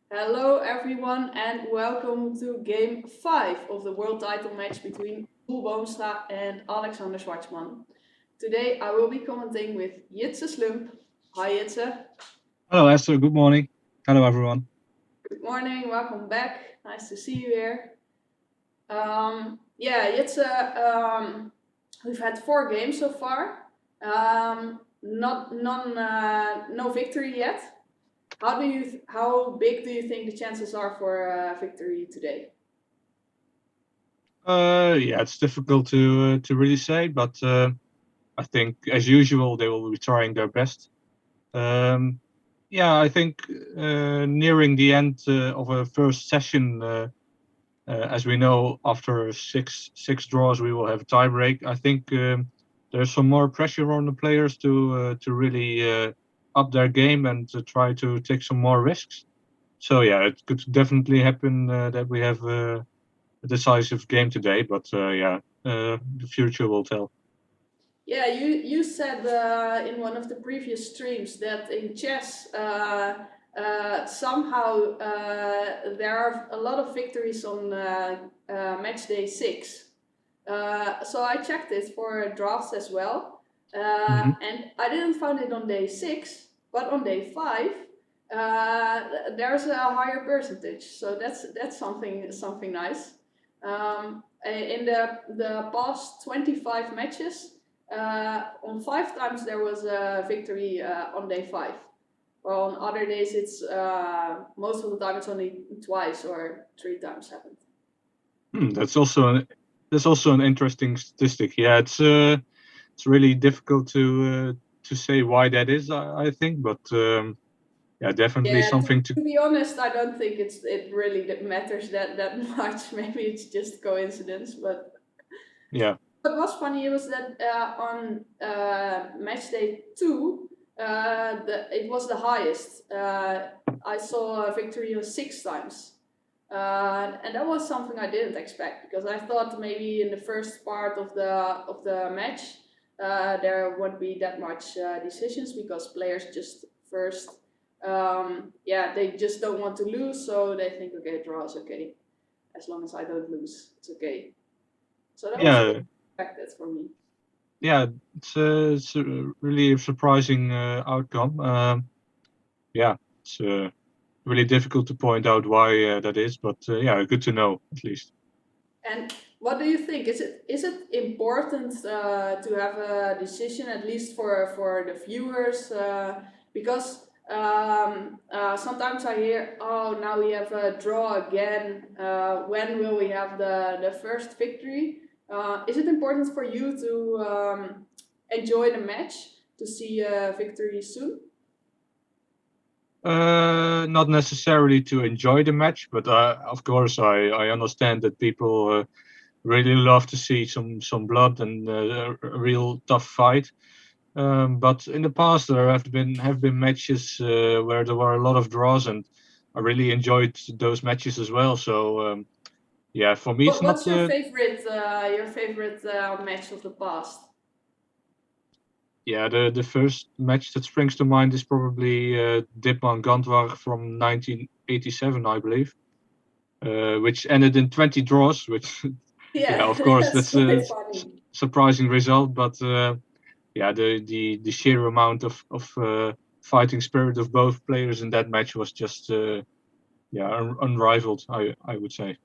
Hello everyone and welcome to game 5 of the world title match between Roel Boomstra and Alexander Schwartzman. Today I will be commenting with Jitse Slump. Hi Jitse. Hello Esther, good morning. Hello everyone. Good morning, welcome back. Nice to see you here. Jitse, we've had 4 games so far. No victory yet. How big do you think the chances are for victory today? Yeah, it's difficult to really say, but I think as usual they will be trying their best. Yeah, I think nearing the end of a first session, as we know, after six draws we will have a tie break. I think there's some more pressure on the players to really up their game and to try to take some more risks. So yeah, it could definitely happen that we have a decisive game today, but the future will tell. Yeah, you said in one of the previous streams that in chess somehow there are a lot of victories on match day 6. So I checked it for drafts as well, and I didn't find it on day 6, but on day 5 there's a higher percentage. So that's something nice. In the past 25 matches. On 5 times there was a victory on day 5. Well, on other days it's most of the time it's only twice or 3 times happened. That's also an interesting statistic. Yeah, it's really difficult to say why that is. I think, but yeah, definitely something to be honest, I don't think it really matters that much. Maybe it's just coincidence, but yeah. What was funny was that on match day 2, it was the highest. I saw a victory of 6 times. And that was something I didn't expect, because I thought maybe in the first part of the match there wouldn't be that much decisions, because players just first they just don't want to lose, so they think, okay, draw is okay, as long as I don't lose, it's okay. So that was expected for me. Yeah, it's really a surprising outcome. Yeah, it's really difficult to point out why that is, but yeah, good to know at least. And what do you think? Is it important to have a decision, at least for the viewers? Because sometimes I hear, oh, now we have a draw again. When will we have the first victory? Is it important for you to enjoy the match, to see a victory soon? Not necessarily to enjoy the match, but of course I understand that people really love to see some blood and a real tough fight. But in the past there have been matches where there were a lot of draws, and I really enjoyed those matches as well. So yeah, for me it's What's not. your favorite match of the past? Yeah, the first match that springs to mind is probably Dipman Gandwar from 1987, I believe, which ended in 20 draws, which yeah, of course that's a surprising result, but yeah, the sheer amount of fighting spirit of both players in that match was just unrivaled, I would say.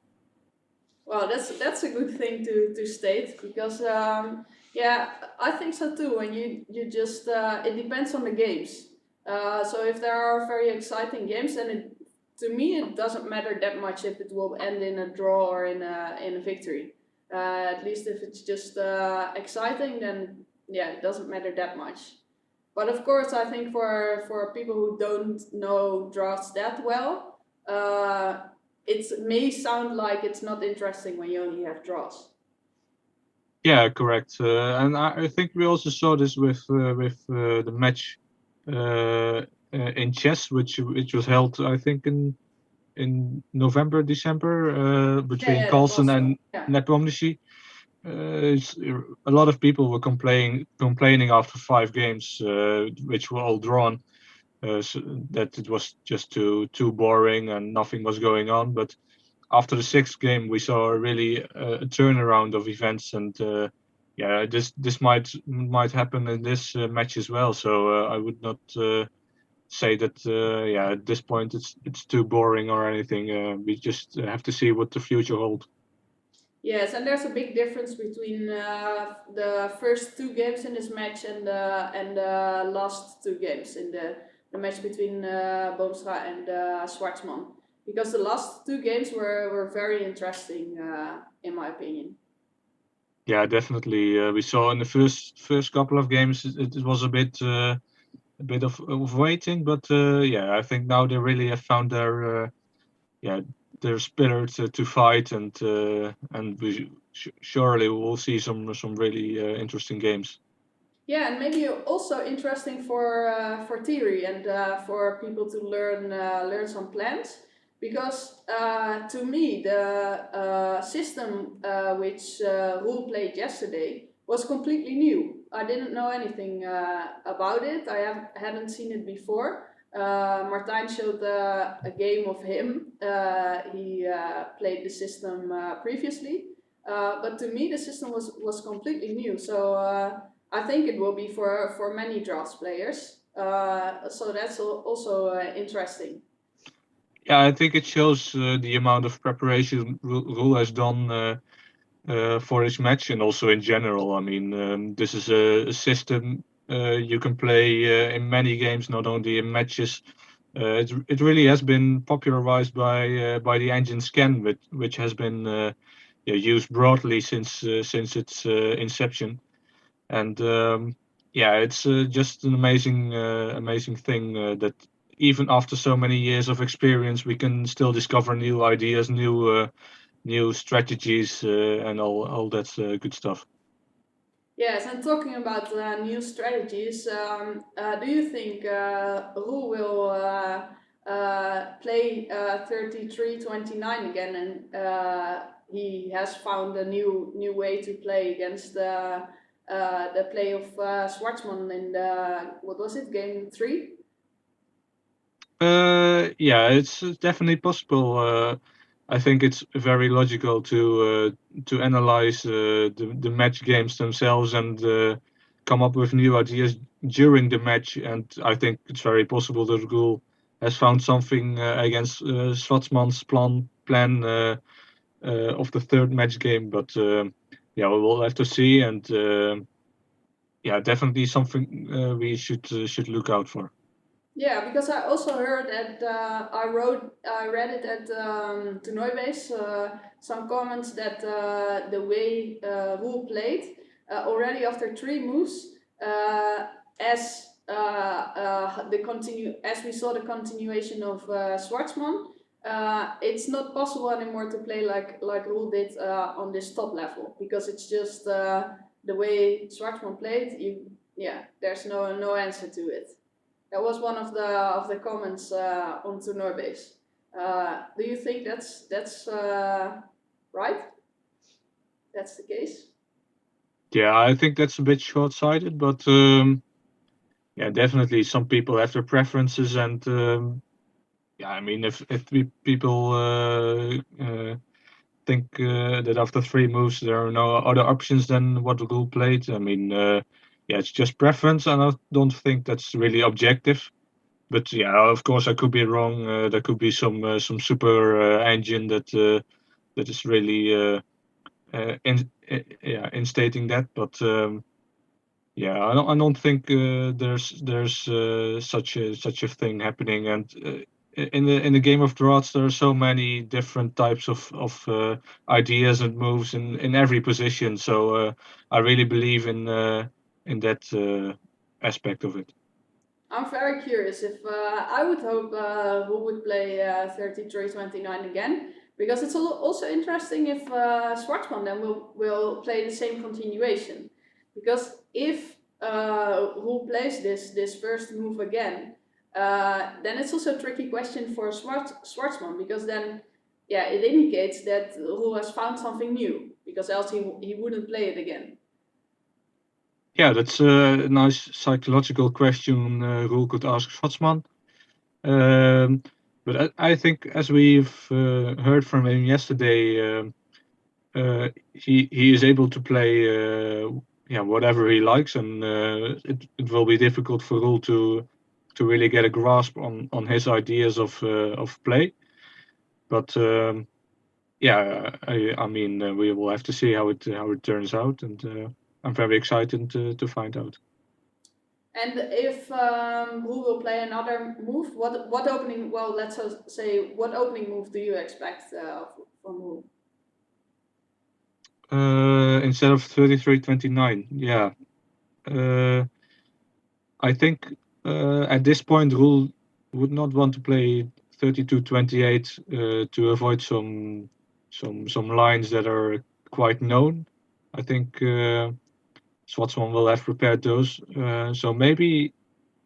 Well, that's a good thing to state, because I think so too. And you just it depends on the games. So if there are very exciting games, then to me it doesn't matter that much if it will end in a draw or in a victory. At least if it's just exciting, then yeah, it doesn't matter that much. But of course, I think for people who don't know drafts that well, it may sound like it's not interesting when you only have draws. Yeah, correct. And I think we also saw this with the match in chess, which was held, I think, in November, December, between Yeah, that Carlsen was and yeah. Nepomniachtchi. A lot of people were complaining after 5 games, which were all drawn, so that it was just too boring and nothing was going on. But after the 6th game, we saw really a turnaround of events, and yeah, this might happen in this match as well. So I would not say that yeah, at this point it's too boring or anything. We just have to see what the future holds. Yes, and there's a big difference between the first 2 games in this match and the last 2 games in the match between Boomstra and Schwartzman, because the last 2 games were very interesting in my opinion. Yeah, definitely. We saw in the first couple of games it was a bit of waiting, but yeah, I think now they really have found their yeah, their spirit to fight, and we surely will see some really interesting games. Yeah, and maybe also interesting for theory and for people to learn some plans, because to me the system which Roel played yesterday was completely new. I didn't know anything about it. Hadn't seen it before. Martijn showed a game of him. He played the system previously, but to me the system was completely new. So. I think it will be for many drafts players. So that's also interesting. Yeah, I think it shows the amount of preparation Roel has done for his match, and also in general. I mean, this is a system you can play in many games, not only in matches. It really has been popularized by the engine scan, which has been yeah, used broadly since its inception. And yeah, it's just an amazing thing that even after so many years of experience, we can still discover new ideas, new strategies, and all that good stuff. Yes, and talking about new strategies, do you think Roel will play 33-29 again, and he has found a new way to play against the play of Schwartzman in the, what was it, game 3? Yeah, it's definitely possible. I think it's very logical to analyze the match games themselves and come up with new ideas during the match. And I think it's very possible that Gul has found something against Schwartzman's plan of the 3rd match game. But yeah, we will have to see. And yeah, definitely something we should look out for. Yeah, because I also heard that I read it at to Neuwees, some comments that the way Roel played already after 3 moves, as as we saw the continuation of Schwartzman, it's not possible anymore to play like Roel did on this top level, because it's just the way Schwartzman played. There's no answer to it. That was one of the comments onto Neuwees. Do you think that's right? That's the case? Yeah, I think that's a bit short-sighted, but yeah, definitely some people have their preferences, and yeah, I mean, if people think that after 3 moves there are no other options than what the Ghoul played, I mean, yeah, it's just preference, and I don't think that's really objective. But yeah, of course, I could be wrong. There could be some super engine that is really yeah, instating that, but. Yeah, I don't think there's such a thing happening, and in the game of draughts there are so many different types of ideas and moves in every position. So I really believe in that aspect of it. I'm very curious if I would hope who would play 3329 again, because it's also interesting if Schwartzman then will play the same continuation, because if who plays this first move again, then it's also a tricky question for Schwartzman, because then yeah, it indicates that who has found something new, because else he wouldn't play it again. Yeah, that's a nice psychological question Roel could ask Schwartzman. But I think, as we've heard from him yesterday, he is able to play whatever he likes, and it will be difficult for Roel to really get a grasp on his ideas of play. But I mean, we will have to see how it turns out, and I'm very excited to find out. And if who will play another move, what opening? Well, let's say, what opening move do you expect from who? Instead of 33-29, yeah. I think at this point, Roel would not want to play 32-28 to avoid some lines that are quite known. I think Schwartzman will have prepared those. So maybe,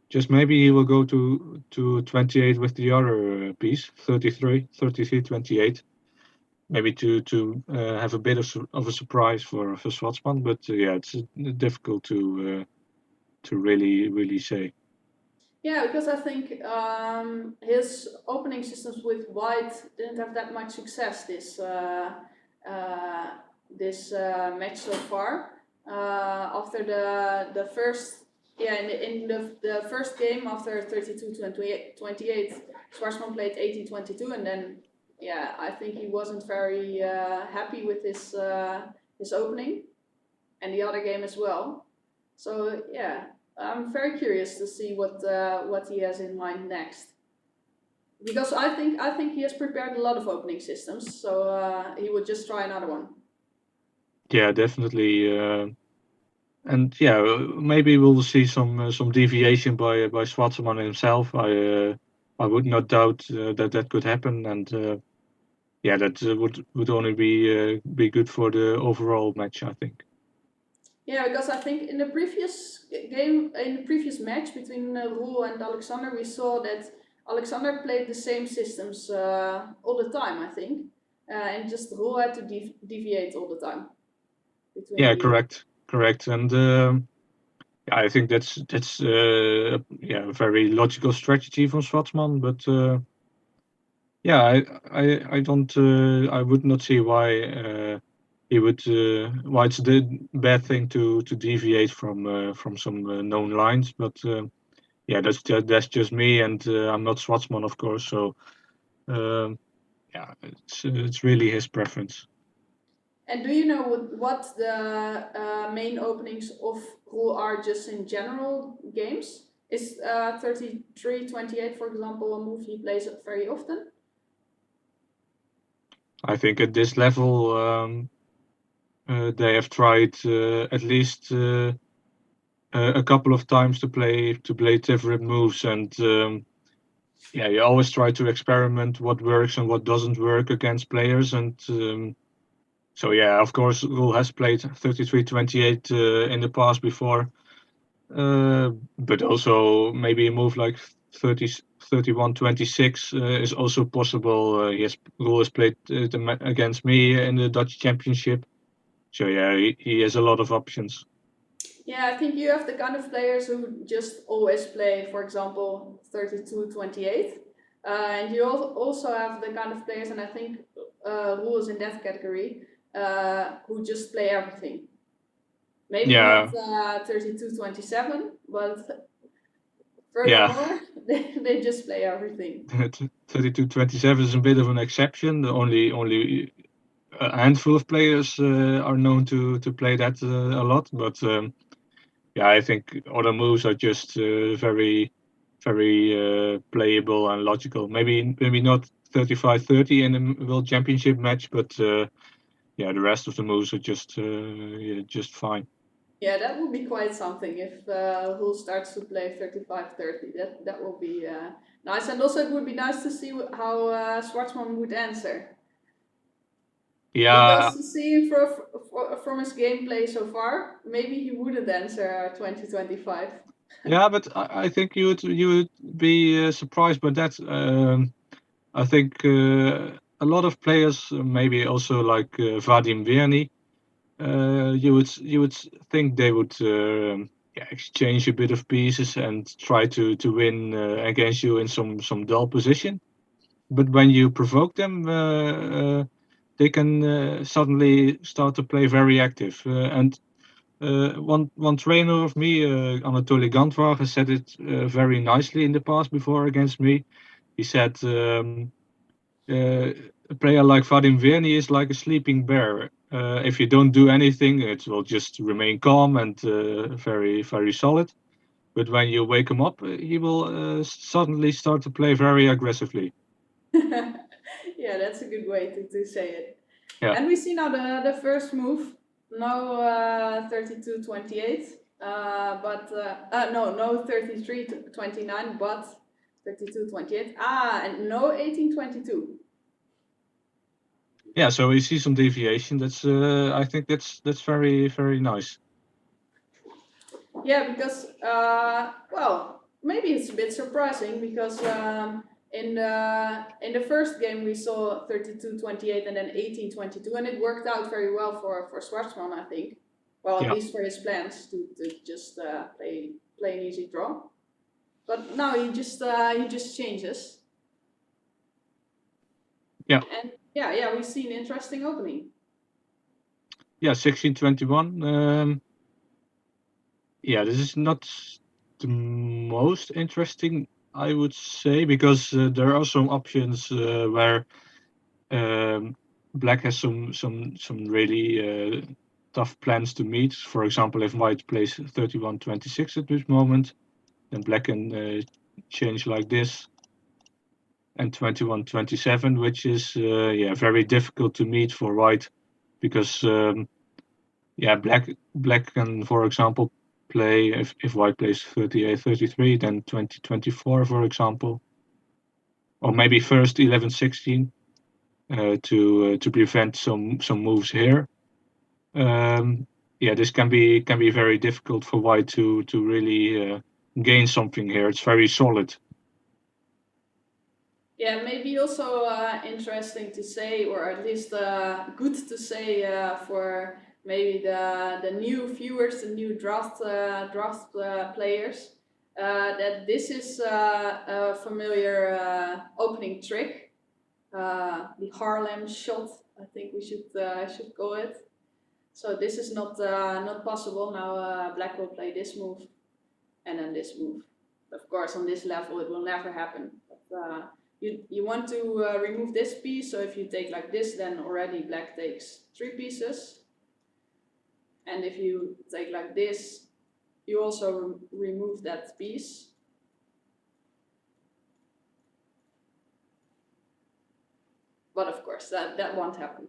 just maybe, he will go to 28 with the other piece, 33-28. Maybe to have a bit of a surprise for Schwartzman, but yeah, it's difficult to really say. Yeah, because I think his opening systems with white didn't have that much success this match so far. After the first in the first game, after 32-28, Schwarzman played 18-22, and then I think he wasn't very happy with his opening, and the other game as well. So yeah, I'm very curious to see what he has in mind next, because I think he has prepared a lot of opening systems, so he would just try another one. Yeah, definitely, and yeah, maybe we'll see some deviation by Schwartzman himself. I would not doubt that could happen, and yeah, that would only be good for the overall match, I think. Yeah, because I think in the previous game, in the previous match between Roel and Alexander, we saw that Alexander played the same systems all the time, I think, and just Roel had to deviate all the time. Yeah, correct, and I think that's a very logical strategy from Schwartzman, but yeah, I don't I would not see why he would why it's the bad thing to deviate from some known lines, but yeah, that's just me, and I'm not Schwartzman, of course, so yeah, it's really his preference. And do you know what the main openings of Roel are just in general games? Is 33-28, for example, a move he plays very often? I think at this level, they have tried at least a couple of times to play different moves, and yeah, you always try to experiment what works and what doesn't work against players, and so yeah, of course, Roel has played 33-28 in the past before, but also maybe a move like 31-26 is also possible. Roel has played against me in the Dutch Championship, so yeah, he has a lot of options. Yeah, I think you have the kind of players who just always play, for example, 32-28. And you also have the kind of players, and I think Roel is in that category, who just play everything. Maybe Yeah. not 32-27, but furthermore, they just play everything. 32-27 is a bit of an exception. Only a handful of players are known to play that a lot, but yeah, I think other moves are just very playable and logical. Maybe not 35-30 in a World Championship match, but yeah, the rest of the moves are just fine. Yeah, that would be quite something if Hull starts to play 35-30. That will be nice, and also it would be nice to see how Schwartzman would answer. Yeah, Because seeing from his gameplay so far, maybe he wouldn't answer 2025. yeah, but I think you would be surprised by that. I think a lot of players, maybe also like Vadim Verny, you would think they would yeah, exchange a bit of pieces and try to win against you in some dull position. But when you provoke them, they can suddenly start to play very active. And one trainer of me, Anatoly Gantvar, has said it very nicely in the past before against me. He said uh, a player like Vadim Verny is like a sleeping bear. If you don't do anything, it will just remain calm and very, very solid. But when you wake him up, he will suddenly start to play very aggressively. Yeah, that's a good way to say it. Yeah, And we see now the first move. No 32-28, no 33-29, but 32-28. And no 18-22. yeah. So we see some deviation. That's I think that's very, very nice. Yeah, because well, maybe it's a bit surprising because in the first game we saw 32-28 and then 18-22, and it worked out very well for Schwarzman, I think. Well, at Yeah, least for his plans to just play an easy draw. But now he just changes, yeah, and yeah, we see an interesting opening. yeah. 16-21. Yeah, this is not the most interesting, I would say, because there are some options where Black has some really tough plans to meet. For example, if White plays 31-26 at this moment, then Black can change like this, and 21-27, which is yeah, very difficult to meet for White because yeah, Black can, for example, play if White plays 38-33, then 20-24, for example, or maybe first 11-16 to prevent some moves here. Yeah, this can be very difficult for White to really gain something here. It's very solid. Yeah, maybe also interesting to say, or at least good to say for maybe the new viewers, the new draft players, that this is a familiar opening trick, the Harlem shot. I think we should call it. So this is not possible now. Black will play this move and then this move. Of course, on this level, it will never happen. But, you want to remove this piece, so if you take like this, then already Black takes 3 pieces. And if you take like this, you also remove that piece. But of course, that won't happen.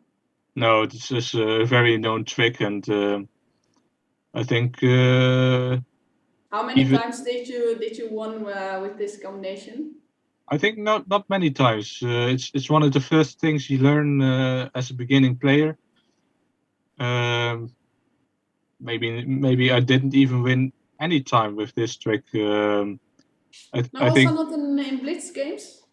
No, this is a very known trick, and I think How many even times did you won with this combination? I think not many times. It's one of the first things you learn as a beginning player. Um, maybe I didn't even win any time with this trick. No, I also think not in Blitz games.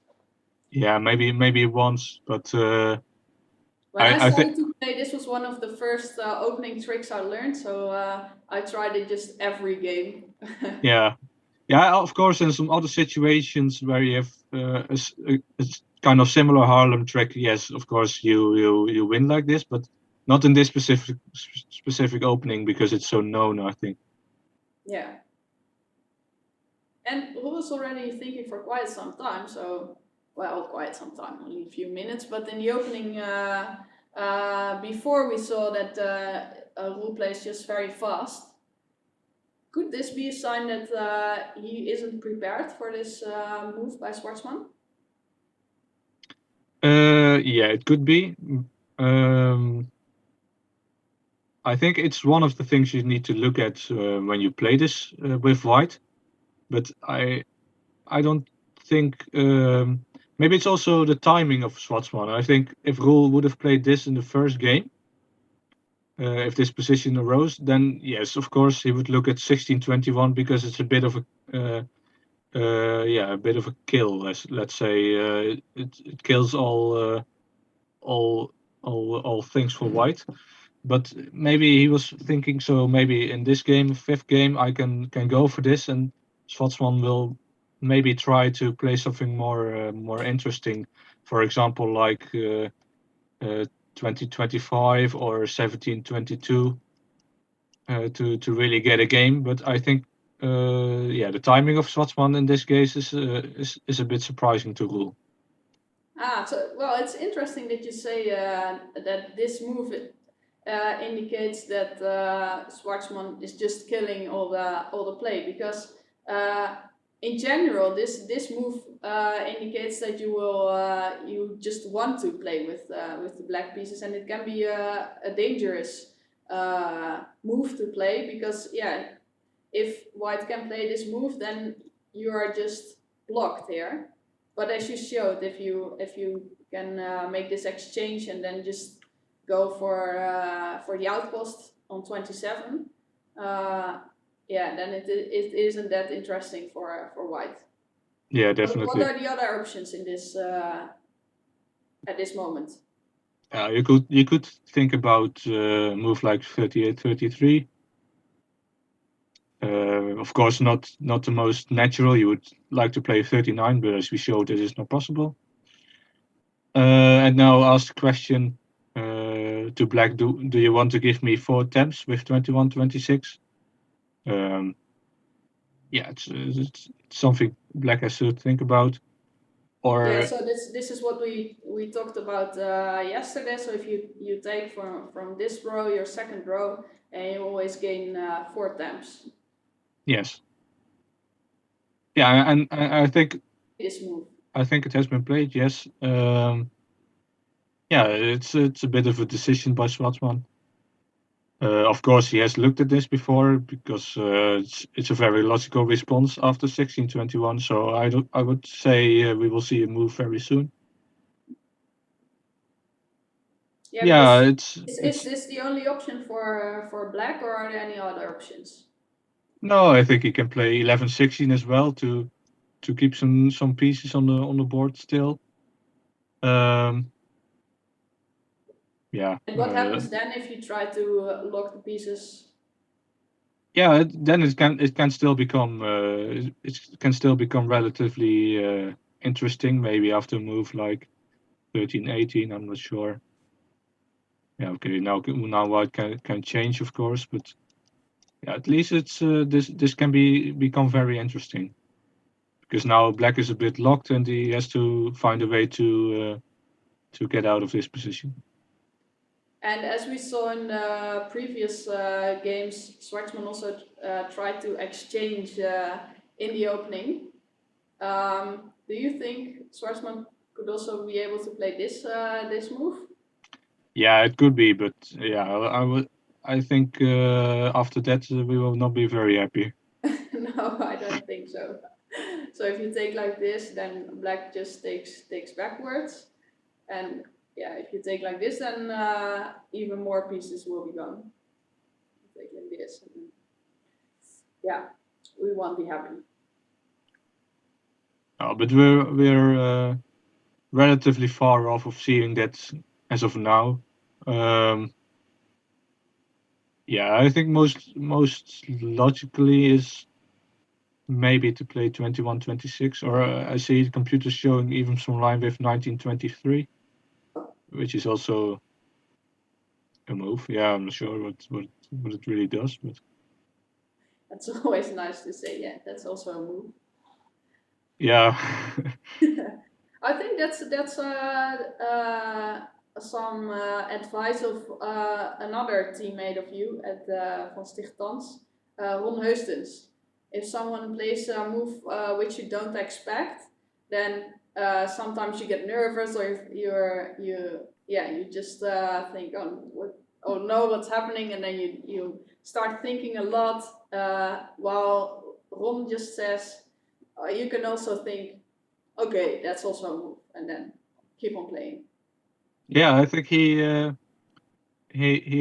yeah, maybe once, but When I I think started to play, this was one of the first opening tricks I learned, so I tried it just every game. yeah. Yeah, of course, in some other situations where you have a kind of similar Harlem trick, yes, of course you win like this, but not in this specific opening because it's so known, I think. Yeah. And who was already thinking for quite some time, so, well, quite some time, only a few minutes, but in the opening, before we saw that Roel plays just very fast, could this be a sign that he isn't prepared for this move by Schwartzman? Yeah, it could be. Um, I think it's one of the things you need to look at when you play this with white. But I don't think maybe it's also the timing of Schwartzman. I think if Roel would have played this in the first game, if this position arose, then yes, of course he would look at 1621 because it's a bit of a a bit of a kill. Let's say it kills all things for white. But maybe he was thinking, so maybe in this game, fifth game, I can go for this, and Schwartzman will maybe try to play something more interesting. For example, like 2025 or 1722 to really get a game. But I think the timing of Schwartzman in this case is a bit surprising to Roel. Well, it's interesting that you say that this move indicates that Schwartzman is just killing all the play, because in general this move indicates that you just want to play with the black pieces, and it can be a dangerous move to play, because if white can play this move, then you are just blocked here. But as you showed, if you can make this exchange and then just go for the outpost on 27, then it isn't that interesting for white. Yeah, definitely. What are the other options in this at this moment? You could think about move like 38-33. Of course, not the most natural. You would like to play 39, but as we showed, this is not possible. And now I'll ask the question to black: Do you want to give me 4 attempts with 21-26? It's something black has to think about. Or so this is what we talked about yesterday. So if you take from this row your second row, and you always gain 4 attempts. Yes. Yeah, and I think this move. I think it has been played. Yes. It's a bit of a decision by Schwartzman. Of course, he has looked at this before, because it's a very logical response after 1621. So I would say we will see a move very soon. Is this the only option for black, or are there any other options? No, I think he can play 11-16 as well to keep some pieces on the board still. And what happens then if you try to lock the pieces? Then it can still become relatively interesting. Maybe after a move like 13-18, I'm not sure. Yeah, okay. Now white can change, of course, but at least it's this can become very interesting, because now black is a bit locked and he has to find a way to get out of this position. And as we saw in previous games, Schwartzman also tried to exchange in the opening. Do you think Schwartzman could also be able to play this move? Yeah, it could be, but I think after that we will not be very happy. No, I don't think so. So if you take like this, then black just takes backwards, and if you take like this, then even more pieces will be gone. Take like this, and we won't be happy. But we're relatively far off of seeing that as of now. I think most logically is maybe to play 21-26, or I see the computer showing even some line with 19-23, which is also a move. Yeah, I'm not sure what it really does, but that's always nice to say. Yeah, that's also a move. Yeah. I think that's some advice of another teammate of you at Van Stichtans, Ron Heustens. If someone plays a move which you don't expect, then sometimes you get nervous, or you just think, oh, oh no, what's happening? And then you start thinking a lot, while Ron just says, you can also think, okay, that's also a move, and then keep on playing. Yeah, I think he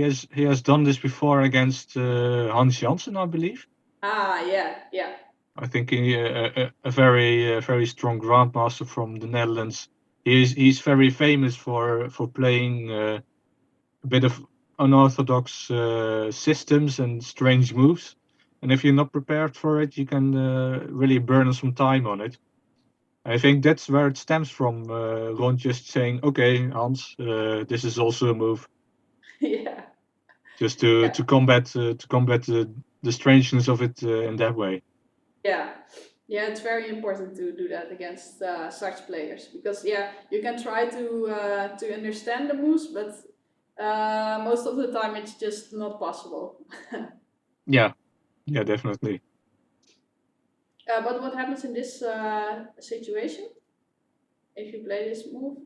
has done this before against Hans Janssen, I believe. Yeah. I think he a very strong grandmaster from the Netherlands. He's very famous for playing a bit of unorthodox systems and strange moves. And if you're not prepared for it, you can really burn some time on it. I think that's where it stems from. Ron just saying, "Okay, Hans, this is also a move." Yeah. Just to combat the strangeness of it in that way. Yeah, it's very important to do that against such players, because you can try to understand the moves, but most of the time it's just not possible. Yeah, definitely. But what happens in this situation if you play this move?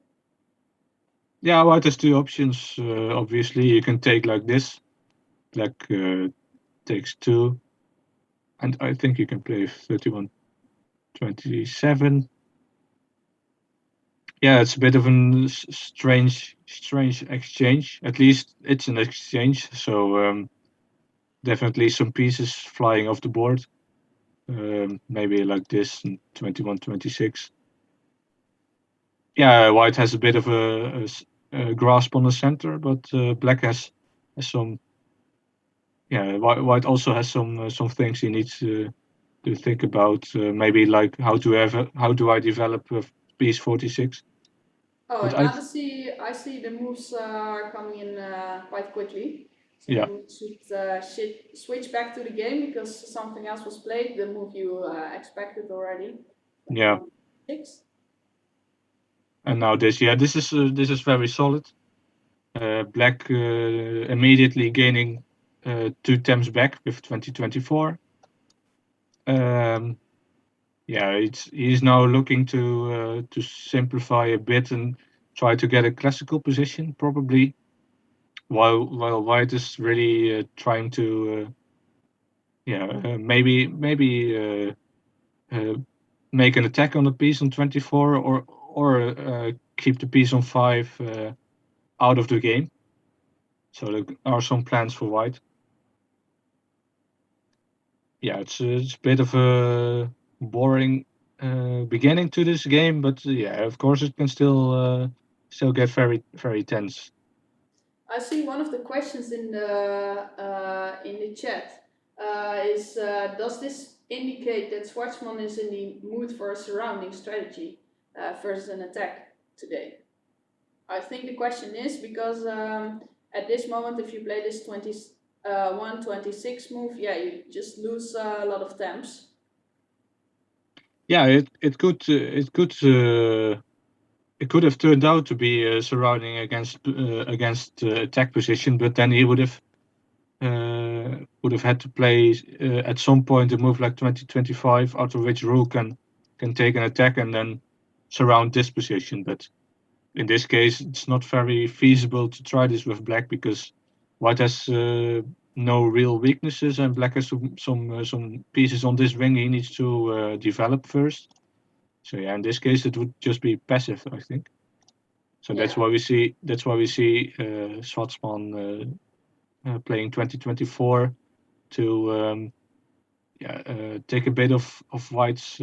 Yeah, white has two options. Obviously, you can take like this. Black takes 2, and I think you can play 31-27. Yeah, it's a bit of a strange exchange. At least it's an exchange, so definitely some pieces flying off the board. Maybe like this, 21-26. Yeah, white has a bit of a grasp on the center, but black has some. Yeah, white also has some things he needs to think about. Maybe like how do I develop piece 46? Oh, But and now I see the moves are coming in quite quickly. So yeah, you should switch back to the game because something else was played, the move you expected already. yeah. 6. And now this is very solid. Black immediately gaining 2 temps back with 2024. Yeah, he's now looking to simplify a bit and try to get a classical position, probably, while white is really trying to maybe make an attack on the piece on 24, or keep the piece on 5 out of the game. So there are some plans for white. Yeah, it's a bit of a boring beginning to this game, but yeah, of course it can still get very tense. I see one of the questions in the chat is does this indicate that Schwartzman is in the mood for a surrounding strategy versus an attack today? I think the question is because at this moment, if you play this 21-26 move, you just lose a lot of temps. Yeah, it could have turned out to be surrounding against attack position, but then he would have had to play at some point a move like 20-25, out of which Rook can take an attack and then surround this position. But in this case, it's not very feasible to try this with black because white has no real weaknesses and black has some pieces on this wing he needs to develop first. So yeah, in this case, it would just be passive, I think. So that's why we see Schwartzman playing 20-24 to take a bit of white's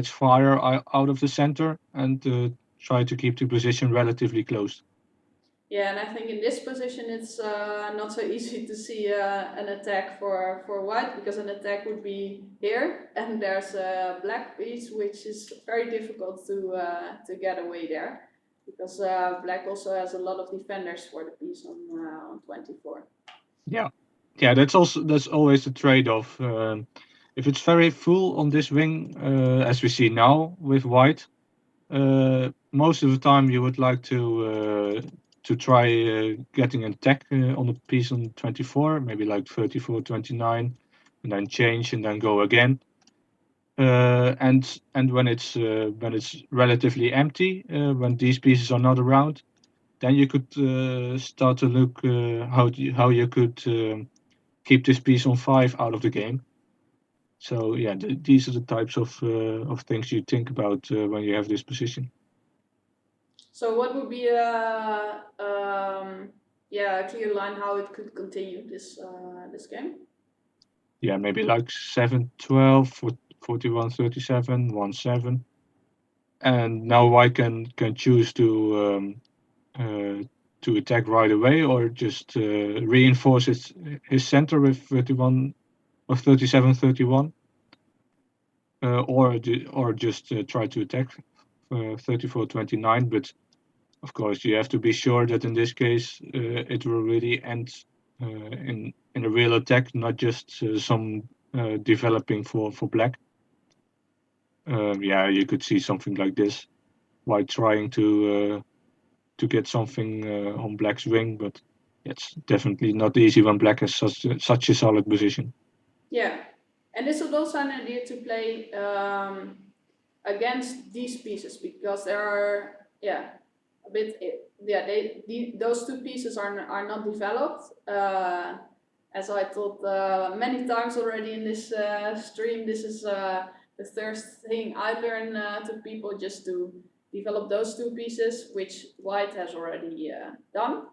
fire out of the center and try to keep the position relatively close. Yeah, and I think in this position it's not so easy to see an attack for white, because an attack would be here, and there's a black piece which is very difficult to get away there, because black also has a lot of defenders for the piece on 24. Yeah, that's always the trade-off. If it's very full on this wing, as we see now with white, most of the time you would like to try getting an attack on the piece on 24, maybe like 34-29, and then change and then go again. And when it's relatively empty, when these pieces are not around, then you could start to look how you could keep this piece on 5 out of the game. So yeah, these are the types of things you think about when you have this position. So what would be a clear line how it could continue this game? Yeah, maybe like 7-12, 41-37, 1-7, and now White can choose to attack right away or just reinforce his center with 31 or 37-31, or just try to attack 34-29. But of course, you have to be sure that in this case it will really end in a real attack, not just some developing for black. Yeah, you could see something like this, White trying to get something on black's wing, but it's definitely not easy when black has such a solid position. Yeah, and this is also an idea to play against these pieces, because there are a bit those two pieces are not developed. As I told many times already in this stream, this is the third thing I learn to people, just to develop those two pieces, which White has already done.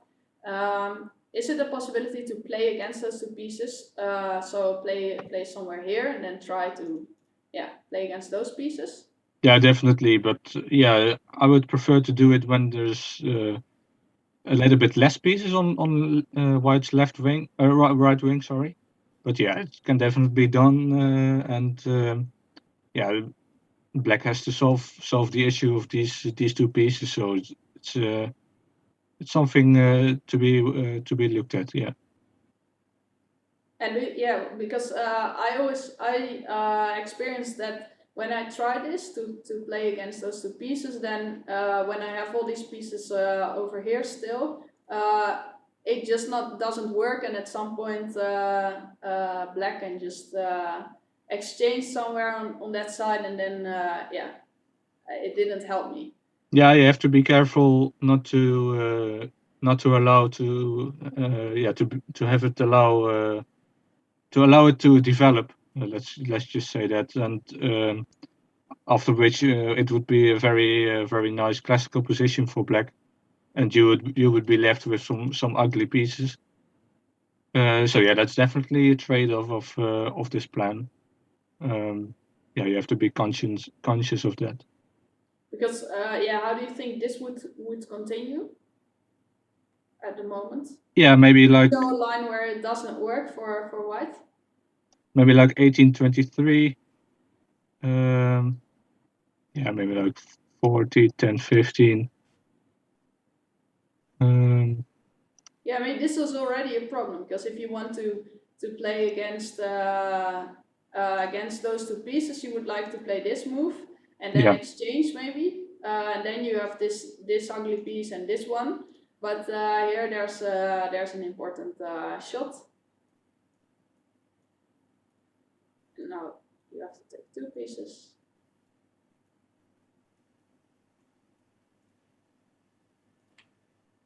Is it a possibility to play against those two pieces? So play somewhere here and then try to play against those pieces? Yeah, definitely. But yeah, I would prefer to do it when there's a little bit less pieces on White's left wing, right wing, sorry. But yeah, it can definitely be done, and yeah, black has to solve the issue of these two pieces. So it's something to be looked at. Yeah. And because I experienced that when I try this to play against those two pieces, then when I have all these pieces over here still, it just doesn't work, and at some point black can just exchange somewhere on that side, and then it didn't help me. Yeah, you have to be careful not to allow to have it allow it to develop. Let's just say that, and after which it would be a very nice classical position for black, and you would be left with some ugly pieces. So yeah, that's definitely a trade-off of this plan. Yeah, you have to be conscious of that. Because how do you think this would continue at the moment? Yeah, maybe like a line where it doesn't work for White. Maybe like 18-23. Yeah, maybe like 40, 10, 15. Yeah, I mean, this was already a problem, because if you want to play against those two pieces, you would like to play this move and then exchange maybe, and then you have this ugly piece and this one. But here there's an important shot. Now you have to take two pieces.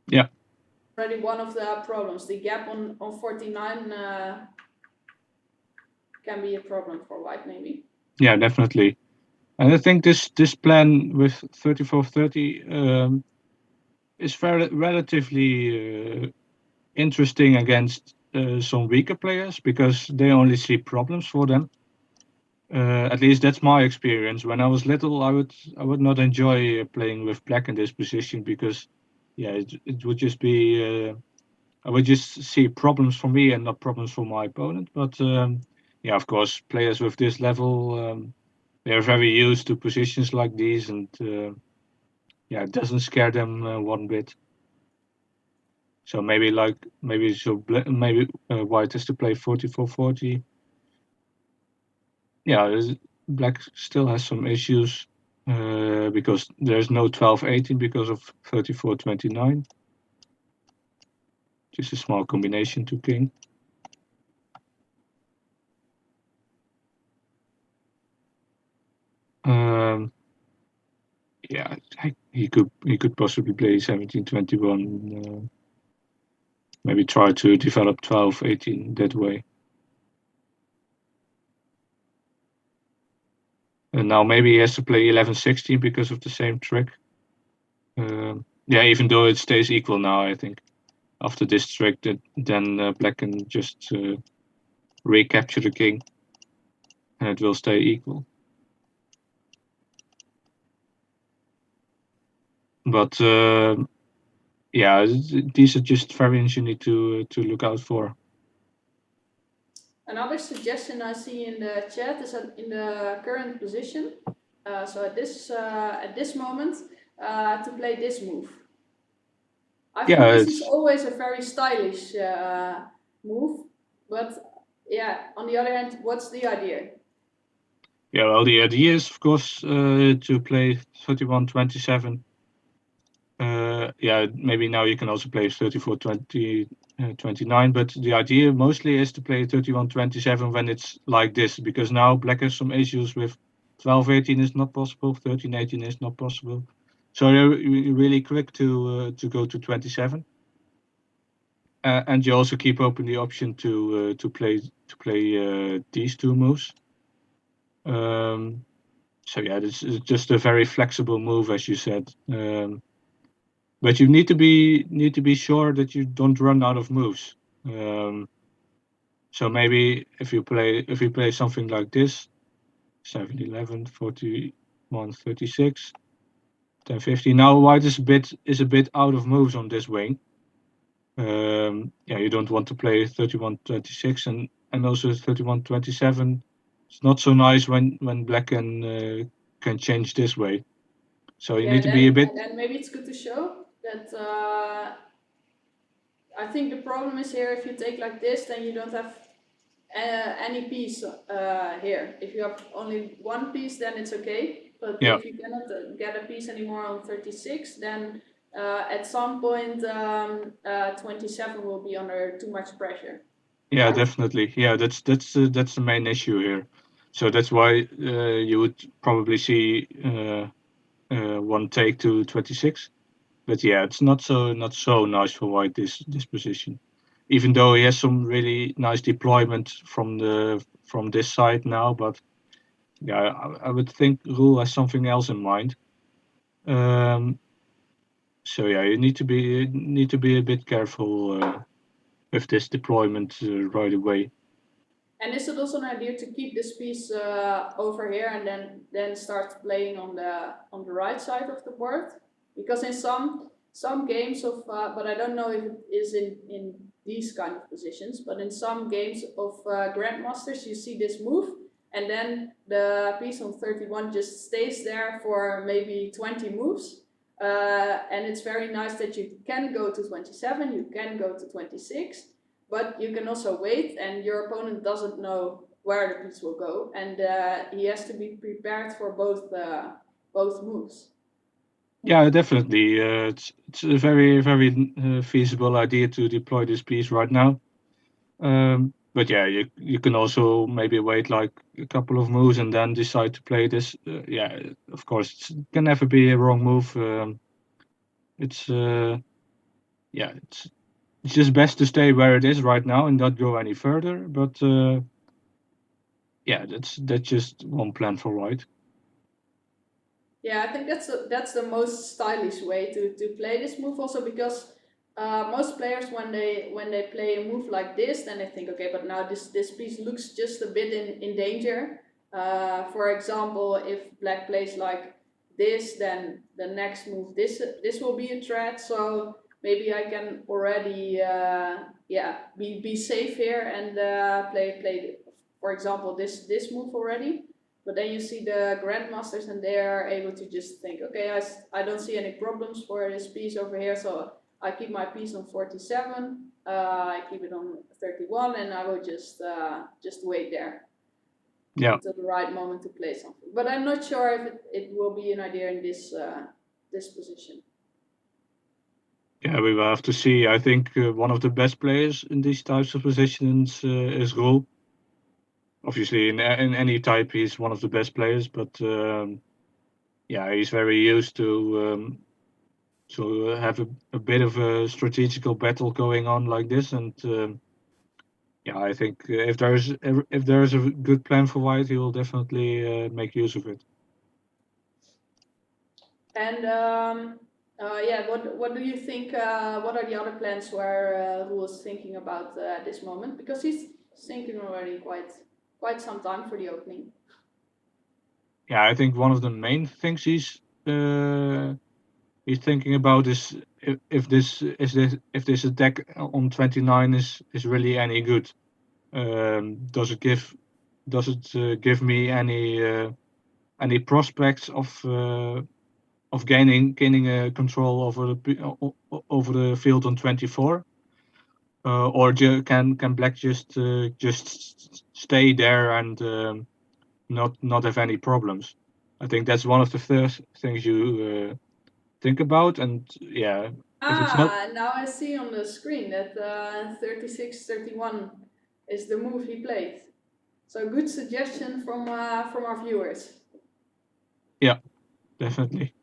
Yeah. Already one of the problems. The gap on 49 can be a problem for White, maybe. Yeah, definitely. And I think this plan with 34-30 is relatively interesting against some weaker players, because they only see problems for them. At least that's my experience. When I was little, I would not enjoy playing with black in this position, because yeah, it would just be I would just see problems for me and not problems for my opponent. But yeah, of course, players with this level, they are very used to positions like these, and yeah, it doesn't scare them one bit. So maybe White has to play 44-40. Yeah, black still has some issues because there's no 12-18 because of 34-29. Just a small combination to king. yeah, he could possibly play 17-21. Maybe try to develop 12-18 that way. And now maybe he has to play 11-16 because of the same trick. Yeah, even though it stays equal now, I think after this trick, then black can just recapture the king, and it will stay equal. But yeah, these are just variants you need to look out for. Another suggestion I see in the chat is that in the current position, so at this moment, to play this move. I think this is always a very stylish move, but yeah, on the other hand, what's the idea? Yeah, well, the idea is, of course, to play 31-27. Yeah, maybe now you can also play 34-29, but the idea mostly is to play 31-27 when it's like this, because now black has some issues with 12-18 is not possible, 13-18 is not possible. So you're really quick to go to 27. And you also keep open the option to play these two moves. So yeah, this is just a very flexible move, as you said. But you need to be sure that you don't run out of moves. So maybe if you play something like this, 7-11, 41, 36, 10-15. Now white is a bit out of moves on this wing. Yeah, you don't want to play 31-26 and also 31-27. It's not so nice when black can change this way. So you need to be a bit. And maybe it's good to show that. I think the problem is here. If you take like this, then you don't have any piece here. If you have only one piece, then it's okay. But if you cannot get a piece anymore on 36, then at some point 27 will be under too much pressure. Yeah, right? Definitely. Yeah, that's the main issue here. So that's why you would probably see one take to 26. But yeah, it's not so nice for white this position. Even though he has some really nice deployment from this side now, but yeah, I would think Roel has something else in mind. So yeah, you need to be a bit careful with this deployment right away. And is it also an idea to keep this piece over here and then start playing on the right side of the board? Because in some games of, but I don't know if it is in these kind of positions, but in some games of Grandmasters, you see this move, and then the piece on 31 just stays there for maybe 20 moves. And it's very nice that you can go to 27, you can go to 26, but you can also wait, and your opponent doesn't know where the piece will go, and he has to be prepared for both moves. Yeah, definitely. It's a very feasible idea to deploy this piece right now. But yeah, you can also maybe wait like a couple of moves and then decide to play this. Yeah, of course, it can never be a wrong move. It's just best to stay where it is right now and not go any further. But yeah, that's just one plan for white. Yeah, I think that's the most stylish way to play this move. Also because most players when they play a move like this, then they think, okay, but now this piece looks just a bit in danger. For example, if black plays like this, then the next move this will be a threat. So maybe I can already be safe here and play for example this move already. But then you see the Grandmasters and they are able to just think, okay, I don't see any problems for this piece over here, so I keep my piece on 47, I keep it on 31, and I will just wait there until the right moment to play something. But I'm not sure if it will be an idea in this position. Yeah, we will have to see. I think one of the best players in these types of positions is Roel. Obviously, in any type, he's one of the best players. But yeah, he's very used to have a bit of a strategical battle going on like this, and yeah, I think if there's a good plan for White, he will definitely make use of it. And yeah, what do you think? What are the other plans where Roel is thinking about at this moment? Because he's thinking already quite some time for the opening. Yeah, I think one of the main things he's thinking about is if this attack on 29 is really any good. Does it give me any prospects of gaining control over the field on 24, or can Black just stay there and not have any problems? I think that's one of the first things you think about, and yeah, if it's not. Now I see on the screen that 36-31 is the move he played. So good suggestion from our viewers. Yeah, definitely.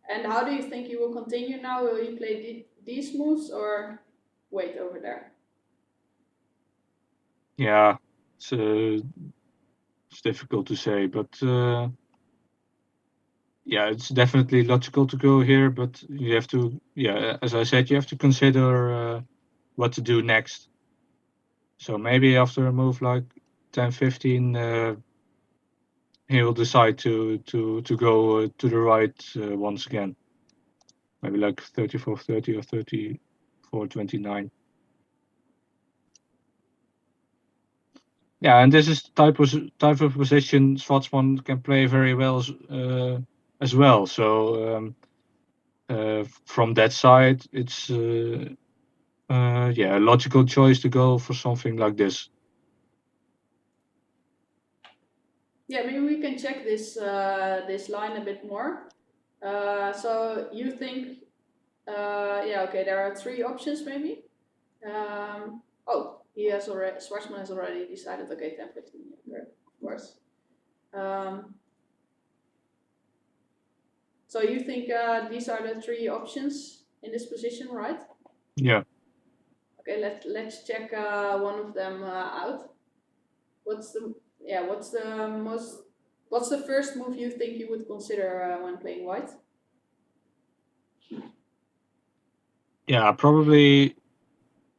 And how do you think he will continue now? Will he play these moves or wait over there? Yeah, it's difficult to say, but yeah, it's definitely logical to go here, but you have to, yeah, as I said, you have to consider what to do next. So maybe after a move like 10-15, he will decide to go to the right once again. Maybe like 34-30 or 34-29. Yeah, and this is type of position Schwartzman can play very well as well. So from that side, it's yeah, a logical choice to go for something like this. Yeah, maybe we can check this this line a bit more. So you think, yeah, okay, there are three options maybe. Oh, Schwartzman has already decided. Okay, 10-15, yeah, of course. So you think these are the three options in this position, right? Yeah. Okay, let's check one of them out. What's the first move you think you would consider when playing White? Yeah, probably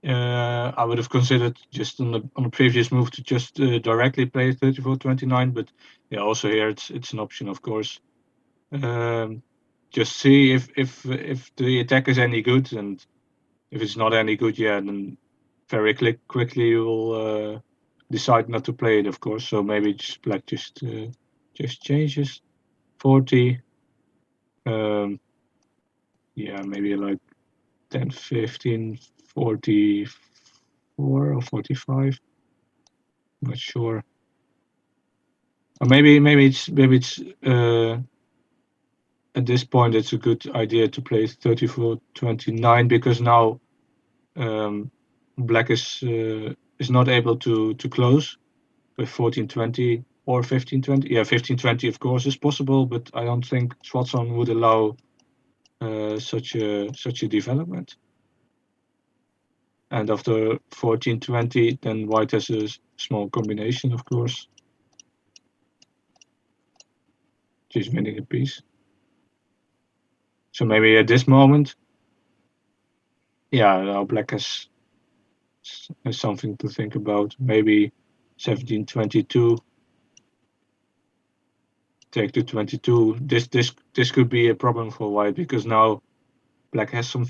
I would have considered just on the previous move to just directly play 34-29, but yeah, also here it's an option, of course. Just see if the attack is any good, and if it's not any good, yeah, then very quickly you will decide not to play it, of course. So maybe Black just changes 40. Yeah, maybe like 10-15, 44 or 45. Not sure. Or maybe it's at this point it's a good idea to play 34-29 because now Black is not able to close with 14-20 or 15-20. Yeah, 15-20 of course is possible, but I don't think Schwartzman would allow such a development. And after 14-20, then White has a small combination, of course. Just winning a piece. So maybe at this moment, yeah, now Black has something to think about. Maybe 17-22. Take to 22. This could be a problem for White because now Black has some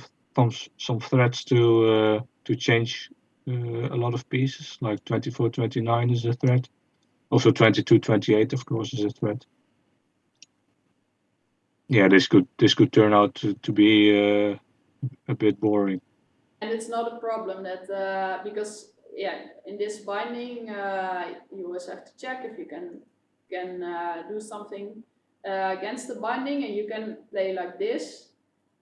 threats to change a lot of pieces. Like 24-29 is a threat. Also 22-28, of course, is a threat. Yeah, this could turn out to be a bit boring. And it's not a problem that because yeah, in this binding you always have to check if you can do something against the binding, and you can play like this,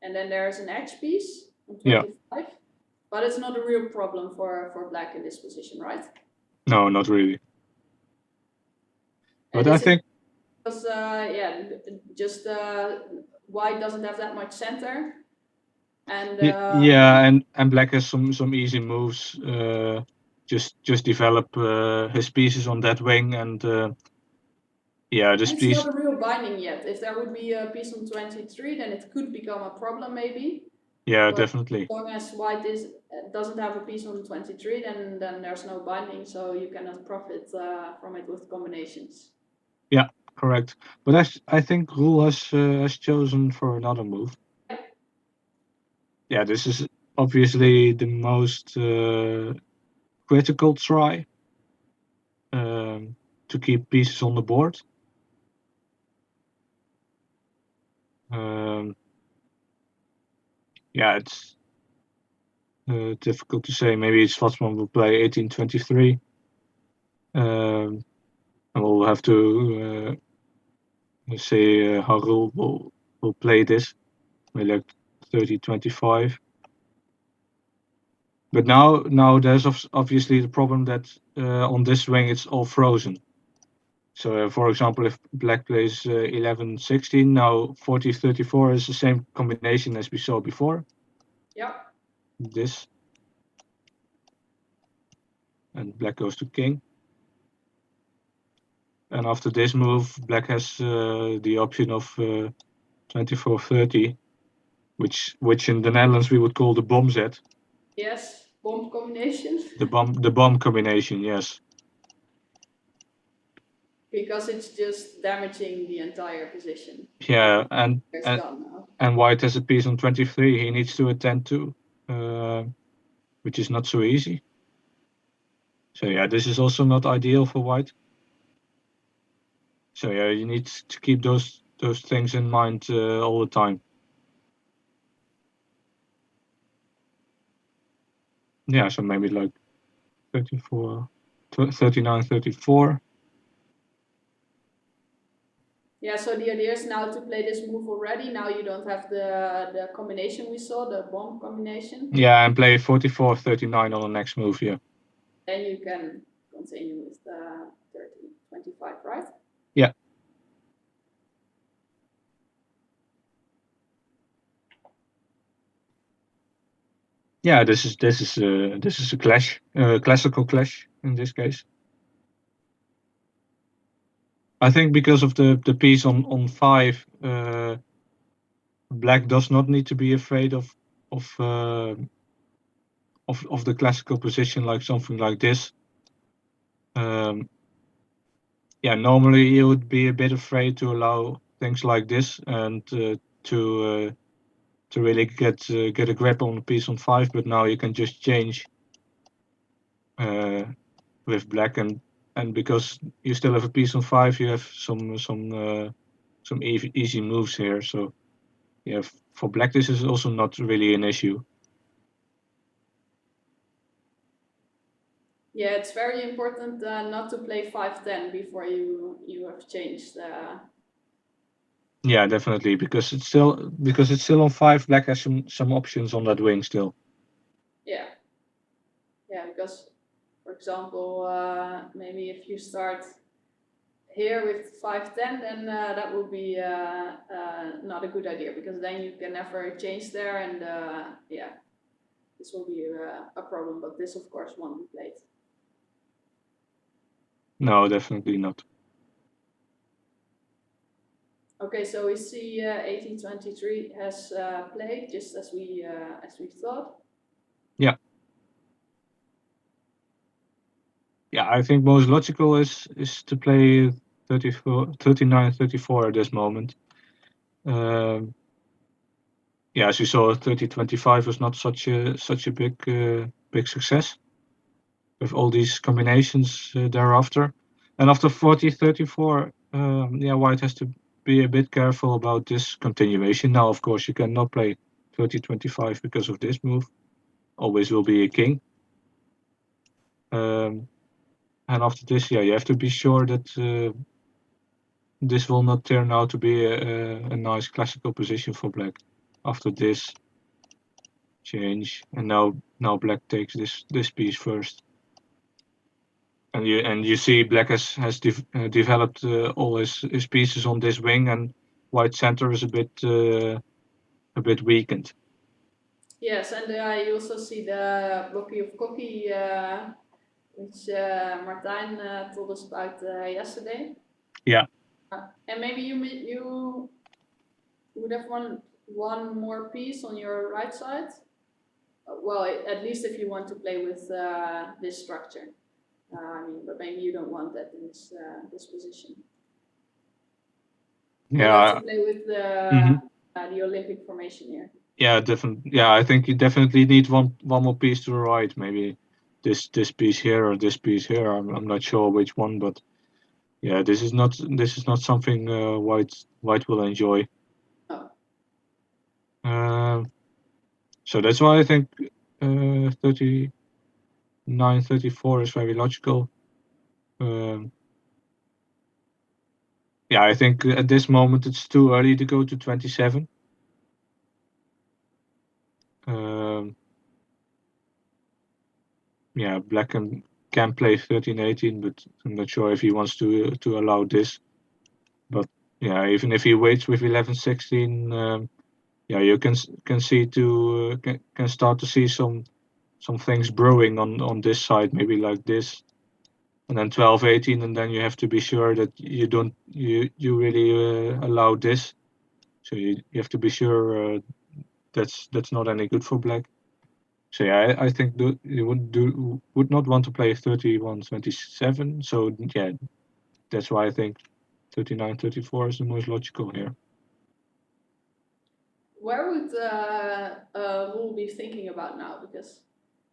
and then there's an edge piece on 25. Yeah. But it's not a real problem for Black in this position, right? No, not really. But I think because just white doesn't have that much center, and and black has some easy moves. Just develop his pieces on that wing, and this it's piece. not a real binding yet. If there would be a piece on 23, then it could become a problem maybe. Yeah, But definitely. as long as white doesn't have a piece on 23, then there's no binding, so you cannot profit from it with combinations. Yeah, correct. But I think Roel has chosen for another move. Yeah, this is obviously the most critical try to keep pieces on the board. It's difficult to say. Maybe Schwartzman will play 1823. And we'll have to see how Roel will play this. Maybe like 30-25. But now there's obviously the problem that on this wing it's all frozen. So for example, if black plays 11-16, now 40-34 is the same combination as we saw before. Yeah. This. And black goes to king. And after this move, black has the option of 24-30, which in the Netherlands we would call the bomb set. Yes, bomb combination. The bomb combination, yes. Because it's just damaging the entire position. Yeah, and white has a piece on 23. He needs to attend to, which is not so easy. So yeah, this is also not ideal for white. So yeah, you need to keep those things in mind all the time. Yeah, so maybe like 39-34. Yeah, so the idea is now to play this move already. Now you don't have the combination we saw, the bomb combination. Yeah, and play 44-39 on the next move, yeah. Then you can continue with the 30-25, right? Yeah. Yeah, this is a clash, classical clash in this case. I think because of the piece on 5, black does not need to be afraid of the classical position, like something like this. Yeah, normally you would be a bit afraid to allow things like this and to really get a grab on the piece on 5, but now you can just change with black, and because you still have a piece on 5, you have some easy moves here. So yeah, for black this is also not really an issue. Yeah, it's very important not to play 5-10 before you have changed. Yeah, definitely, because it's still on 5. Black has some options on that wing still. Yeah, because for example, maybe if you start here with 5-10, then that would be not a good idea, because then you can never change there, and this will be a problem. But this, of course, won't be played. No, definitely not. Okay, so we see 1823 has played just as we thought. Yeah. Yeah, I think most logical is to play 39-34 at this moment. Yeah, as you saw, 30-25 was not such a big success with all these combinations thereafter. And after 40-34, white has to be a bit careful about this continuation. Now, of course, you cannot play 30-25 because of this move. Always will be a king. And after this, you have to be sure that this will not turn out to be a nice classical position for black. After this change, and now black takes this piece first. And you see black has developed all his pieces on this wing, and white center is a bit weakened. Yes, and you also see the Blocky of Cocky, which Martijn told us about yesterday. Yeah. And maybe you would have one more piece on your right side. Well, at least if you want to play with this structure. I mean, but maybe you don't want that in this position. You like to play with the Olympic formation here. Yeah, definitely. Yeah, I think you definitely need one more piece to the right. Maybe this piece here or this piece here. I'm not sure which one, but yeah, this is not something white will enjoy. Oh. So that's why I think 39, 34 is very logical. Yeah, I think at this moment it's too early to go to 27. Yeah, black can play 13, 18, but I'm not sure if he wants to allow this. But yeah, even if he waits with 11, 16, yeah, you can see can start to see some things brewing on this side, maybe like this, and then 12, 18, and then you have to be sure that you don't you really allow this. So you have to be sure that's not any good for black. So yeah, I think you would not want to play 31, 27. So yeah, that's why I think 39, 34 is the most logical here. Where would Roel be thinking about now? Because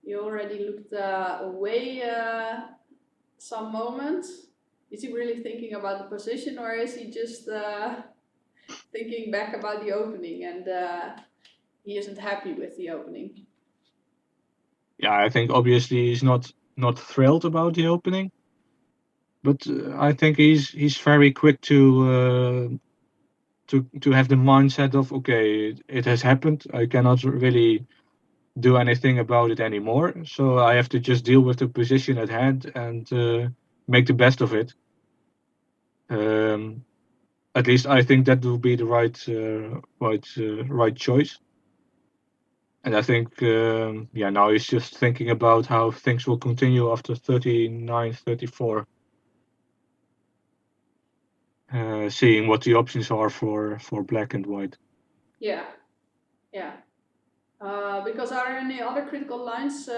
you already looked away some moments. Is he really thinking about the position, or is he just thinking back about the opening and he isn't happy with the opening? Yeah, I think obviously he's not thrilled about the opening, but I think he's very quick to have the mindset of, okay, it has happened. I cannot really do anything about it anymore. So I have to just deal with the position at hand and make the best of it. At least I think that will be the right choice. And I think, yeah, now he's just thinking about how things will continue after 39, 34. Seeing what the options are for black and white. Yeah, yeah. Because are there any other critical lines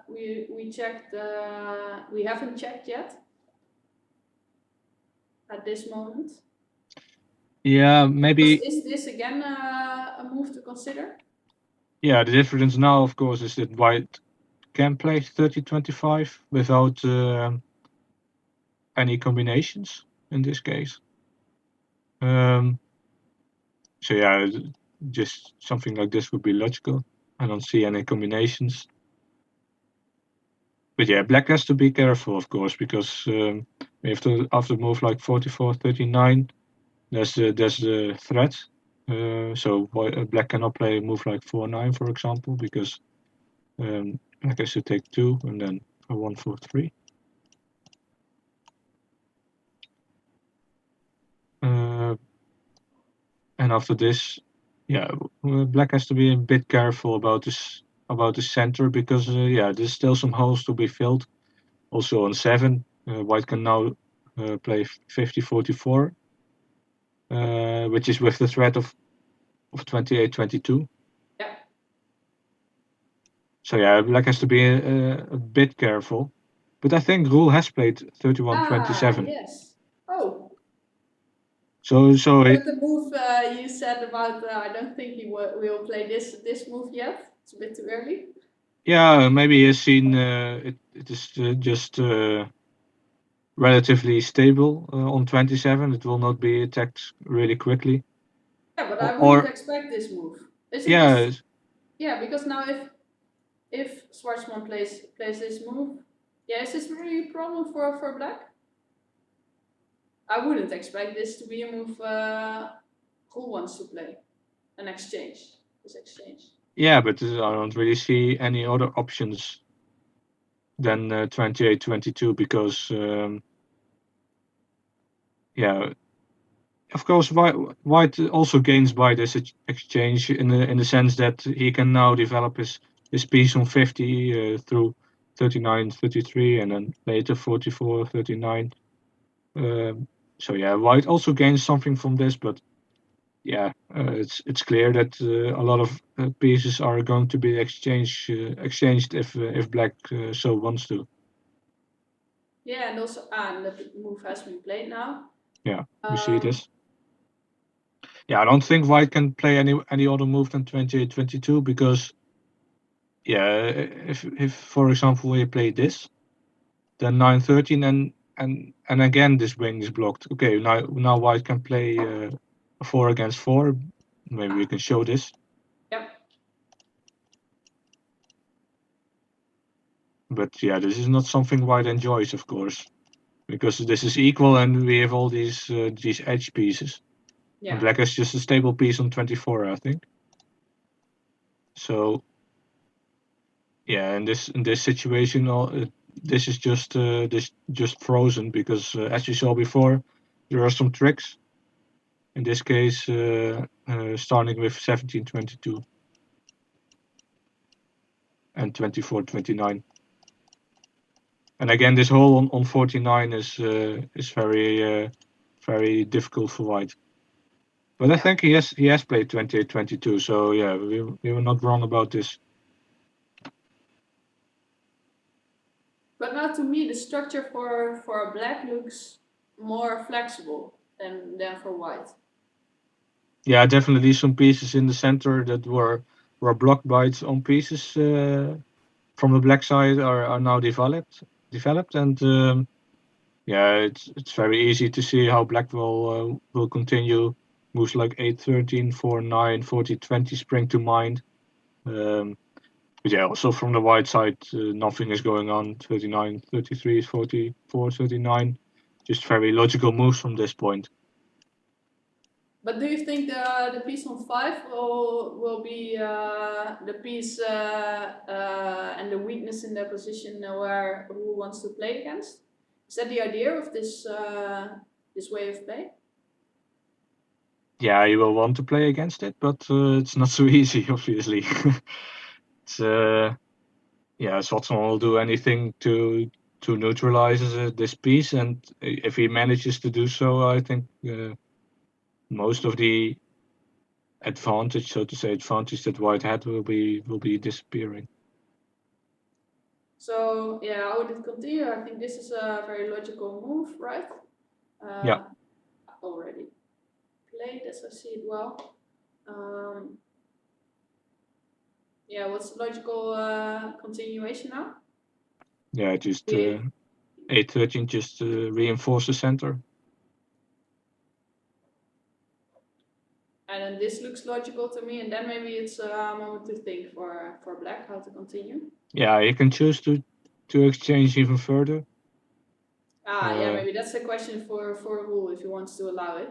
we checked? We haven't checked yet at this moment. Yeah, maybe. Is this again a move to consider? Yeah, the difference now, of course, is that white can play 30-25 without any combinations in this case. So yeah, just something like this would be logical. I don't see any combinations. But yeah, black has to be careful, of course, because we have to, after move like 44, 39, there's the threat. So black cannot play a move like 4-9, for example, because black has to take 2 and then a 1-4-3. And after this, yeah, black has to be a bit careful about the center, because yeah, there's still some holes to be filled. Also on 7, white can now play 50-44, which is with the threat of 28-22. Yeah. So yeah, black has to be a bit careful. But I think Roel has played 31-27. Yes. Oh. So the move you said about I don't think he will play this move yet. It's a bit too early. Yeah, maybe he has seen it is just relatively stable on 27. It will not be attacked really quickly. Yeah, but I wouldn't expect this move. Yeah. Yeah, because now if Schwartzman plays this move, yeah, is this really a problem for black? I wouldn't expect this to be a move who wants to play. An exchange. This exchange. Yeah, but I don't really see any other options than 28-22 because yeah, of course white also gains by this exchange in the sense that he can now develop his piece on 50 through 39-33 and then later 44-39. So yeah, white also gains something from this, but yeah, it's clear that a lot of pieces are going to be exchanged if black so wants to. Yeah, and also the move has been played now. Yeah, we see this. Yeah, I don't think white can play any other move than 28-22 because yeah, if for example we play this, then 9-13 and again this wing is blocked. Okay, now white can play a 4 against 4. Maybe we can show this. Yep. But yeah, this is not something white enjoys, of course, because this is equal and we have all these edge pieces. Yeah. And black has just a stable piece on 24, I think. So yeah, in this situation, this is just frozen because as you saw before, there are some tricks. In this case, starting with 17-22 and 24-29. And again, this hole on 49 is very difficult for white. But I think he has played 28-22, so yeah, we were not wrong about this. But now to me, the structure for black looks more flexible than for white. Yeah, definitely some pieces in the center that were blocked by its own pieces from the black side are now developed, and yeah, it's very easy to see how black will continue moves like 8-13, 4-9, 40-20 spring to mind. But yeah, also from the white side, nothing is going on. 39-33, 44-39, just very logical moves from this point. But do you think the piece on 5 will be the piece and the weakness in their position where who wants to play against? Is that the idea of this this way of play? Yeah, you will want to play against it, but it's not so easy, obviously. It's yeah, Swatson will do anything to neutralize this piece, and if he manages to do so, I think most of the advantage, so to say, that white had will be disappearing. So yeah, how would it continue? I think this is a very logical move, right? Yeah. Already played as I see it well. Yeah, what's the logical continuation now? Yeah, just 8-13 just reinforce the center. And then this looks logical to me, and then maybe it's a moment to think for black how to continue. Yeah, you can choose to exchange even further. Yeah, maybe that's a question for Roel if he wants to allow it.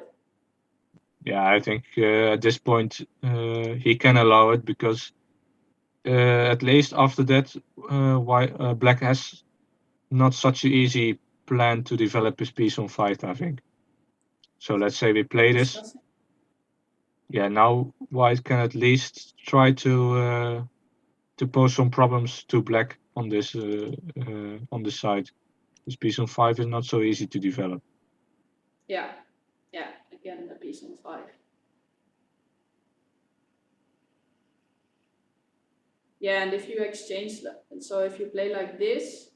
Yeah, I think at this point he can allow it because at least after that, black has not such an easy plan to develop his piece on 5, I think. So let's say we play this. Yeah, now white can at least try to pose some problems to black on this side. This piece on 5 is not so easy to develop. Yeah, again, a piece on 5. Yeah, and if you exchange, so if you play like this,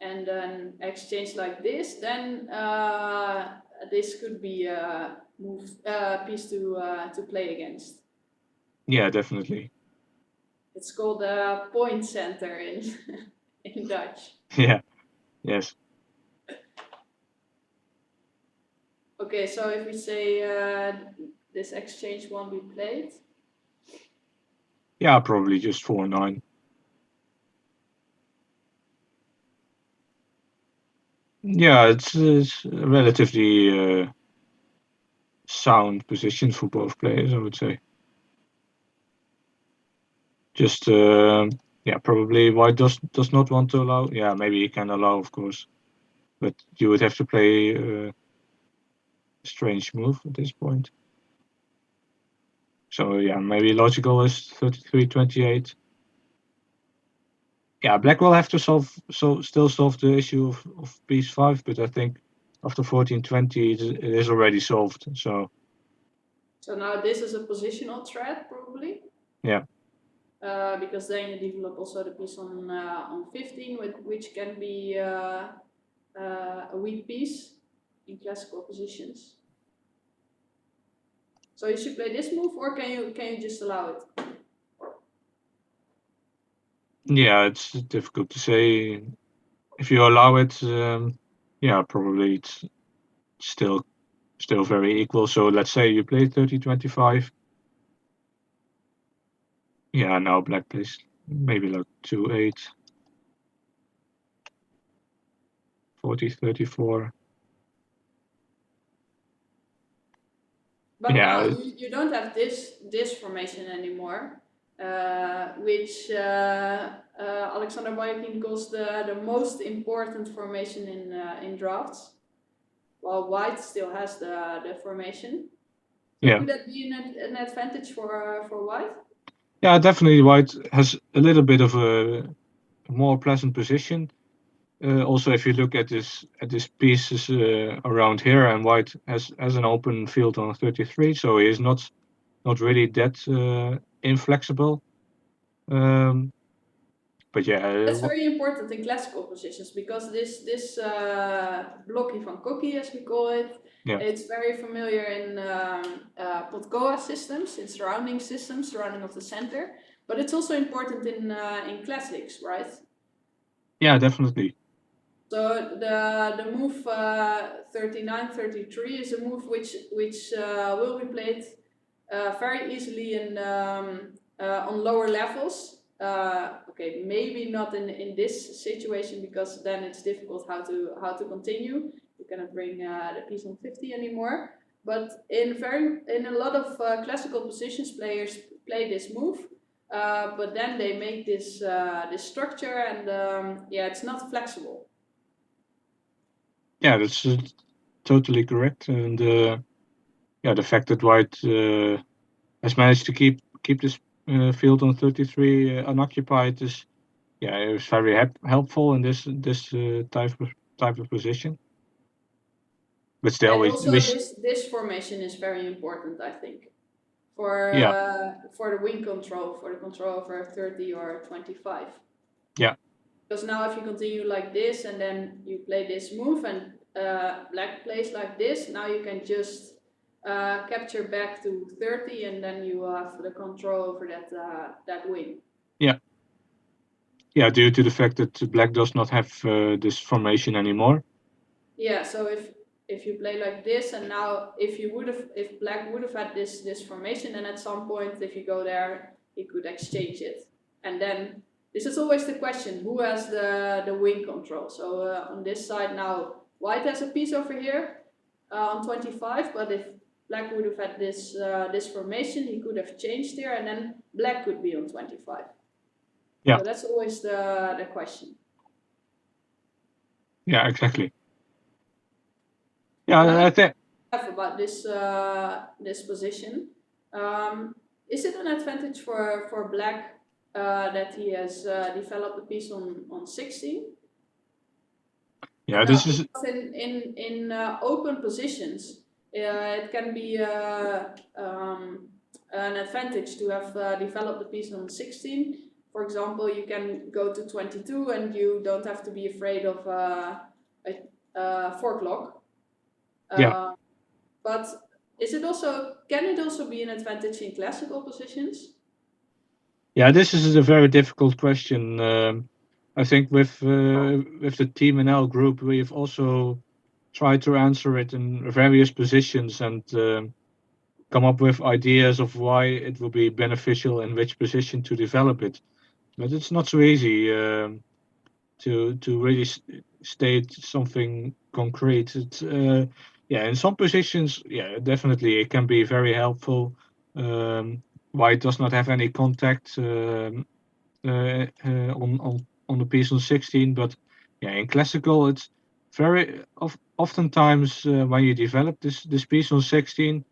and then exchange like this, then this could be a piece to play against. Yeah, definitely. It's called a point center in in Dutch. Yeah. Yes. Okay, so if we say this exchange won't be played. Yeah, probably just 4-9. Yeah, it's a relatively sound position for both players, I would say. Just Yeah, probably white does not want to allow. Yeah, maybe he can allow, of course, but you would have to play a strange move at this point. So yeah, maybe logical is 33-28. Yeah, black will have to still solve the issue of piece 5, but I think after 14-20 it is already solved. So now this is a positional threat probably. Yeah. Because then you develop also the piece on 15, which can be a weak piece in classical positions. So you should play this move, or can you just allow it? Yeah, it's difficult to say. If you allow it, yeah, probably it's still very equal. So let's say you play 30-25. Yeah, now black plays maybe like 2-8, 40-34. But Yeah, now you don't have this formation anymore, which Alexander Bayakin calls the most important formation in drafts. While white still has the formation. So Yeah. could that be an advantage for white? Yeah, definitely white has a little bit of a more pleasant position. Also, if you look at this pieces around here, and white has an open field on 33, so he is not really that inflexible. But yeah, That's very important in classical positions, because this blokkie van Kokkie, as we call it, Yeah. it's very familiar in Potkoa systems, in surrounding of the center. But it's also important in classics, right? Yeah, definitely. So the move 39-33 is a move which will be played very easily on lower levels. Okay, maybe not in this situation, because then it's difficult how to continue. You cannot bring the piece on 50 anymore. But in a lot of classical positions, players play this move. But then they make this structure, and yeah, it's not flexible. Yeah, that's totally correct. And yeah, the fact that white has managed to keep this field on 33 unoccupied is very helpful in this type of position. But still, And also this formation is very important, I think, for the wing control, for the control over 30 or 25. Yeah. Because now if you continue like this and then you play this move and black plays like this, now you can just capture back to 30, and then you have the control over that wing. Yeah. Yeah, due to the fact that black does not have this formation anymore. Yeah, so if you play like this, and now if black would have had this formation, then at some point if you go there, he could exchange it. And then this is always the question, who has the wing control? So on this side now, white has a piece over here on 25, but if black would have had this formation, he could have changed here, and then black could be on 25. Yeah. So that's always the question. Yeah, exactly. Yeah, I think about this position. Is it an advantage for black that he has developed a piece on 16? Yeah, this is in open positions. It can be an advantage to have developed a piece on 16. For example, you can go to 22 and you don't have to be afraid of a 4-clock. Yeah. But can it also be an advantage in classical positions? Yeah, this is a very difficult question. I think with the Team NL group, we've also tried to answer it in various positions and come up with ideas of why it will be beneficial in which position to develop it. But it's not so easy to really state something concrete. It's yeah, in some positions, yeah, definitely it can be very helpful. Why it does not have any contact. on the piece on 16. But yeah, in classical, it's very oftentimes when you develop this piece on 16,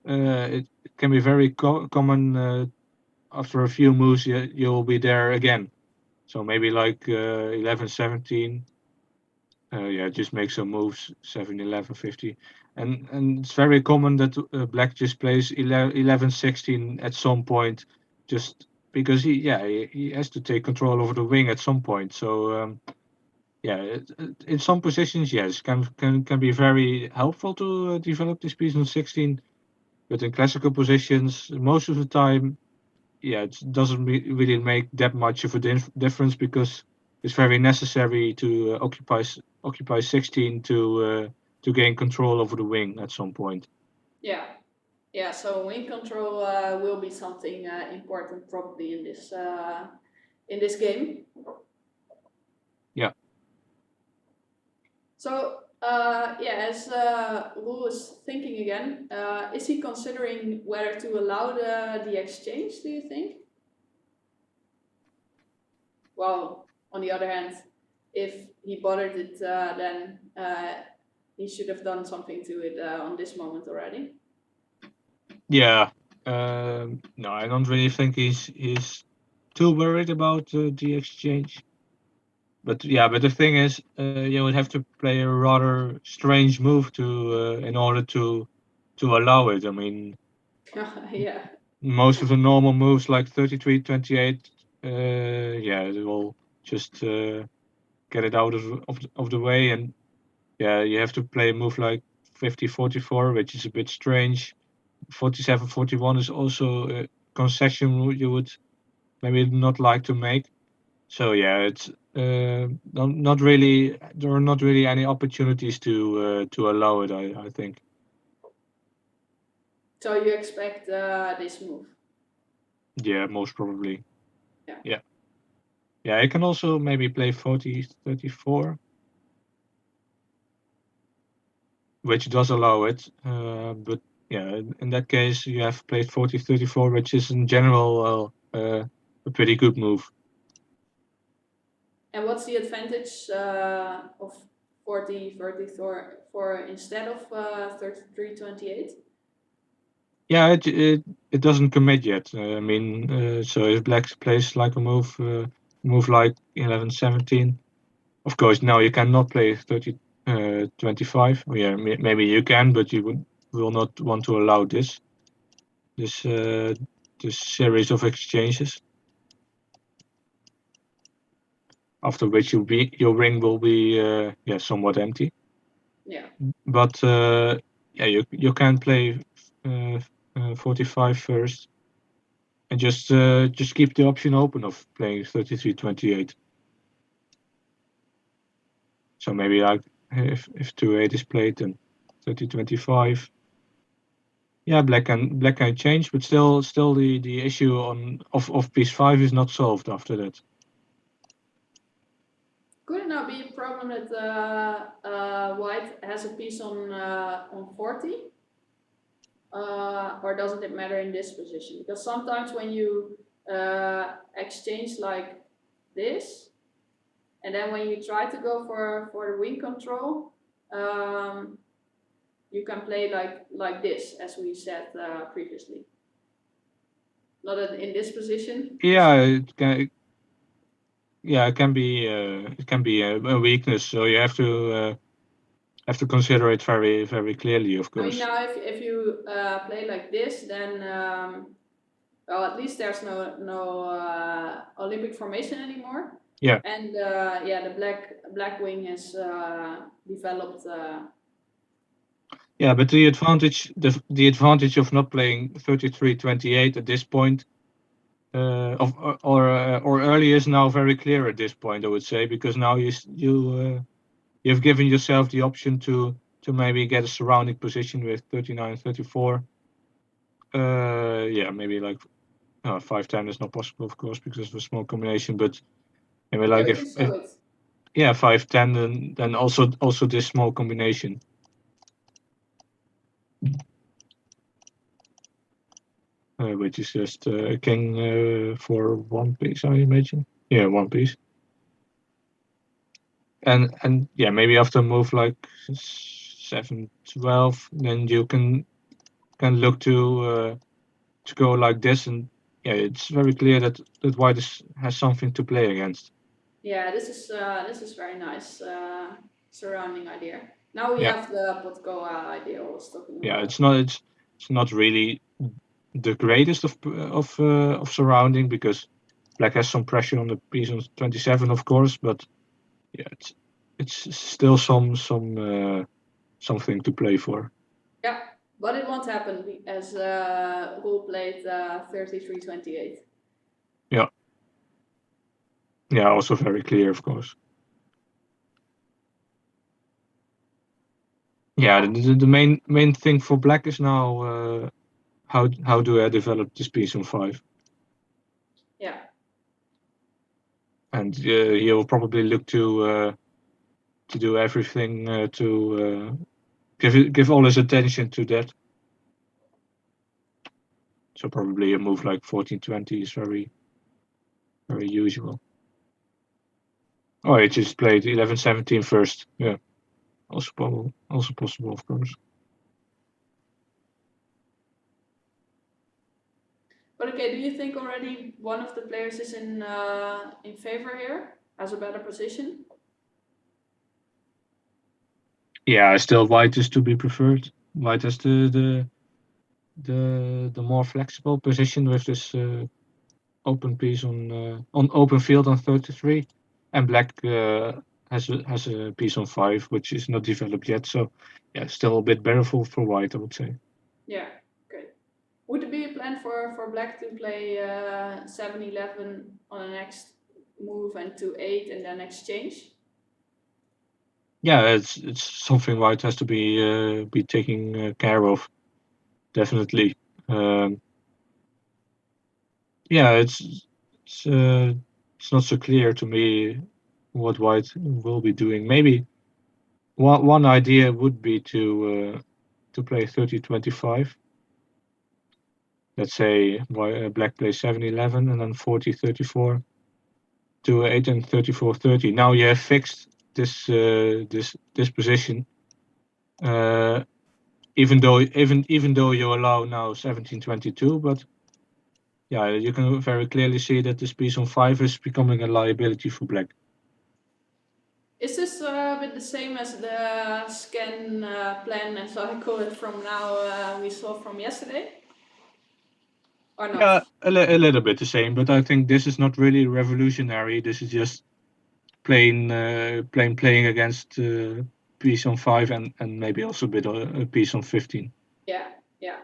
it can be very common. After a few moves, you'll be there again. So maybe like 11, 17. Just make some moves, 7, 11, 50. And it's very common that black just plays 11, 16 at some point, just because he has to take control over the wing at some point. So in some positions, yes, can be very helpful to develop this piece on 16. But in classical positions, most of the time, it doesn't really make that much of a difference, because it's very necessary to occupy 16 to gain control over the wing at some point. Yeah, so wing control will be something important probably in this game. Yeah. So as Roel is thinking again, is he considering whether to allow the exchange, do you think? Well, on the other hand, if he bothered it, then he should have done something to it on this moment already. Yeah. No, I don't really think he's too worried about the exchange. But the thing is, you would have to play a rather strange move in order to allow it. I mean, yeah. Most of the normal moves like 33, 28, they will just get it out of the way, and you have to play a move like 50, 44, which is a bit strange. 47, 41 is also a concession you would maybe not like to make. So it's not really. There are not really any opportunities to allow it. I think. So you expect this move? Yeah, most probably. Yeah. Yeah, I can also maybe play 40, 34, which does allow it. But in that case, you have played 40, 34, which is in general a pretty good move. And what's the advantage of 40, 34 instead of 33, 28? Yeah, it doesn't commit yet. So if black plays like a move like 11, 17, of course now you cannot play 30, 25. Maybe you can, but you will not want to allow this series of exchanges. After which your ring will be somewhat empty. Yeah. But you can play 45 first, and just keep the option open of playing 33, 28. So maybe like if 2-8 is played, then 30, 25. Yeah, black can change, but still the issue of piece 5 is not solved after that. Could it not be a problem that white has a piece on 40? Or doesn't it matter in this position? Because sometimes when you exchange like this, and then when you try to go for the wing control, you can play like this, as we said previously. Not in this position. Yeah, it can. Yeah, it can be a weakness. So you have to consider it very, very clearly, of course. I mean, now if you play like this, then well, at least there's no Olympic formation anymore. Yeah. And the black wing has developed. Yeah, but the advantage of not playing 33-28 at this point, or early, is now very clear at this point, I would say, because now you've given yourself the option to maybe get a surrounding position with 39, 34. Maybe like 5-10 is not possible, of course, because of a small combination. But maybe like if 5-10, then also this small combination. which is just a king for one piece, I imagine. Yeah, one piece. And yeah, maybe after a move like 7-12, then you can look to go like this, and yeah, it's very clear that white has something to play against. Yeah, this is very nice surrounding idea. Now we Yeah. have the Potkoa idea I was talking Yeah, about. it's not really the greatest of surrounding, because black has some pressure on the piece on 27, of course, but yeah, it's still something to play for. Yeah, but it won't happen as Roel played 33-28. Yeah. Yeah, also very clear, of course. Yeah, the main thing for black is now how do I develop this piece on 5? Yeah. And he will probably look to do everything to give all his attention to that. So probably a move like 14-20 is very usual. Oh, he just played 11-17 first. Yeah, also possible, of course. But okay, do you think already one of the players is in favor here, has a better position? Yeah, still white is to be preferred. White has the more flexible position with this open piece on open field on 33, and black has a piece on 5, which is not developed yet. So yeah, still a bit better for white, I would say. Yeah. Okay. Would it be a plan for black to play 7-11 on the next move and to 8 and then exchange? Yeah, it's something white has to be taking care of, definitely. Yeah, it's not so clear to me what white will be doing. Maybe one idea would be to play 30-25. Let's say black plays 7-11 and then 40-34 to 8 and 34-30. Now you have fixed this position. Even though you allow now 17-22, but yeah, you can very clearly see that this piece on 5 is becoming a liability for black. Is this a bit the same as the scan plan, as I call it from now, we saw from yesterday? Or not? Yeah, a little bit the same, but I think this is not really revolutionary. This is just plain playing against piece on 5 and maybe also a bit a piece on 15. Yeah, yeah.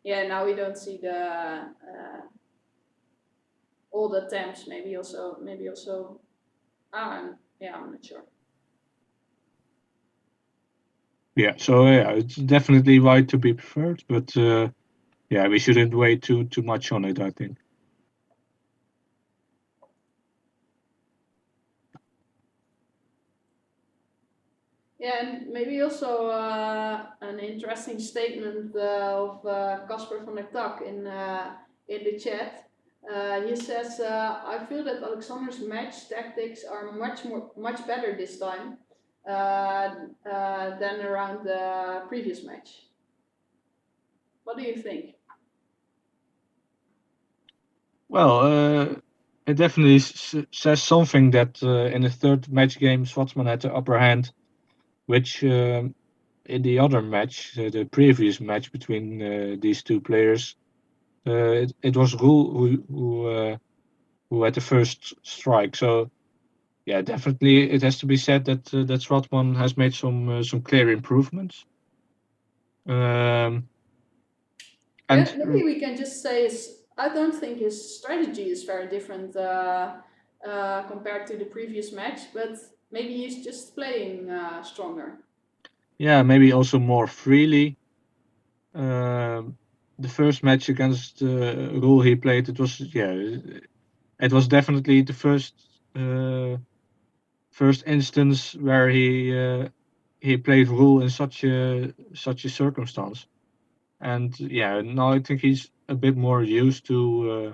Yeah, now we don't see the all the attempts. Maybe also. Yeah, I'm not sure. Yeah, so yeah, it's definitely white to be preferred, but yeah, we shouldn't wait too much on it, I think. Yeah, and maybe also an interesting statement of Casper van der Tak in the chat. He says, "I feel that Alexander's match tactics are much better this time than around the previous match." What do you think? Well, it definitely says something that in the third match game, Schwartzman had the upper hand, which in the other match, the previous match between these two players, it was Roel who had the first strike. So yeah, definitely it has to be said that Schwartzman has made some clear improvements. And Yeah, maybe we can just say I don't think his strategy is very different compared to the previous match, but maybe he's just playing stronger. yeah, maybe also more freely. The first match against Roel he played, it was definitely the first instance where he played Roel in such a circumstance. and yeah, now I think he's a bit more used to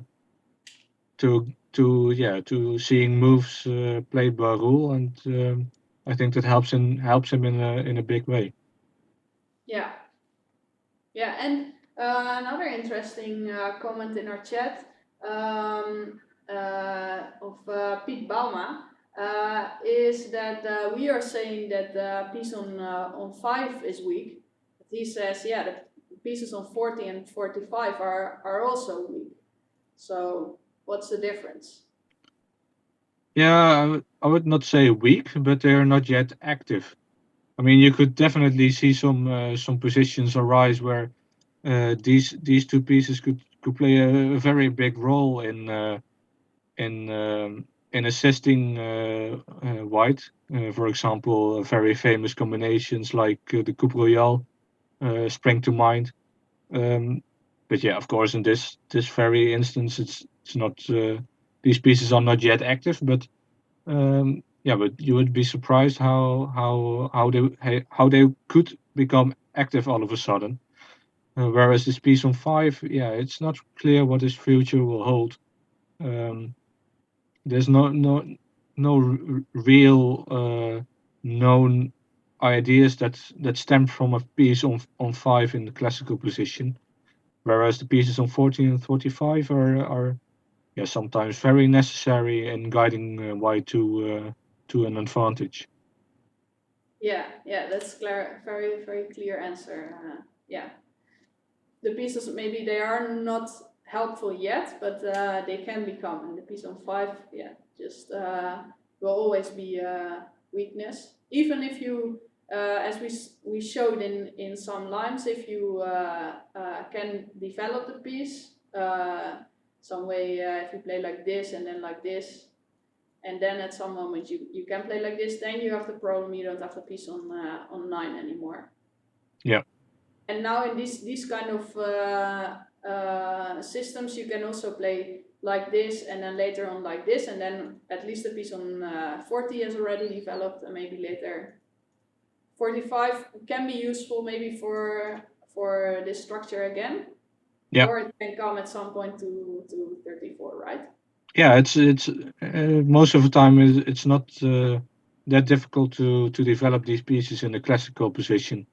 seeing moves played by Roel, and I think that helps him in a big way. Yeah. Yeah, and another interesting comment in our chat of Piet Bauma is that we are saying that the piece on 5 is weak. But he says, yeah, the pieces on 40 and 45 are also weak. So what's the difference? Yeah, I would not say weak, but they are not yet active. I mean, you could definitely see some positions arise where these two pieces could play a very big role in assisting white. For example, very famous combinations like the Coupe Royale spring to mind. But yeah, of course, in this very instance, it's not these pieces are not yet active. But yeah, but you would be surprised how they could become active all of a sudden. Whereas this piece on 5, yeah, it's not clear what his future will hold. There's no real known ideas that stem from a piece on 5 in the classical position, whereas the pieces on 14 and 45 are yeah, sometimes very necessary in guiding white to an advantage. Yeah, that's clear. Very clear answer. Yeah, the pieces maybe they are not helpful yet, but they can become. And the piece on 5, yeah, just will always be a weakness. Even if you, as we showed in some lines, if you can develop the piece some way, if you play like this and then like this, and then at some moment you can play like this, then you have the problem you don't have the piece on 9 anymore. Yeah. And now in these kind of systems, you can also play like this, and then later on like this, and then at least the piece on 40 is already developed, and maybe later 45 can be useful maybe for this structure again. Yeah. Or it can come at some point to 34, right? Yeah, it's most of the time it's not that difficult to develop these pieces in the classical position.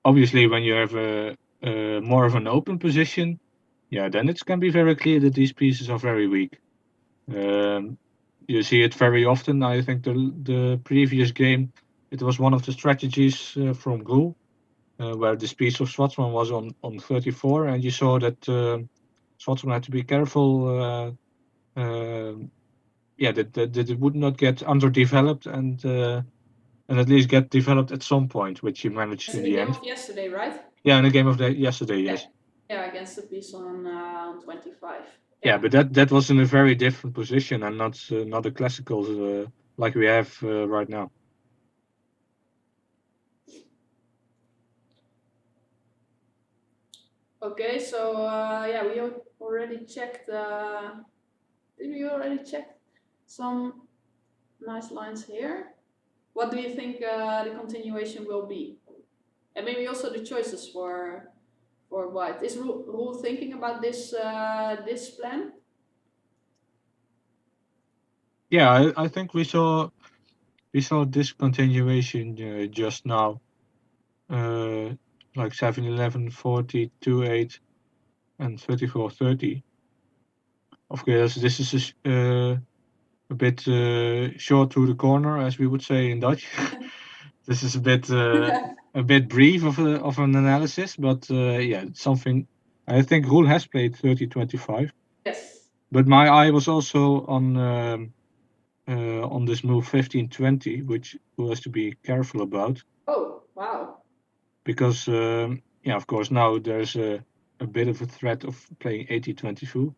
Obviously, when you have a more of an open position, yeah, then it can be very clear that these pieces are very weak. You see it very often. I think the previous game, it was one of the strategies from Gul, where this piece of Schwartzman was on 34, and you saw that Schwartzman had to be careful. Yeah, that it would not get underdeveloped and at least get developed at some point, which he managed in the end. Of yesterday, right? Yeah, in the game of yesterday, yes. Yeah, against the piece on 25. Yeah, but that was in a very different position and not a classical like we have right now. Okay, so yeah, we already checked. Did we already check some nice lines here? What do you think the continuation will be? And maybe also the choices for white. Is Roel thinking about this this plan? Yeah, I think we saw this continuation just now, like 7-11, 40, 2-8, and 34-30. Of course, this is a bit short to the corner, as we would say in Dutch. This is a bit brief of an analysis, but yeah, it's something. I think Roel has played 30-25. Yes. But my eye was also on this move 15-20, which Roel has to be careful about. Oh wow! Because yeah, of course now there's a bit of a threat of playing 80-22.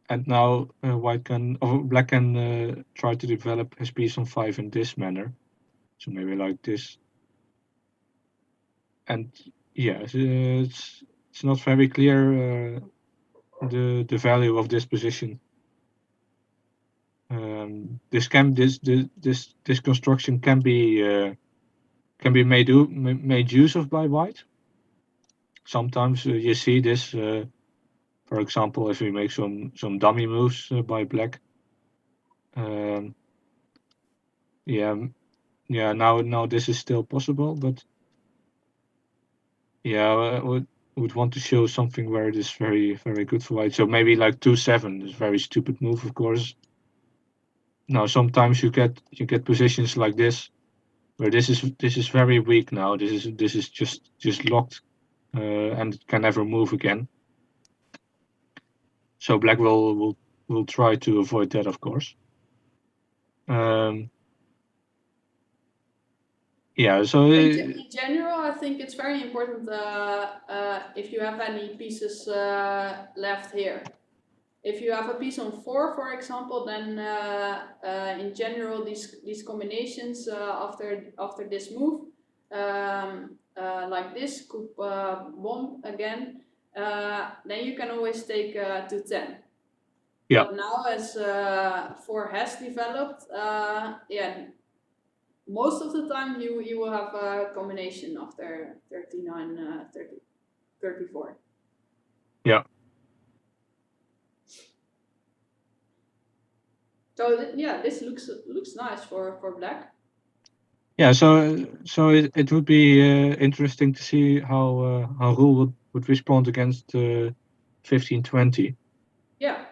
And now black can try to develop his piece on 5 in this manner. So maybe like this. And yeah, it's not very clear the value of this position. This construction can can be made use of by white. Sometimes you see this, for example, if we make some dummy moves by black. Yeah, now this is still possible, but yeah, I would want to show something where it is very, very good for white. So maybe like 2-7 is a very stupid move, of course. Now sometimes you get positions like this, where this is very weak now. This is just locked, and it can never move again. So black will try to avoid that, of course. Yeah, so In general, I think it's very important if you have any pieces left here. If you have a piece on 4, for example, then in general these combinations after this move, like this could bomb again. Then you can always take to 10. Yeah. But now as 4 has developed, yeah, most of the time you will have a combination after 39, 30, 34. Yeah. So yeah, this looks nice for black. Yeah, so it would be interesting to see how Roel would respond against 15-20. Yeah.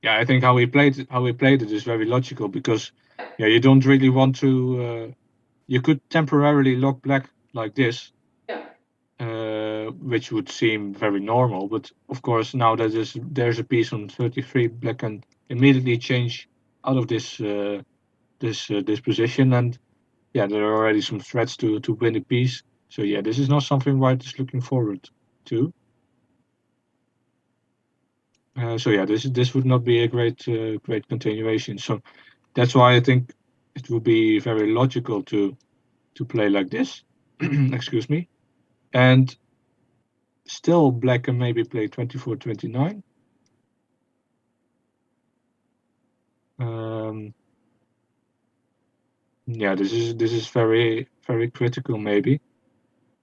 Yeah, I think how he played it is very logical because yeah, you don't really want to. You could temporarily lock black like this. Yeah. Which would seem very normal, but of course now that there's a piece on 33, black can immediately change out of this this position, and yeah, there are already some threats to win the piece. So yeah, this is not something white is looking forward to. So yeah, this would not be a great continuation. So that's why I think it would be very logical to play like this. Excuse me, and still black can maybe play 24-29. Yeah, this is very, very critical maybe.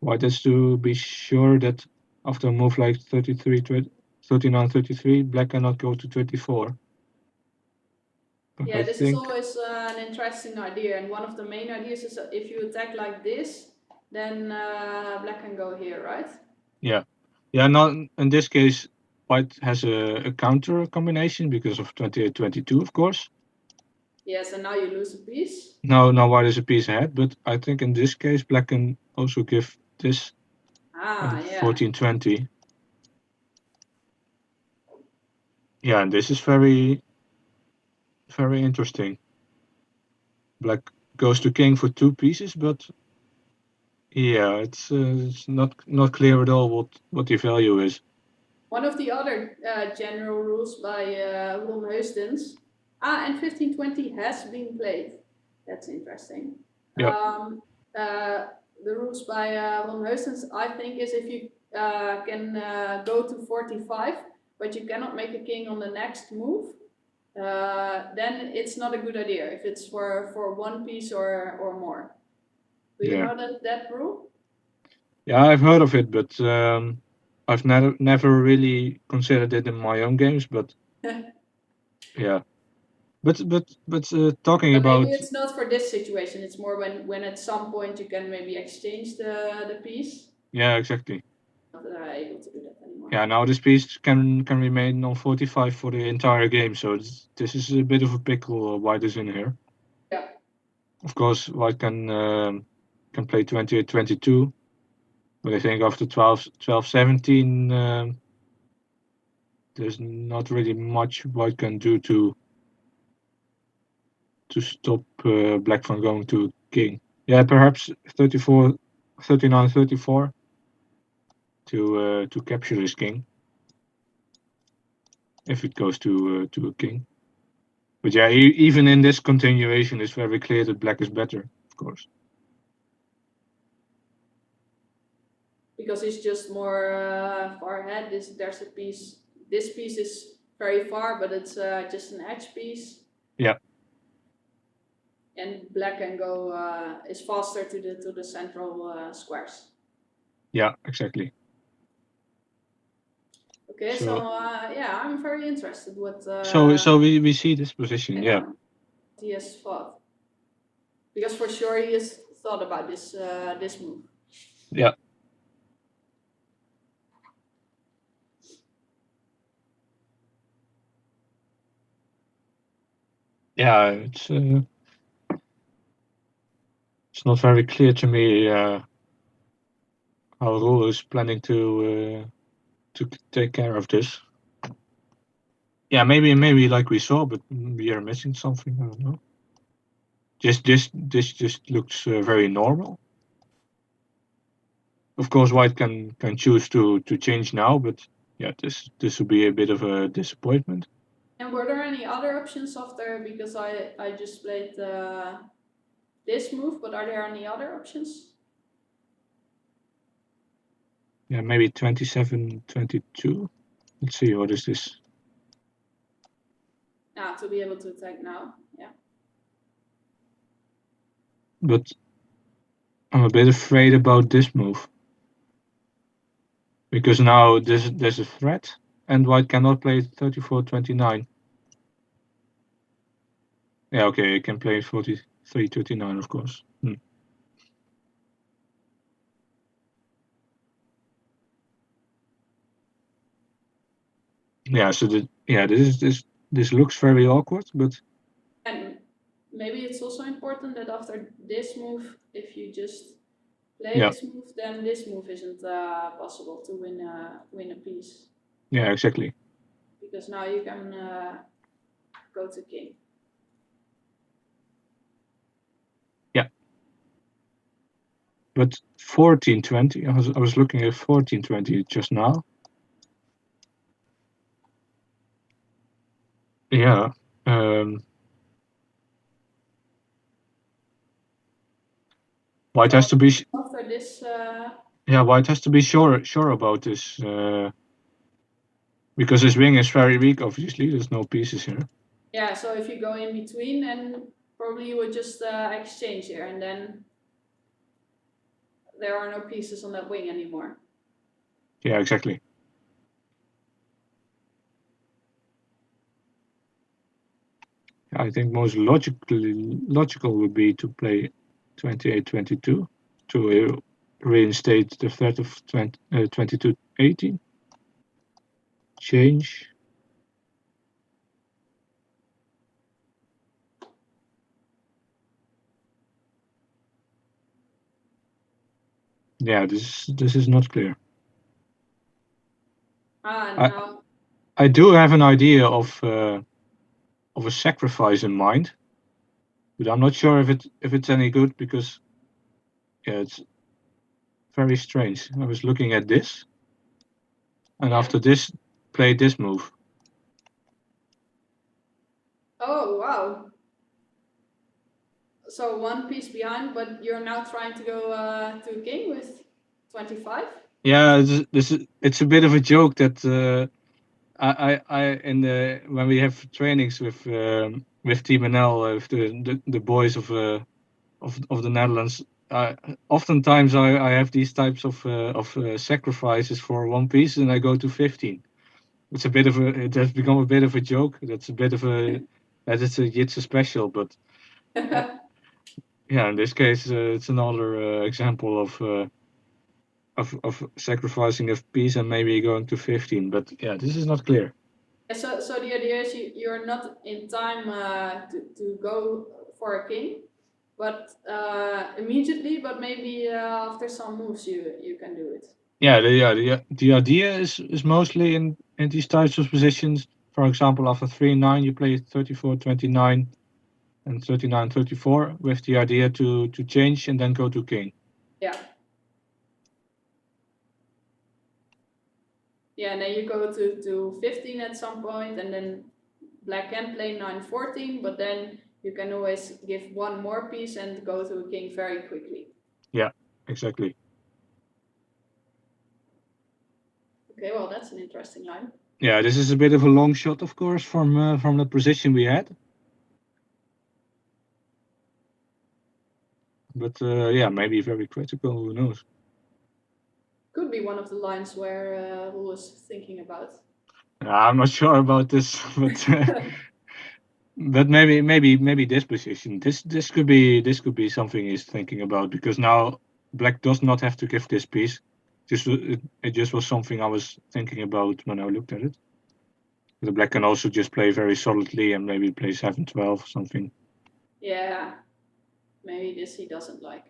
White has to be sure that after a move like 39-33, black cannot go to 24. But Yeah, I this think, is always an interesting idea, and one of the main ideas is that if you attack like this, then black can go here, right? yeah. Not in this case, white has a counter combination because of 28-22, of course. Yes, and now you lose a piece. Now white is a piece ahead, but I think in this case, black can also give this Yeah. 14-20. Yeah, and this is very, very interesting. Black goes to king for 2 pieces, but yeah, it's not clear at all what the value is. One of the other general rules by Ron Heustens, and 1520 has been played. That's interesting. Yeah. The rules by Ron Heustens, I think, is if you can go to 45, but you cannot make a king on the next move, then it's not a good idea if it's for 1 piece or more. Do you know that rule? Yeah, I've heard of it, but I've never really considered it in my own games. But yeah, but talking about, maybe it's not for this situation. It's more when at some point you can maybe exchange the piece. Yeah, exactly. Not able to do that anymore. Yeah, now this piece can remain on 45 for the entire game. So this is a bit of a pickle. White is in here. Yeah. Of course, white can play 28-22, but I think after 12-17, there's not really much white can do to stop black from going to king. Yeah, perhaps 39-34 to capture this king if it goes to a king. But yeah, even in this continuation, it's very clear that black is better, of course. Because it's just more far ahead. There's a piece. This piece is very far, but it's just an edge piece. Yeah. and black can go is faster to the central squares. Yeah, exactly. Okay, so yeah, I'm very interested what. So we see this position, yeah. He has thought, because for sure he has thought about this this move. Yeah. Yeah, it's not very clear to me how Roel is planning to take care of this. Yeah, maybe like we saw, but we are missing something. I don't know. This just looks very normal. Of course, white can choose to change now, but yeah, this would be a bit of a disappointment. And were there any other options after? Because I just played this move, but are there any other options? Yeah, maybe 27, 22. Let's see, what is this? Yeah, to be able to attack now. Yeah. But I'm a bit afraid about this move. Because now there's a threat, and white cannot play 34, 29. Yeah, okay, it can play 43, 39, of course. Yeah, so this looks very awkward, but And maybe it's also important that after this move, if you just play this move, then this move isn't possible to win a piece. Yeah, exactly. Because now you can go to king. Yeah. But 1420, I was looking at 1420 just now. Yeah. White has to be after this. Yeah, white has to be sure about this because his wing is very weak. Obviously, there's no pieces here. Yeah, so if you go in between, then probably you would just exchange here, and then there are no pieces on that wing anymore. Yeah, exactly. I think most logical would be to play 28-22 to reinstate the threat of 22-18. Change. Yeah, this is not clear. No. I do have an idea of a sacrifice in mind, but I'm not sure if it's any good because yeah, it's very strange. I was looking at this, and after this, play this move. Oh wow! So one piece behind, but you're now trying to go to king with 25. Yeah, it's a bit of a joke that I in the when we have trainings with Team NL with the boys of the Netherlands. Oftentimes I have these types of sacrifices for one piece, and I go to 15. It's a bit of it has become a bit of a joke. That's a bit of a that is a Jitsu special, but yeah, in this case it's another example of sacrificing a piece and maybe going to 15. But yeah, this is not clear. So the idea is you're not in time to go for a king, but immediately, but maybe after some moves you can do it. Yeah, the idea is mostly in these types of positions. For example, after 3-9, you play 34-29 and 39-34 with the idea to change and then go to king. Yeah. Yeah, and then you go to 15 at some point, and then black can play 9-14, but then you can always give one more piece and go to a king very quickly. Yeah, exactly. Okay, well, that's an interesting line. Yeah, this is a bit of a long shot, of course, from the position we had. But yeah, maybe very critical. Who knows? Could be one of the lines where who was thinking about. I'm not sure about this, but but maybe this position. This could be something he's thinking about, because now Black does not have to give this piece. It just was something I was thinking about when I looked at it. The Black can also just play very solidly and maybe play 7-12 or something. Yeah, maybe this he doesn't like.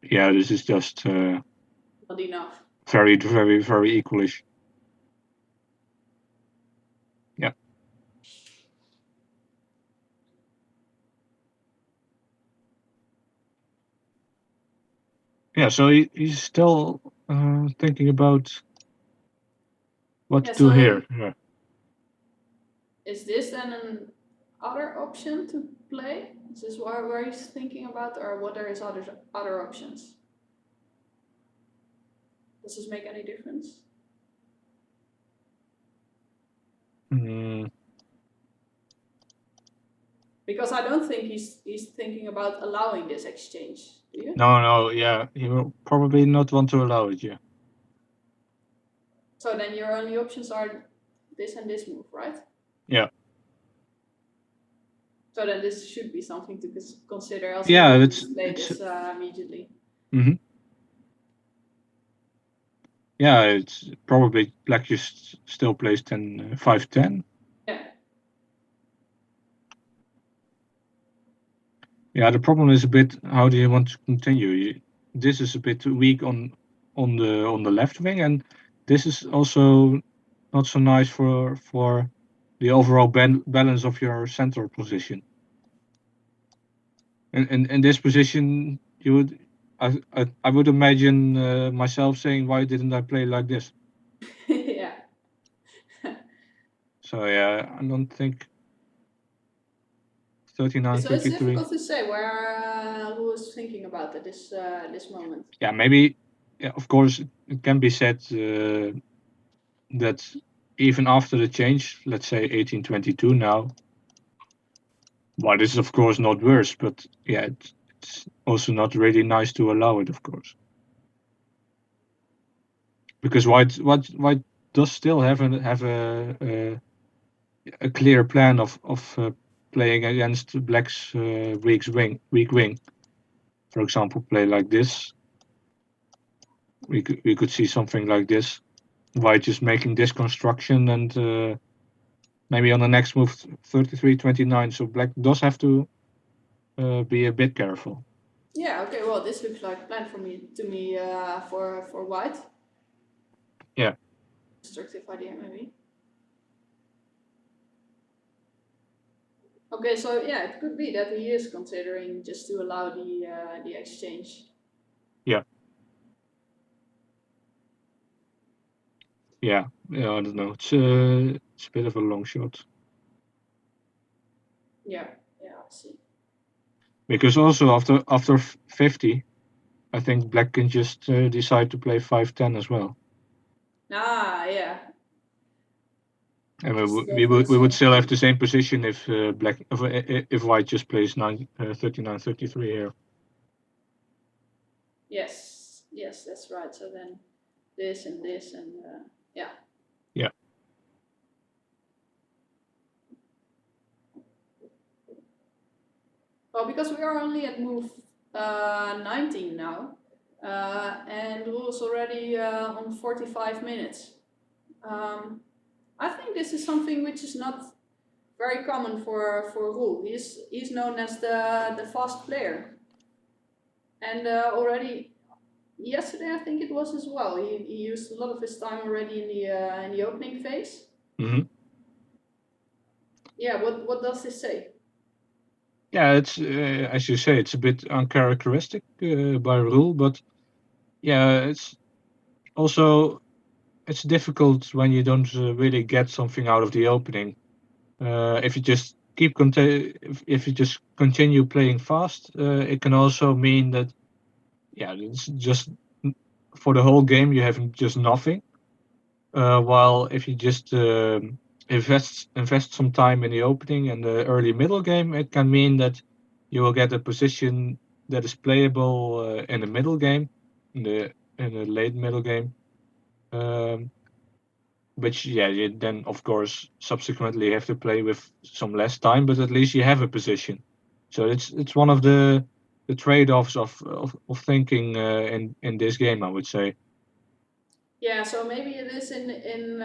Yeah, this is just Not enough. very equalish. Yeah. Yeah, so he's still thinking about what to do here. Yeah. Is this then an other option to play? Is this where he's thinking about, or what are his other options? Does this make any difference? Because I don't think he's thinking about allowing this exchange. Do you? No, yeah, he will probably not want to allow it. Yeah. So then your only options are this and this move, right? Yeah. So then this should be something to consider. Else yeah, it's play this immediately. Mm-hmm. Yeah, it's probably Black just still plays 5-10. Yeah. Yeah, the problem is a bit, how do you want to continue? This is a bit weak on the left wing, and this is also not so nice for the overall balance of your central position. In this position, you would, I would imagine myself saying, why didn't I play like this? Yeah. So yeah, I don't think 39, so it's 33. difficult to say where who was thinking about at this moment. Yeah, maybe. Yeah, of course, it can be said that even after the change, let's say 1822 now. Well, this is of course not worse, but yeah, it's also not really nice to allow it, of course. Because White does still have a clear plan of playing against Black's weak wing. For example, play like this. We could see something like this. White just making this construction, and maybe on the next move 33-29. So Black does have to be a bit careful. Yeah. Okay. Well, this looks like a plan to me for White. Yeah. Constructive idea, maybe. Okay, so yeah, it could be that he is considering just to allow the exchange. Yeah. Yeah, I don't know. It's a bit of a long shot. Yeah, I see. Because also after 50, I think Black can just decide to play 5-10 as well. Yeah. And we would still have the same position if if White just plays 39-33 here. Yes, that's right. So then this and this and yeah. Yeah. Well, because we are only at move 19 now, and Roel's already on 45 minutes. I think this is something which is not very common for Roel. He's known as the fast player, and already yesterday I think it was as well. He used a lot of his time already in the opening phase. Mm-hmm. Yeah. What does this say? Yeah, it's as you say, it's a bit uncharacteristic by Roel, but yeah, it's also it's difficult when you don't really get something out of the opening. If you just if you just continue playing fast, it can also mean that it's just for the whole game you have just nothing. While if you just invest some time in the opening and the early middle game, it can mean that you will get a position that is playable in the middle game, in the late middle game. Which you then of course subsequently have to play with some less time, but at least you have a position. So it's one of the trade-offs of thinking in this game, I would say. Yeah, so maybe it is in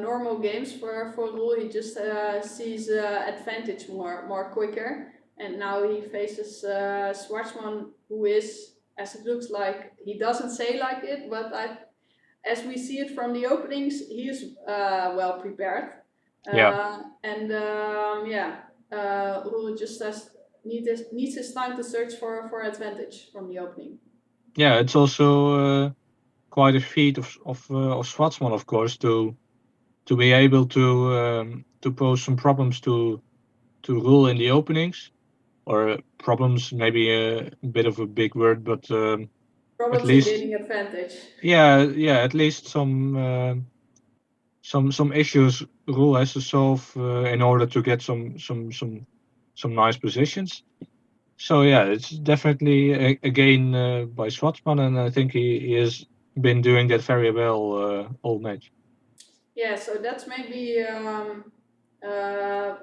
normal games for Roel. He just sees advantage more quicker, and now he faces Schwartzman, who is, as it looks like, he doesn't say like it, but as we see it from the openings, he is well prepared. And Roel just needs his time to search for advantage from the opening. Yeah, it's also quite a feat of Schwartzman, of course, to be able to pose some problems to Roel in the openings, or problems, maybe a bit of a big word, but problems at least in gaining advantage. Yeah, at least some issues Roel has to solve in order to get some nice positions. So yeah, it's definitely a gain by Schwartzman, and I think he has been doing that very well all match. Yeah, so that's maybe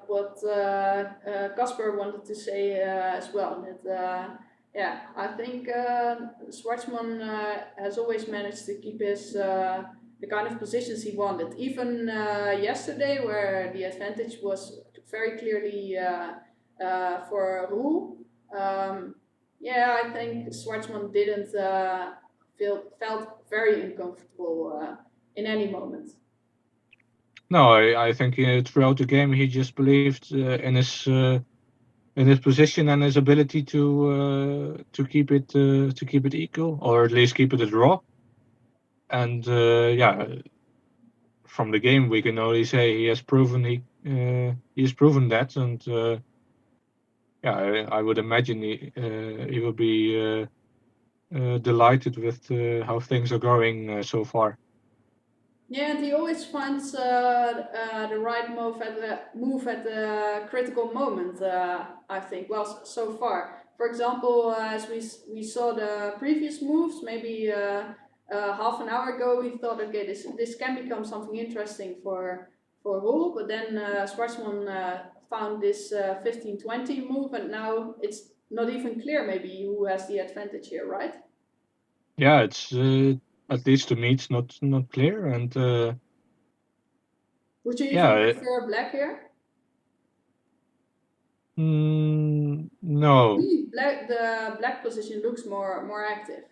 what Casper wanted to say as well. That I think Schwartzman has always managed to keep his the kind of positions he wanted. Even yesterday, where the advantage was very clearly for Roel. I think Schwartzman didn't felt very uncomfortable in any moment. No, I think throughout the game he just believed in his position and his ability to keep it equal, or at least keep it a draw. And from the game we can only say he has proven that, and I would imagine he will be delighted with how things are going so far. Yeah, and he always finds the right move at the critical moment. I think. Well, so far, for example, as we saw the previous moves, maybe half an hour ago, we thought, okay, this can become something interesting for Roel, but then Schwartzman found this 15-20 move, and now it's not even clear maybe who has the advantage here, right? Yeah, it's at least to me it's not clear, and would you even prefer black here? No. The black position looks more active.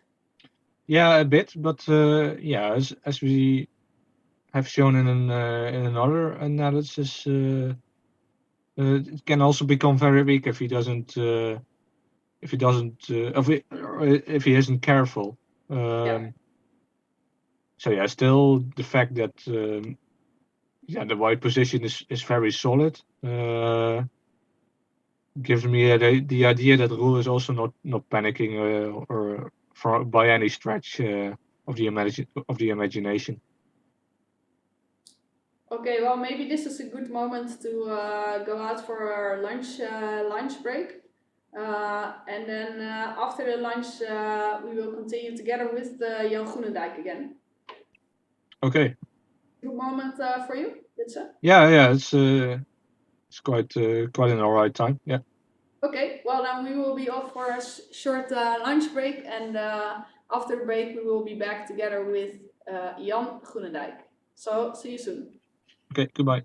Yeah, a bit, but as we have shown in another analysis, it can also become very weak if he isn't careful. So yeah, still the fact that the white position is very solid gives me the idea that Roel is also not panicking or by any stretch of the imagination. Okay, well, maybe this is a good moment to go out for our lunch break. And then after the lunch, we will continue together with Jan Groenendijk again. Okay. Good moment for you, Jitse? Yeah, it's quite an alright time. Yeah. Okay, well then we will be off for a short lunch break, and after the break we will be back together with Jan Groenendijk. So see you soon. Okay, goodbye.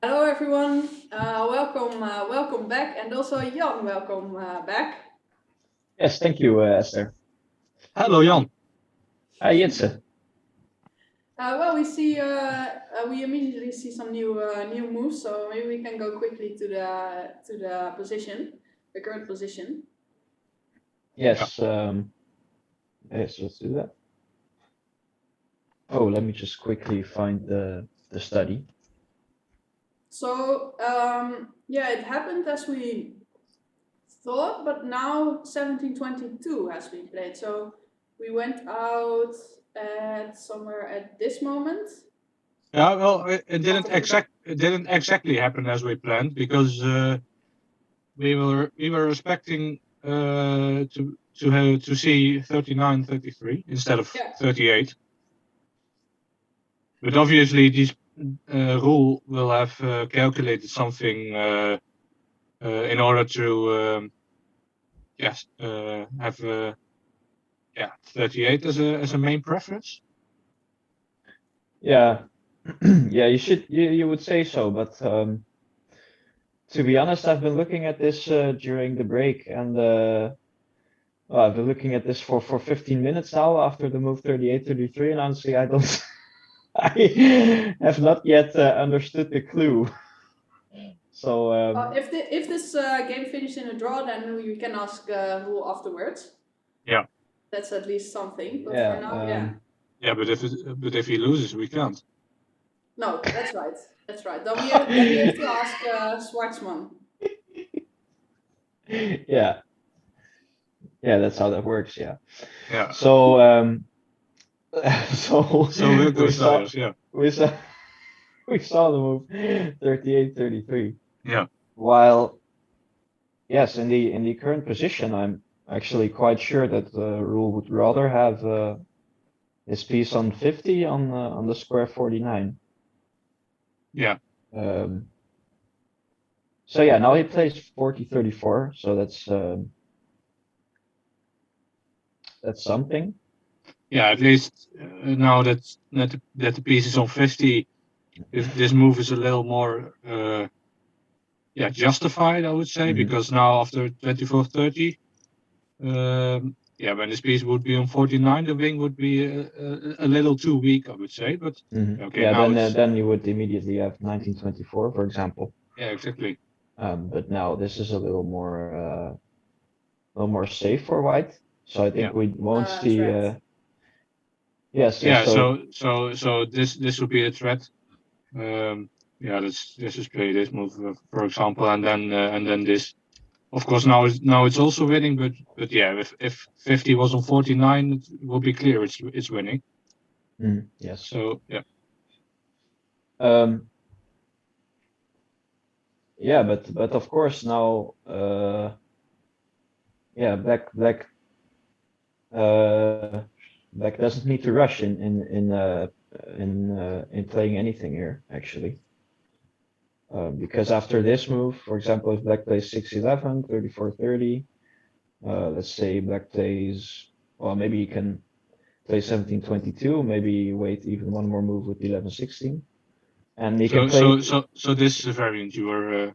Hello everyone, welcome back, and also Jan, welcome back. Yes, thank you, Esther. Hello, Jan. Jitse. Well, we immediately see some new moves, so maybe we can go quickly to the position, the current position. Yes. Yes, let's do that. Oh, let me just quickly find the study. So yeah, it happened as we thought, but now 1722 has been played. So we went out at somewhere at this moment. Yeah, well, it didn't exactly happen as we planned, because we were expecting to see 39-33 instead of 38. But obviously, this rule will have calculated something in order to have 38 as a main preference. Yeah, yeah, you would say so, but to be honest, I've been looking at this during the break, and well, I've been looking at this for 15 minutes now after the move 38-33, and honestly, I don't, I have not yet understood the clue. So if this game finishes in a draw, then we can ask who afterwards. Yeah. That's at least something. But yeah, for now, yeah. Yeah, but if he loses, we can't. No, that's right. That's right. Then we have to ask Schwartzman. Yeah. Yeah, that's how that works. Yeah. Yeah. So so we'll go Steyers, yeah. We saw the move 38-33. Yeah. While yes, in the current position, I'm actually quite sure that the rule would rather have his piece on 50 on the square 49. Yeah. So yeah, now he plays 40-34. So that's something. Yeah, at least now that the piece is on 50, if this move is a little more justified, I would say, because now after 24-30, when this piece would be on 49, the wing would be a little too weak, I would say. But okay, yeah, now then you would immediately have 1924, for example. Yeah, exactly. But now this is a little more safe for white. So I think we won't see. Right. Yes. Yeah. So this would be a threat. Let's just play this move, for example, and then this. Of course, now it's also winning, but yeah, if 50 was on 49, it will be clear it's winning. Yes. So yeah. Yeah, but of course now, Black doesn't need to rush in playing anything here, actually. Because after this move, for example, if Black plays 6-11, 34-30, let's say Black plays, well, maybe he can play 17-22, maybe wait even one more move with 11-16, and he can play. So this is a variant. You were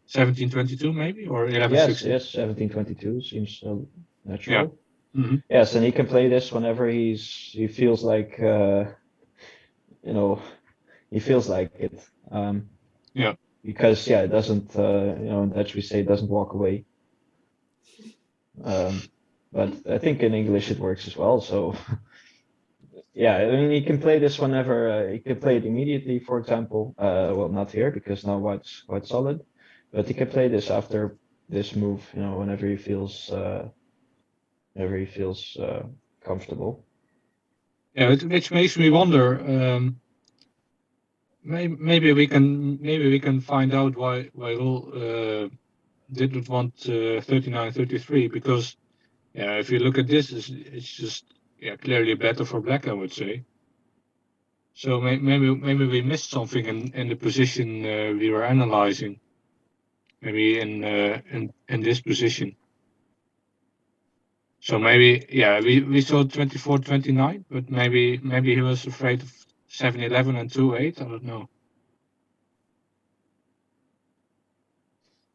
17-22 maybe, or 11-16. Yes, 17-22 seems natural. Yeah. Yes, and he can play this whenever he feels like he feels like it. Yeah. Because it doesn't in Dutch we say it doesn't walk away. But I think in English it works as well. So yeah, I mean he can play this whenever he can play it immediately, for example. Well, not here because now white's quite solid, but he can play this after this move, whenever he feels comfortable. Yeah, which makes me wonder. Maybe we can find out why Roel didn't want 39-33, because if you look at this, it's just clearly better for Black, I would say. So maybe we missed something in the position we were analyzing. Maybe in this position. So maybe we saw 24-29, but maybe he was afraid of 7-11 and 2-8. I don't know.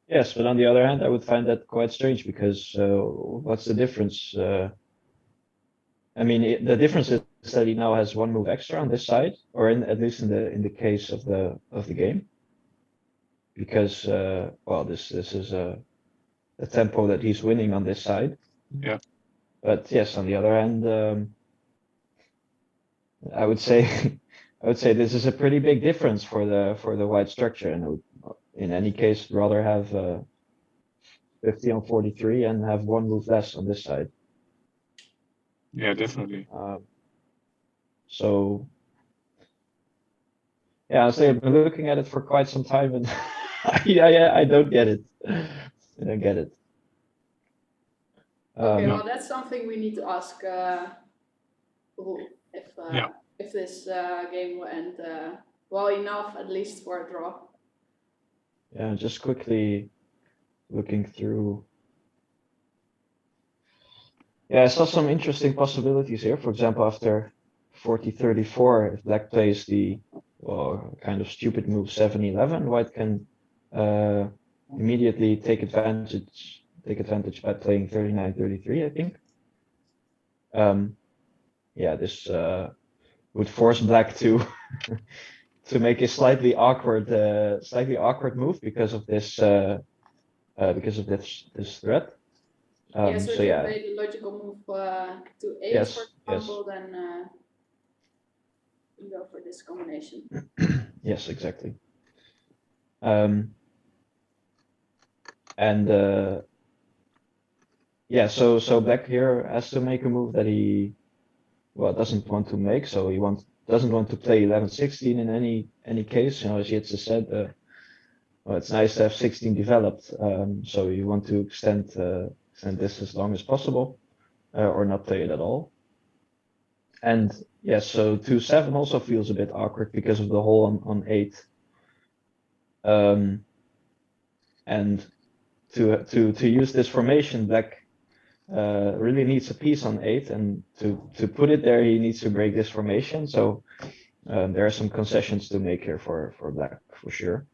Yes, but on the other hand, I would find that quite strange because what's the difference? I mean, the difference is that he now has one move extra on this side, or at least in the case of the game, because well, this is a tempo that he's winning on this side. Yeah. But yes, on the other hand, I would say I would say this is a pretty big difference for the white structure, and I would, in any case, rather have 50 on 43 and have one move less on this side. Yeah, definitely. So yeah, honestly, I've been looking at it for quite some time, and I don't get it. I don't get it. Okay, Yeah. well, that's something we need to ask Roel Yeah. if this game will end well enough, at least for a draw. Yeah, just quickly looking through. Yeah, I saw some interesting possibilities here. For example, after 40-34, if black plays the well, kind of stupid move 7-11, white can immediately take advantage by playing 39-33, I think. Yeah, this would force black to to make a slightly awkward move because of this this threat. Yeah, so So if you yeah, play the logical move to A, Yes, for example, then you go for this combination. yes, exactly. And yeah, so black here has to make a move that he well doesn't want to make. So he doesn't want to play 11-16 in any case. You know, as Jitse said, well, it's nice to have 16 developed. So you want to extend this as long as possible, or not play it at all. And yes, so 2-7 also feels a bit awkward because of the hole on 8. And to use this formation, black really needs a piece on 8, and to put it there, he needs to break this formation. So there are some concessions to make here for black for sure.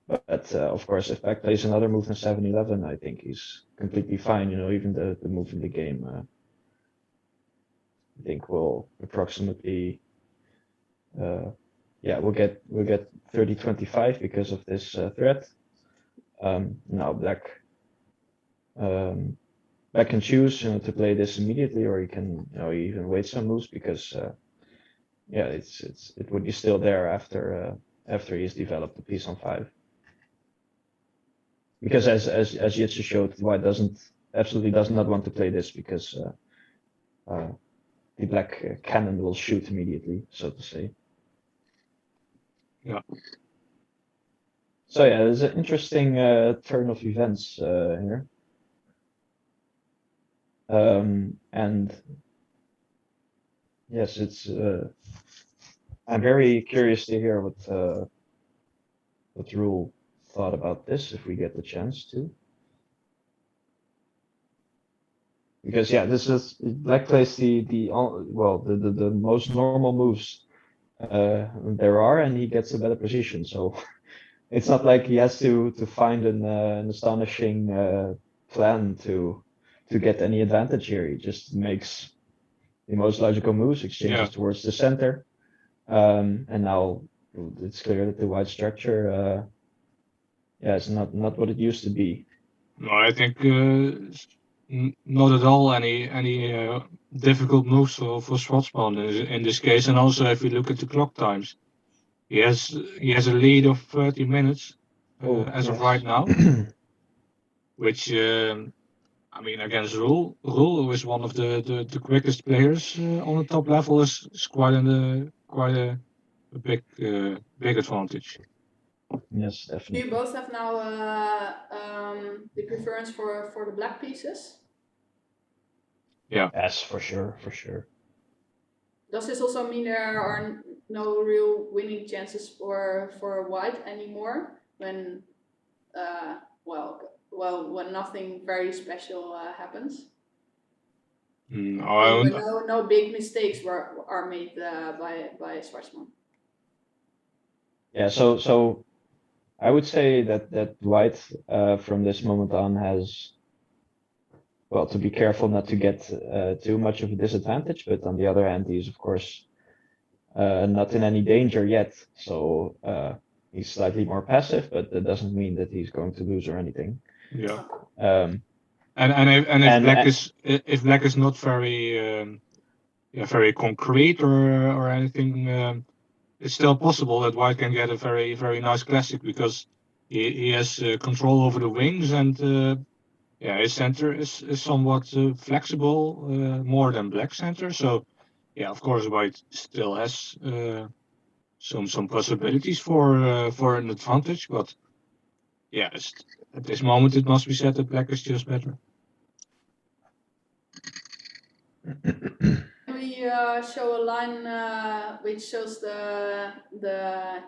But of course, if black plays another move in 7-11, I think he's completely fine. You know, even the move in the game, I think will approximately, yeah, we'll get 30-25 because of this threat. Now black can choose, you know, to play this immediately, or he can, you know, even wait some moves because, yeah, it would be still there after he's developed the piece on 5. Because as Jitse showed, white absolutely does not want to play this because the black cannon will shoot immediately, so to say. Yeah. So yeah, there's an interesting turn of events here. And yes, it's I'm very curious to hear what Roel thought about this if we get the chance to. Because yeah, this is black plays the most normal moves there are, and he gets a better position. So it's not like he has to find an astonishing plan to get any advantage here. He just makes the most logical moves, exchanges towards the center, and now it's clear that the white structure, yeah, it's not what it used to be. No, I think not at all any difficult moves for Schwarzman in this case. And also, if you look at the clock times, he has a lead of 30 minutes as of right now, which I mean, against Roel, who is one of the quickest players on the top level, is quite a big advantage. Yes, Do definitely. you both have now the preference for the black pieces? Yeah. Yes, for sure. Does this also mean there are no real winning chances for white anymore when when nothing very special happens? No big mistakes are made by Schwarzman. Yeah, so I would say that white from this moment on has well, to be careful not to get too much of a disadvantage. But on the other hand, he's of course not in any danger yet. So he's slightly more passive, but that doesn't mean that he's going to lose or anything. Yeah. Um, And if And- black is not very concrete or anything, it's still possible that white can get a very nice classic because he has control over the wings and his center is somewhat flexible, more than black center. So yeah, of course white still has some possibilities for an advantage, but yeah, at this moment it must be said that black is just better. We show a line which shows the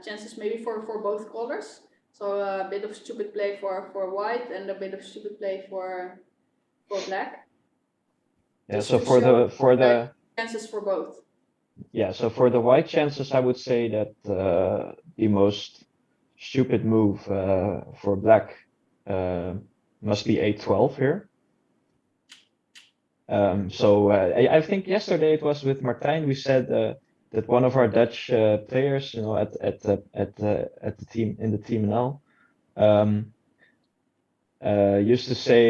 chances maybe for both colors. So a bit of stupid play for white and a bit of stupid play for black. Yeah, Just so to for show the chances for both. yeah, so for the white chances, I would say that the most stupid move for black must be a12 here. So I think yesterday it was with Martijn. We said that one of our Dutch players, you know, at the team in the team now, used to say,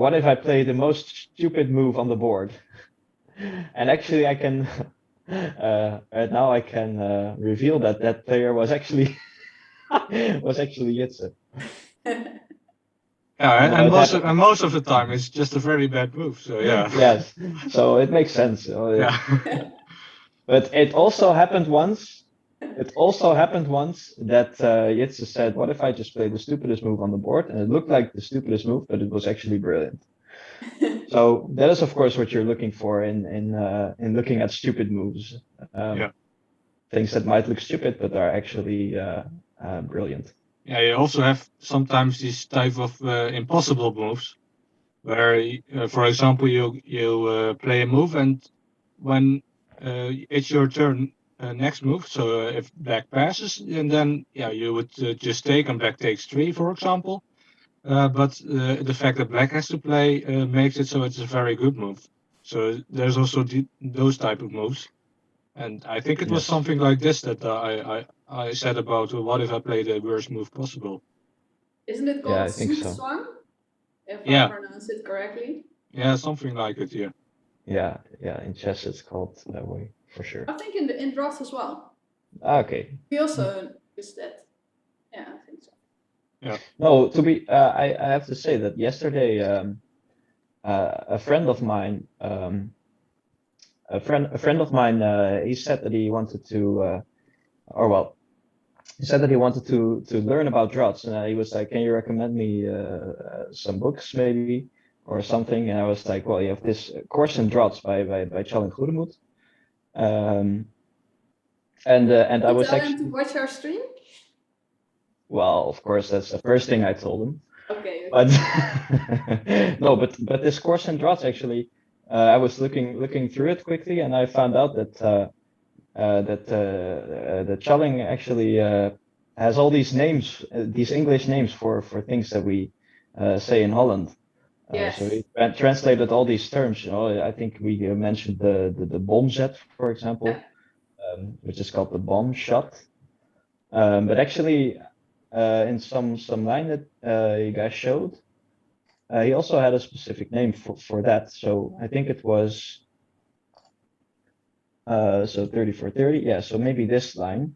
"What if I play the most stupid move on the board?" And actually, I can right now I can reveal that that player was actually Jitse. Yeah, No, and it most of the time it's just a very bad move. So yeah. Yes, so it makes sense. Yeah. But it also happened once. It also happened once that Jitse said, "What if I just play the stupidest move on the board?" And it looked like the stupidest move, but it was actually brilliant. So that is, of course, what you're looking for in looking at stupid moves. Yeah. Things that might look stupid but are actually brilliant. Yeah, you also have sometimes these type of impossible moves, where, for example, you play a move, and when it's your turn, next move. So if black passes, and then yeah, you would just take, and black takes 3, for example. But the fact that black has to play makes it so it's a very good move. So there's also those type of moves. And I think it was Yes. something like this that I said about what if I play the worst move possible. Isn't it called Yeah, I think so. Swang? If Yeah. I pronounce it correctly. Yeah, something like it, yeah. Yeah, in chess it's called that way for sure. I think in drafts as well. Okay. We also use that. Yeah, I think so. No, to be, I have to say that yesterday, a friend of mine, he said that he wanted to, he said that he wanted to learn about draughts, and he was like, "Can you recommend me some books, maybe, or something?" And I was like, "Well, you have this course in draughts by Charlie Goedemoed." And I was tell actually, him to watch our stream? well, of course, that's the first thing I told him. Okay. But no, but this course in draughts actually, I was looking through it quickly, and I found out that the Challing actually has all these names, these English names for things that we say in Holland. Yes. So we translated all these terms. You know, I think we mentioned the bomb set, for example, which is called the bomb shot. But actually, in some line that you guys showed, he also had a specific name for that. So I think it was so 3430. Yeah, so maybe this line.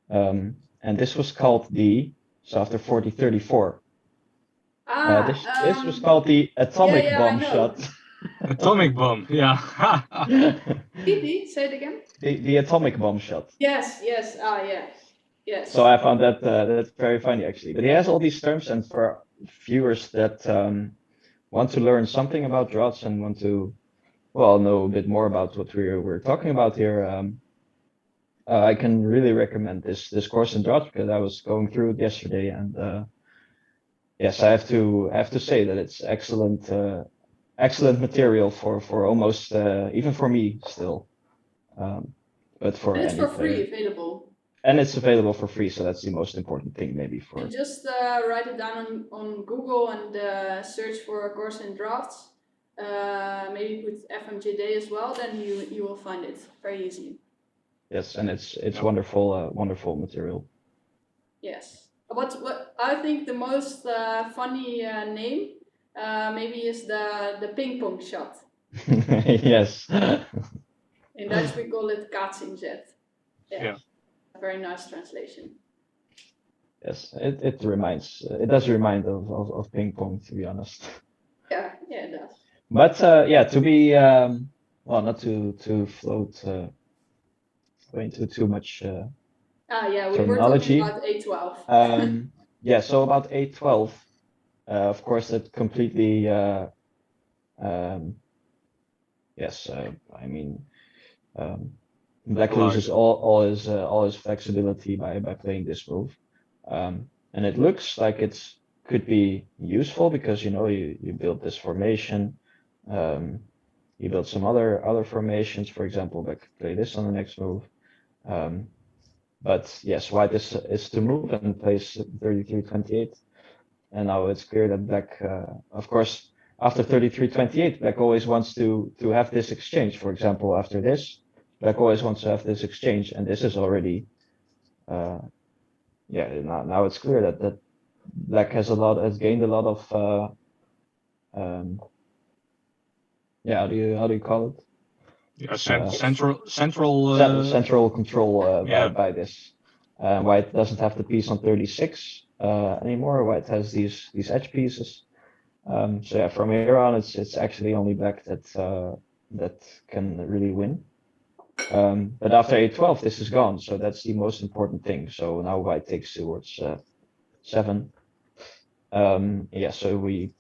And this was called so after 4034. This was called the atomic bomb shot. Atomic bomb, yeah. Say it again. The atomic bomb shot. Yes. Yes. Yes. So I found that that's very funny actually. But he has all these terms, and for viewers that want to learn something about draughts and want to, well, know a bit more about what we're talking about here, I can really recommend this course in draughts, because I was going through it yesterday, and yes, I have to say that it's excellent material for almost even for me still, but for And it's any for free player. available. And it's available for free, so that's the most important thing maybe for. And just write it down on Google and search for Gaussian drafts. Maybe put FMJD as well, then you will find it very easy. Yes, and it's wonderful, wonderful material. Yes. What I think the most funny name maybe is the ping pong shot. Yes. In Dutch we call it kaatsinzet. Yeah. A very nice translation. Yes, it reminds. It does remind of ping pong, to be honest. Yeah, it does. But yeah, to be well, not to float into too much Yeah, we terminology. were talking about A12. Yeah, so about A12, of course, that completely. Yes, I mean, Black loses all his flexibility by playing this move, and it looks like it's could be useful because you build this formation, you build some other formations. For example, Black could play this on the next move. But yes, White is to move and plays 33-28, and now it's clear that Black, of course, after 33-28, Black always wants to have this exchange. For example, after this, Black always wants to have this exchange, and this is already, yeah. Now it's clear that Black has gained a lot of, yeah. How do you call it? Yeah, central central control yeah. by this. White doesn't have the piece on 36 anymore. White has these edge pieces. So yeah, from here on, it's actually only Black that can really win. But after A12, this is gone, so that's the most important thing. So now White takes towards 7. Yeah, so we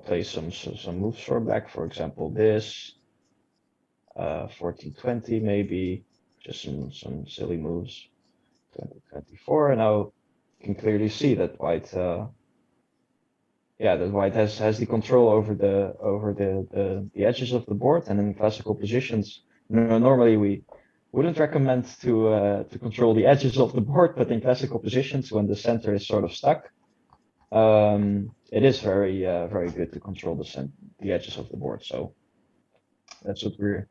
play some moves for Black. For example, this 14-20 maybe, just some silly moves. 20-24, and now you can clearly see that White. Yeah, that White has the control over the edges of the board, and in classical positions, normally we wouldn't recommend to control the edges of the board, but in classical positions, when the center is sort of stuck, it is very good to control the edges of the board. So that's what we're.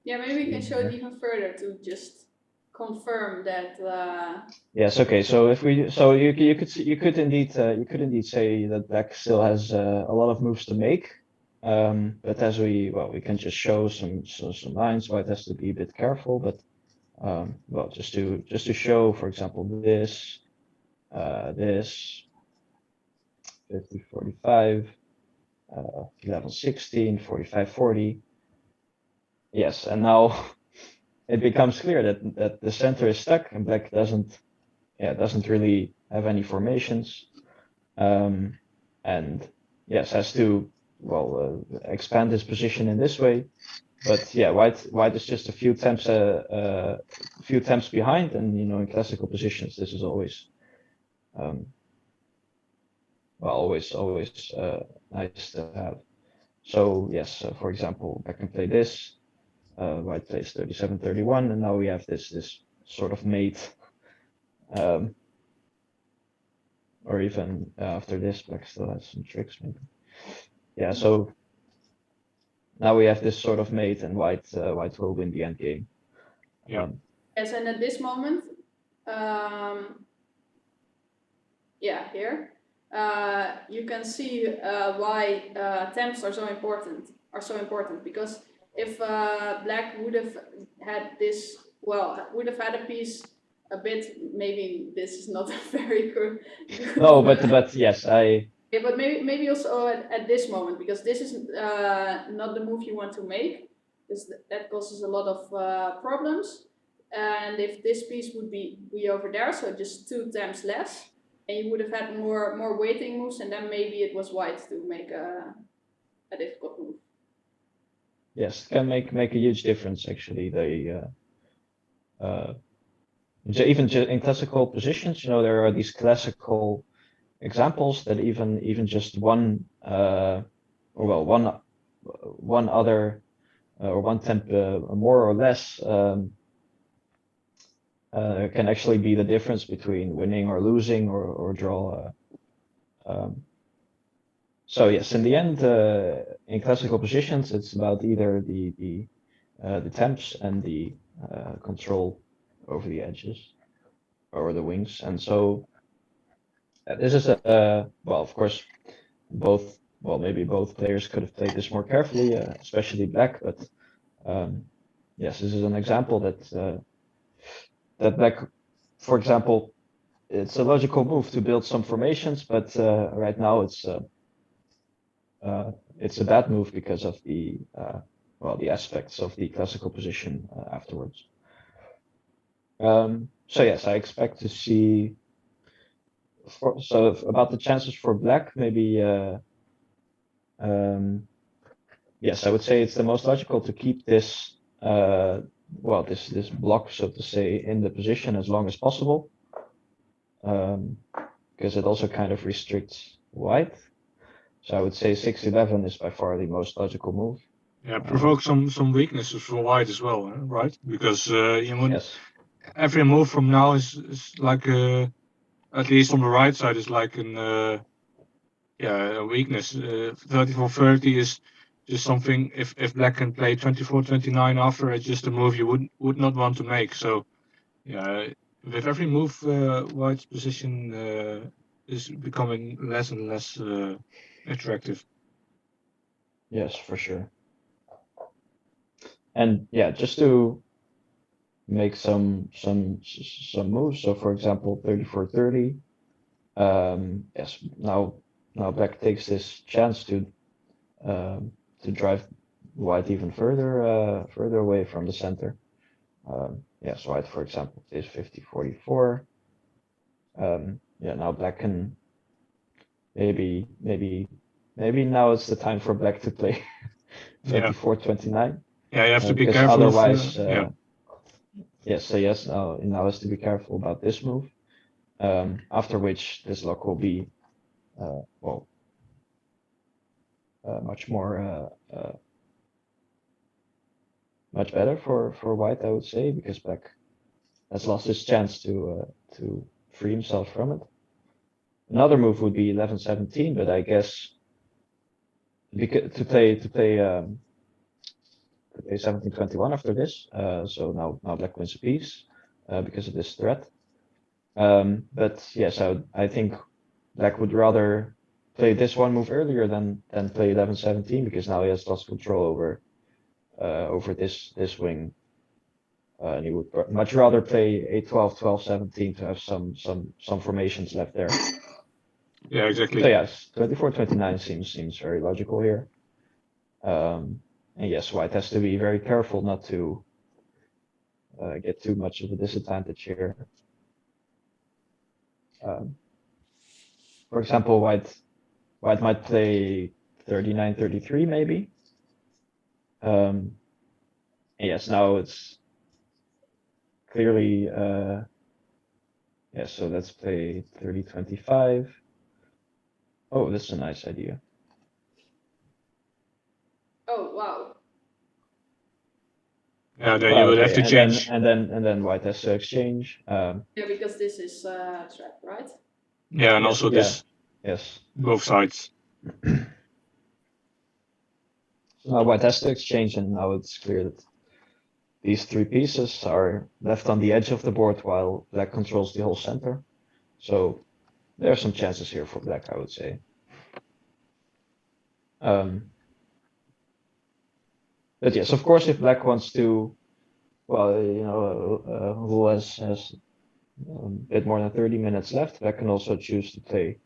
Yeah, maybe we can show it even further to just confirm that. Yes. Okay. So you could indeed say that Black still has a lot of moves to make, but as we can just show some lines. White has to be a bit careful, but just to show, for example, this 50-45, 11-16, 45-40. Yes, and now it becomes clear that the center is stuck and Black doesn't really have any formations, and yes, has to expand his position in this way. But yeah, White is just a few temps behind, and in classical positions this is always always nice to have. So yes, for example, I can play this. White plays 37-31, and now we have this sort of mate. Or even after this, Black still has some tricks maybe. Yeah, so now we have this sort of mate, and White will win the end game. Yeah. Yes, and at this moment, yeah, here you can see why temps are so important. Because if Black would have had this, would have had a piece a bit, maybe this is not a very good. No, but yes, Yeah, but maybe also at this moment, because this is not the move you want to make, because that causes a lot of problems. And if this piece would be over there, so just 2 temps less, and you would have had more waiting moves, and then maybe it was White to make a difficult move. Yes, it can make a huge difference actually. Even in classical positions, there are these classical examples that even just one other or one temp more or less can actually be the difference between winning or losing or draw. So yes, in the end, in classical positions, it's about either the temps and the control over the edges or the wings, and so this is well, of course, maybe both players could have played this more carefully, especially Black, but yes, this is an example that Black, for example, it's a logical move to build some formations, but right now it's a bad move because of the the aspects of the classical position afterwards. So yes, I expect to see. About the chances for Black, maybe yes, I would say it's the most logical to keep this this block, so to say, in the position as long as possible, because it also kind of restricts White. So I would say 6-11 is by far the most logical move. Yeah, provoke some weaknesses for White as well, right? Because Yes. every move from now is like at least on the right side is like a weakness. 34-30 is just something, if Black can play 24-29 after, it's just a move you would not want to make. So yeah, with every move, White's position is becoming less and less attractive. Yes, for sure. And yeah, just to make some moves. So for example, 34-30. Yes, now Black takes this chance to drive White even further away from the center. Yes, White, for example, is 50-44. Yeah, now Black can maybe now it's the time for Black to play 24-29. Yeah, you have to be because careful. Otherwise, yes, so yes, now has to be careful about this move. After which this lock will be much more much better for White, I would say, because Black has lost his chance to free himself from it. Another move would be 11-17, but I guess to play 17-21 after this. So now Black wins a piece because of this threat. But yes, I think Black would rather play this one move earlier than play 11-17, because now he has lost control over this wing. And he would much rather play 8-12, 12-17 to have some formations left there. Yeah, exactly. So yes, 24-29 seems very logical here. And yes, White has to be very careful not to get too much of a disadvantage here. For example, White might play 39-33 maybe. Yes, now it's clearly so let's play 30-25. Oh, this is a nice idea. Oh wow. Yeah, then you would have to change. And then White has to exchange. Yeah, because this is trap, right? Yeah, and yes, also this. Yes. Both sides. So now White has to exchange, and now it's clear that these three pieces are left on the edge of the board while Black controls the whole center. So there are some chances here for Black, I would say. But yes, of course, if Black wants to, who has a bit more than 30 minutes left, Black can also choose to play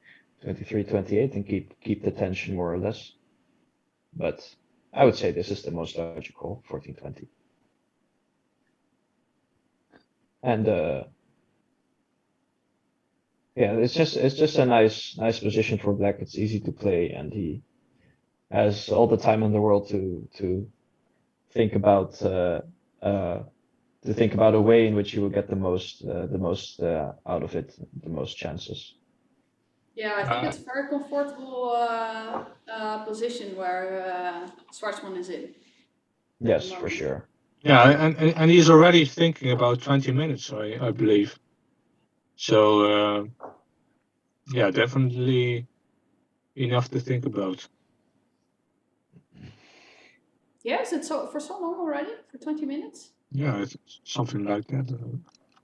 23-28 and keep the tension more or less. But I would say this is the most logical, 14-20. And yeah, it's just a nice position for Black. It's easy to play, and he has all the time in the world to think about a way in which he will get the most out of it, the most chances. Yeah, I think it's a very comfortable position where Schwartzman is in. Yes, for sure. Yeah, and he's already thinking about 20 minutes, I believe. So yeah, definitely enough to think about. Yeah, is it for so long already? For 20 minutes? Yeah, it's something like that.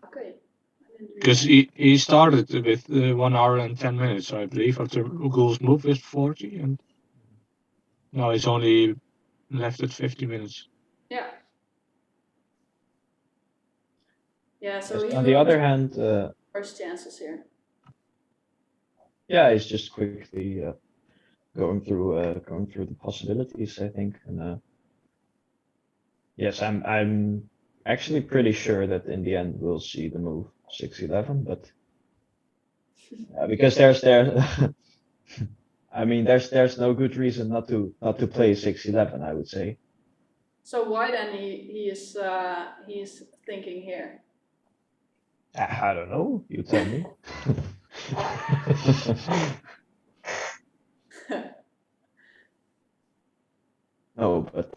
Okay. I didn't Because realize. he started with 1 hour and 10 minutes, I believe, after Google's move with 40, and now he's only left at 50 minutes. Yeah. Yeah, so Yes, he on the will other try hand, first chances here. yeah, he's just quickly going through the possibilities, I think. And yes, I'm actually pretty sure that in the end we'll see the move 6-11, but because there, I mean, there's no good reason not to play 6-11, I would say. So why then he is thinking here? I don't know. You tell me. No, but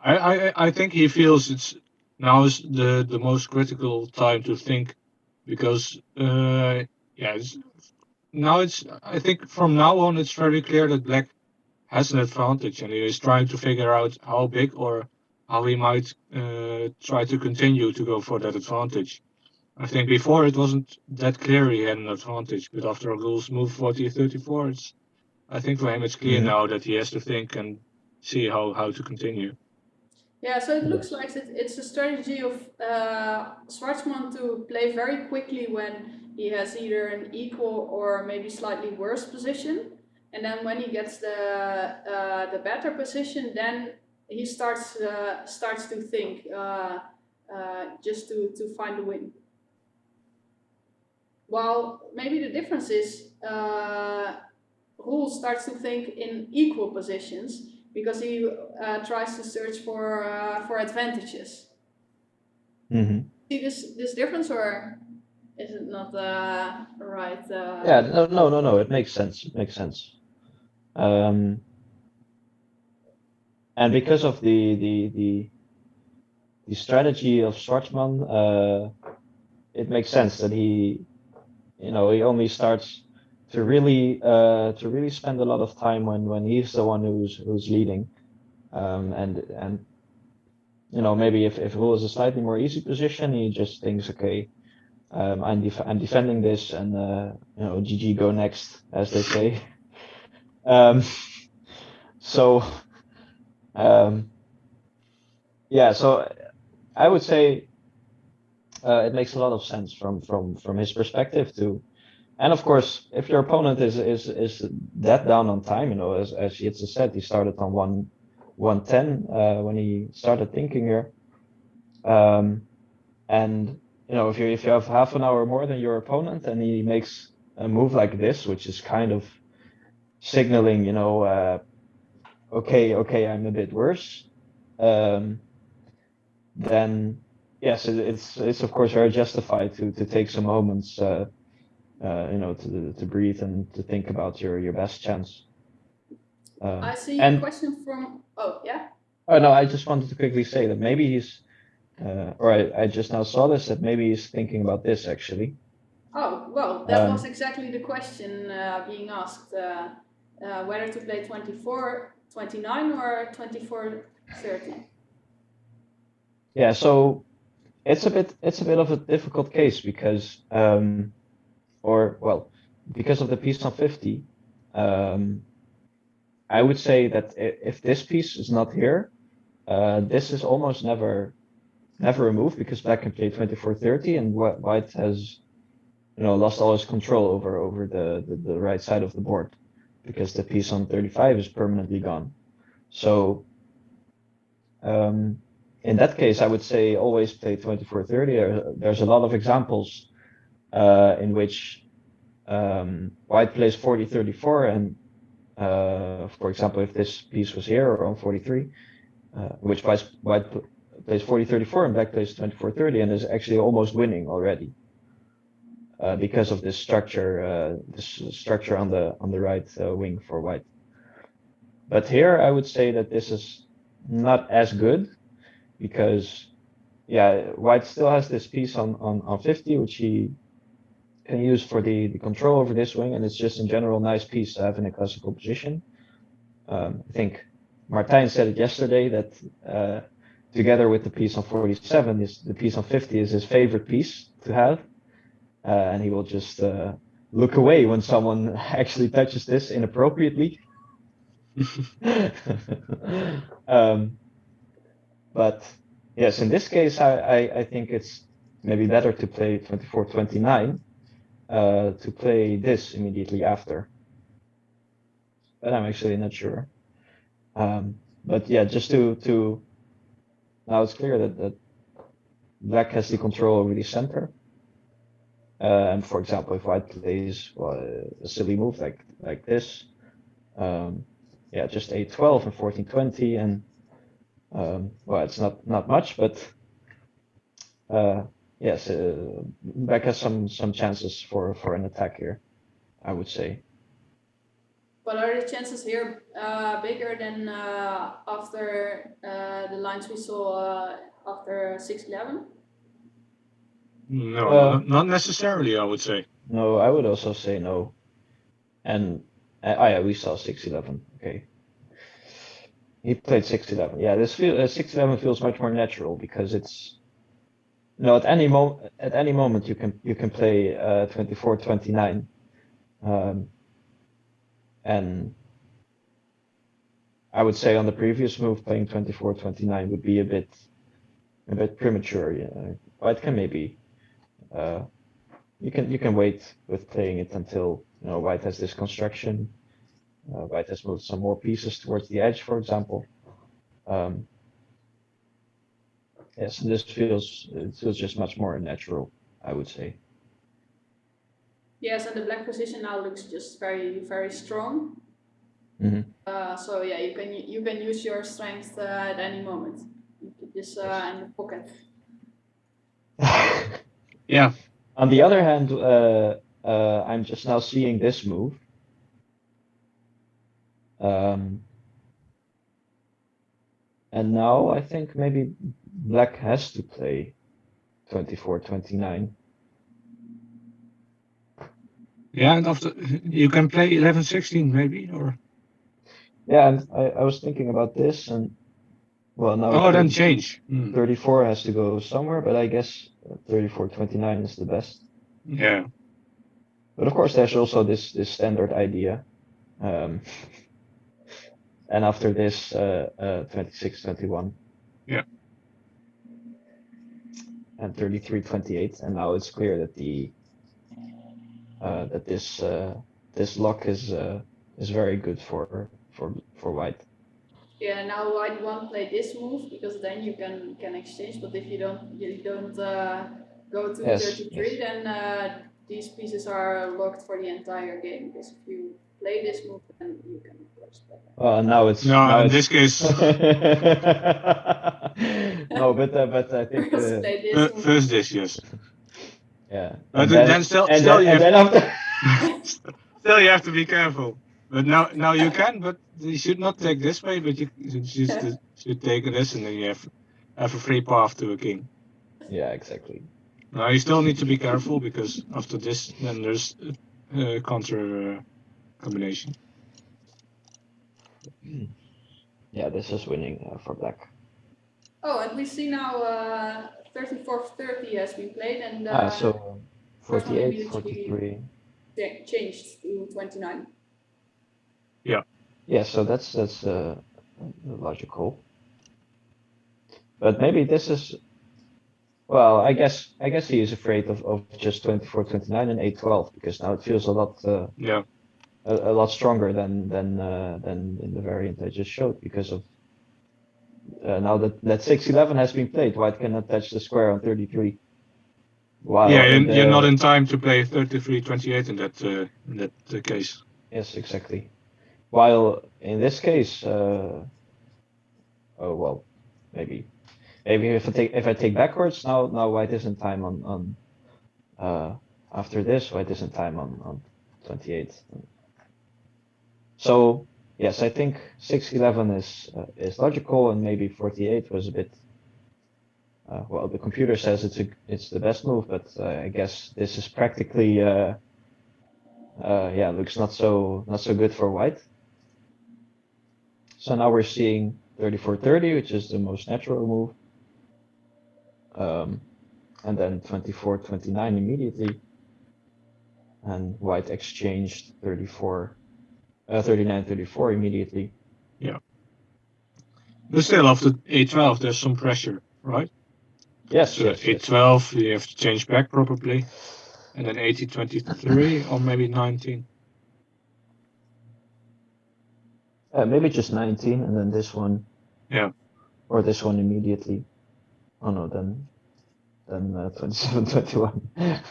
I think he feels it's now is the most critical time to think, because yeah, it's I think from now on it's very clear that Black has an advantage, and he is trying to figure out how big or how he might try to continue to go for that advantage. I think before it wasn't that clear he had an advantage, but after Google's move 40-34, I think for him it's clear mhm, now that he has to think and see how to continue. Yeah, so it looks yes. like it's a strategy of Schwartzman to play very quickly when he has either an equal or maybe slightly worse position, and then when he gets the better position, then he starts to think just to find a win. While maybe the difference is Roel starts to think in equal positions because he tries to search for advantages. Hmm. See this difference, or is it not right? Yeah, no. It makes sense. It makes sense. Um, and because of the strategy of Schwartzman, it makes sense that he only starts to really spend a lot of time when he's the one who's leading. And maybe if Roel is a slightly more easy position, he just thinks, okay, I'm defending this, and GG go next, as they say. Um, so um, yeah, so I would say it makes a lot of sense from his perspective too. And of course, if your opponent is that down on time, as Jitse said, he started on 110 when he started thinking here. And if you have half an hour more than your opponent and he makes a move like this, which is kind of signaling, okay, I'm a bit worse, then yes, it's of course very justified to take some moments, to breathe and to think about your best chance. I see a And question from. Oh yeah. oh no, I just wanted to quickly say that maybe or I just now saw this, that maybe he's thinking about this actually. Oh well, that was Um, exactly the question being asked. Whether to play 24-29 or 24-30. yeah, so it's a bit of a difficult case because or well, because of the piece on 50. um, I would say that if this piece is not here, this is almost never a move, because Black can play 24-30, and White has lost all his control over the right side of the board, because the piece on 35 is permanently gone. So um, in that case, I would say always play 24-30. There's a lot of examples in which White plays 40-34, and for example, if this piece was here or on 43, which White plays 40-34 and Black plays 24-30, and is actually almost winning already because of this structure on the right wing for White. But here, I would say that this is not as good because yeah, white still has this piece on 50, which he can use for the control over this wing, and it's just in general a nice piece to have in a classical position. I think Martijn said it yesterday that together with the piece on 47, is the piece on 50 is his favorite piece to have, and he will just look away when someone actually touches this inappropriately. But yes, in this case, I think it's maybe better to play 24-29 to play this immediately after. But I'm actually not sure. But yeah, just to now it's clear that black has the control over the center. And for example, if white plays a silly move like this, yeah, just a12 and 14-20, and well, it's not much, but yes, black has some chances for an attack here, I would say. But are the chances here bigger than after the lines we saw after 6-11? No, not necessarily, I would say. No, I would also say no. And yeah, we saw 6-11. Okay. He played 6-11. Yeah, this 6-11 feels much more natural because it's at any moment you can play 24-29. And I would say on the previous move playing 24-29 would be a bit premature. Yeah. White can maybe you can wait with playing it until white has this construction. White has moved some more pieces towards the edge, for example. Yes, this feels just much more natural, I would say. Yes, and the black position now looks just very strong. So yeah, you can use your strength at any moment. You can just in the pocket. Yeah. On the other hand, I'm just now seeing this move. And now I think maybe black has to play 24-29. Yeah, and after you can play 11-16 maybe, or yeah, and I was thinking about this, and well, now then change. 34 has to go somewhere, but I guess 34-29 is the best. Yeah. But of course, there's also this standard idea. And after this, 26-21. Yeah. And 33-28, and now it's clear that this lock is very good for white. Yeah, now white won't play this move because then you can exchange. But if you don't go to 33, then these pieces are locked for the entire game. Because if you play this move, then you can of course play that. Well, now it's in this case. No, but I think first this, yes. Yeah. But then still you have to be careful. But now you can, but you should not take this way, but you should take this, and then you have a free path to a king. Yeah, exactly. Now you still need to be careful because after this, then there's a counter combination. Yeah, this is winning for black. Oh, and we see now 34-30 has been played, and so 48, 43 changed to 29. Yeah. Yeah, so that's logical. But maybe this is, well, I guess he is afraid of just 24-29 and 8-12 because now it feels a lot a lot stronger than in the variant I just showed because of now that 6-11 has been played, white cannot touch the square on 33. While you're not in time to play 33-28 in that case. Yes, exactly. While in this case, oh well, maybe if I take backwards now white is in time on after this white is in time on 28. So yes, I think 6-11 is logical, and maybe 48 was a bit. Well, the computer says it's the best move, but I guess this is practically yeah, looks not so good for white. So now we're seeing 34-30, which is the most natural move, and then 24-29 immediately, and white exchanged 39-34 immediately. Yeah. But still, after a12, there's some pressure, right? Yes, So yes, yes. a12, you have to change back probably, and then 18-23 or maybe 19. Maybe just 19, and then this one. Yeah. Or this one immediately. Oh no, then 27-21.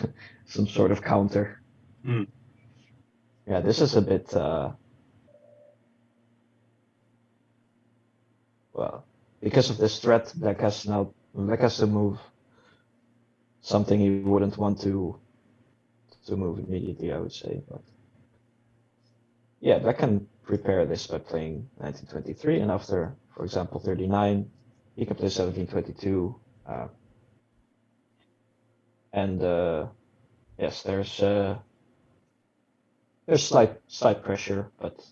Some sort of counter. Mm. Yeah, this is a bit well, because of this threat, Black has to move something he wouldn't want to move immediately, I would say. But yeah, Black can prepare this by playing 19-23, and after, for example, 39, he can play 17-22. And yes, there's slight pressure, but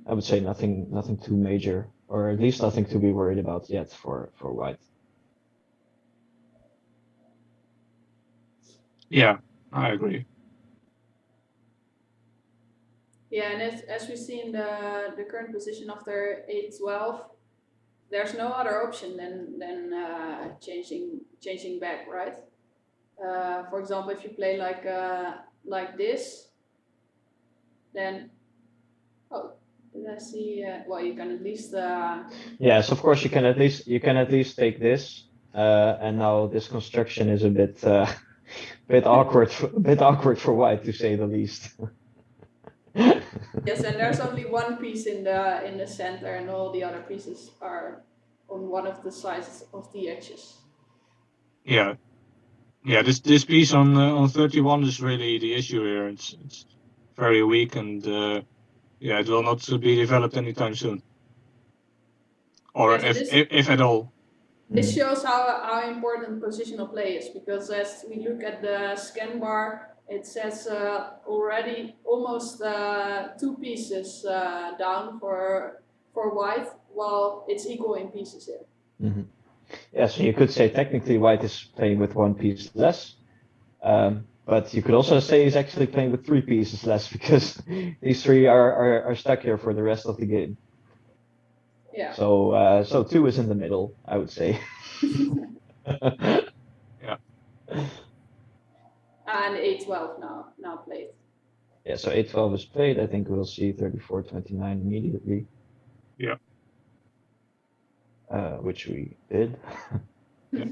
I would say nothing too major, or at least nothing to be worried about yet for white. Yeah, I agree. Yeah, and as we see in the current position after a12, there's no other option than changing back, right? For example, if you play like this, then did I see? Well, you can at least. Yes, of course you can at least take this, and now this construction is a bit bit awkward for white, to say the least. Yes, and there's only one piece in the center, and all the other pieces are on one of the sides of the edges. Yeah, yeah. This piece on 31 is really the issue here. It's very weak, and yeah, it will not be developed anytime soon, or Yes, if at all. This shows how important positional play is, because as we look at the scan bar, it says already almost 2 pieces down for white, while it's equal in pieces here. Mm-hmm. Yeah, so you could say technically white is playing with 1 piece less, but you could also say he's actually playing with 3 pieces less, because these 3 are stuck here for the rest of the game. Yeah. So 2 is in the middle, I would say. Yeah. And a12 now played. Yeah, so a12 is played. I think we'll see 34-29 immediately. Yeah. Which we did. Yeah.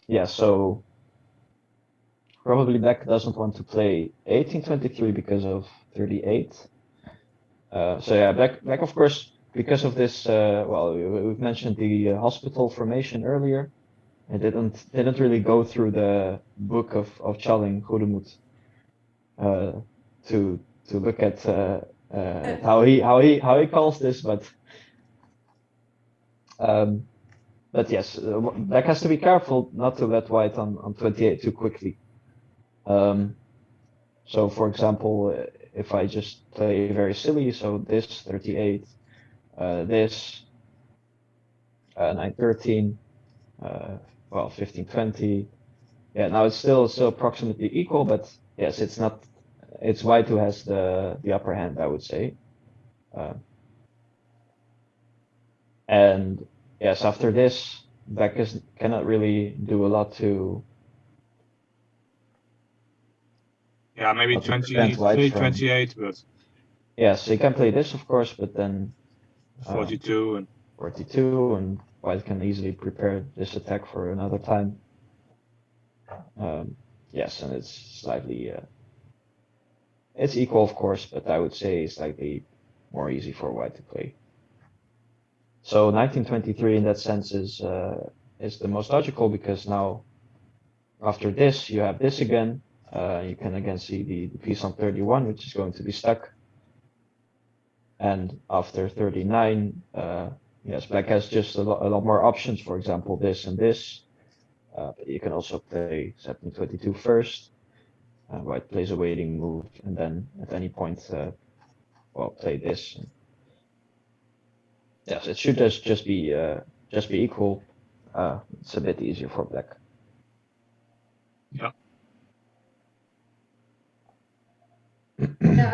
Yeah, so probably Black doesn't want to play 18-23 because of 38. So yeah, Black of course, because of this, well, we've mentioned the hospital formation earlier. It didn't really go through the book of Challing Goedemoed to look at how he calls this, but yes, Black has to be careful not to let white on 28 too quickly. So for example, if I just play very silly, so this 38, this 9-13, well 15-20, yeah, now it's still approximately equal, but yes, it's white who has the upper hand, I would say. And yes, after this, Black cannot really do a lot to. Yeah, maybe 23, 28, but. Yes, he can play this, of course, but then 42 and 42, and white can easily prepare this attack for another time. Yes, and it's slightly. It's equal, of course, but I would say slightly more easy for white to play. So 19-23 in that sense is the most logical, because now after this you have this again, You can again see the piece on 31, which is going to be stuck. And after 39, yes, black has just a lot more options, for example, this and this. But you can also play 1722 first. White plays a waiting move, and then at any point, well, play this. Yes, it should just be equal. It's a bit easier for black. Yeah,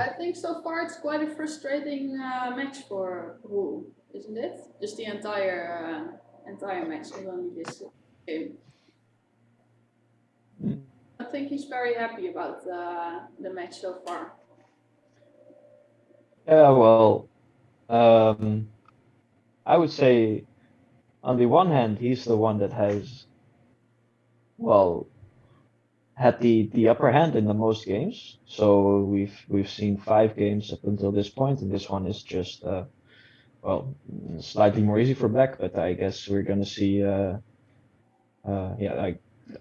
I think so far it's quite a frustrating match for Roel, isn't it? Just the entire match, not only this game. I think he's very happy about the match so far. Yeah, well, I would say on the one hand, he's the one that has, well, had the upper hand in the most games. So we've seen 5 games up until this point, and this one is just well, slightly more easy for black. But I guess we're gonna see. Yeah,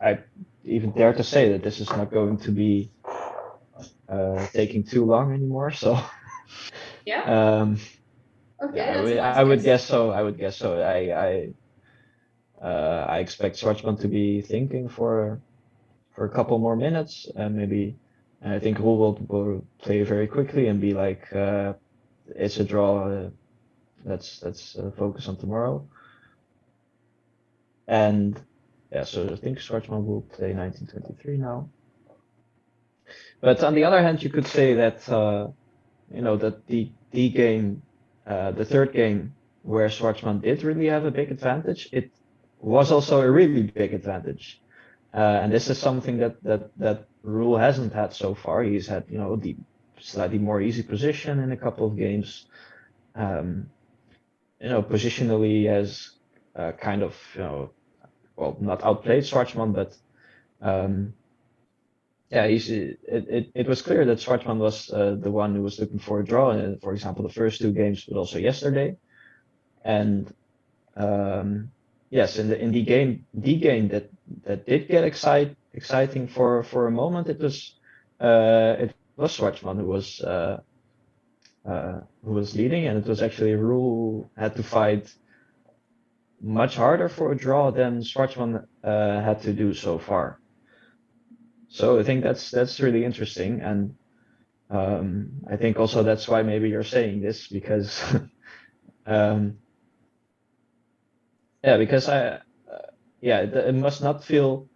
I even dare to say that this is not going to be taking too long anymore. So Yeah. Okay, yeah, that's a nice I would guess. guess so. I would guess so. I expect Schwartzman to be thinking for a couple more minutes, and maybe I think Roel will play very quickly and be like, it's a draw. Let's focus on tomorrow. And yeah, so I think Schwartzman will play 1923 now. But on the other hand, you could say that that the game, the third game where Schwartzman did really have a big advantage, it was also a really big advantage. And this is something that Roel hasn't had so far. He's had, the slightly more easy position in a couple of games. Positionally has kind of, well, not outplayed Schwartzman, but yeah, it was clear that Schwartzman was the one who was looking for a draw, for example, the first 2 games, but also yesterday. And yes, in the game that did get exciting for a moment, it was Schwartzman who was leading, and it was actually Roel who had to fight much harder for a draw than Schwartzman had to do so far. So I think that's really interesting, and I think also that's why maybe you're saying this, because because it must not feel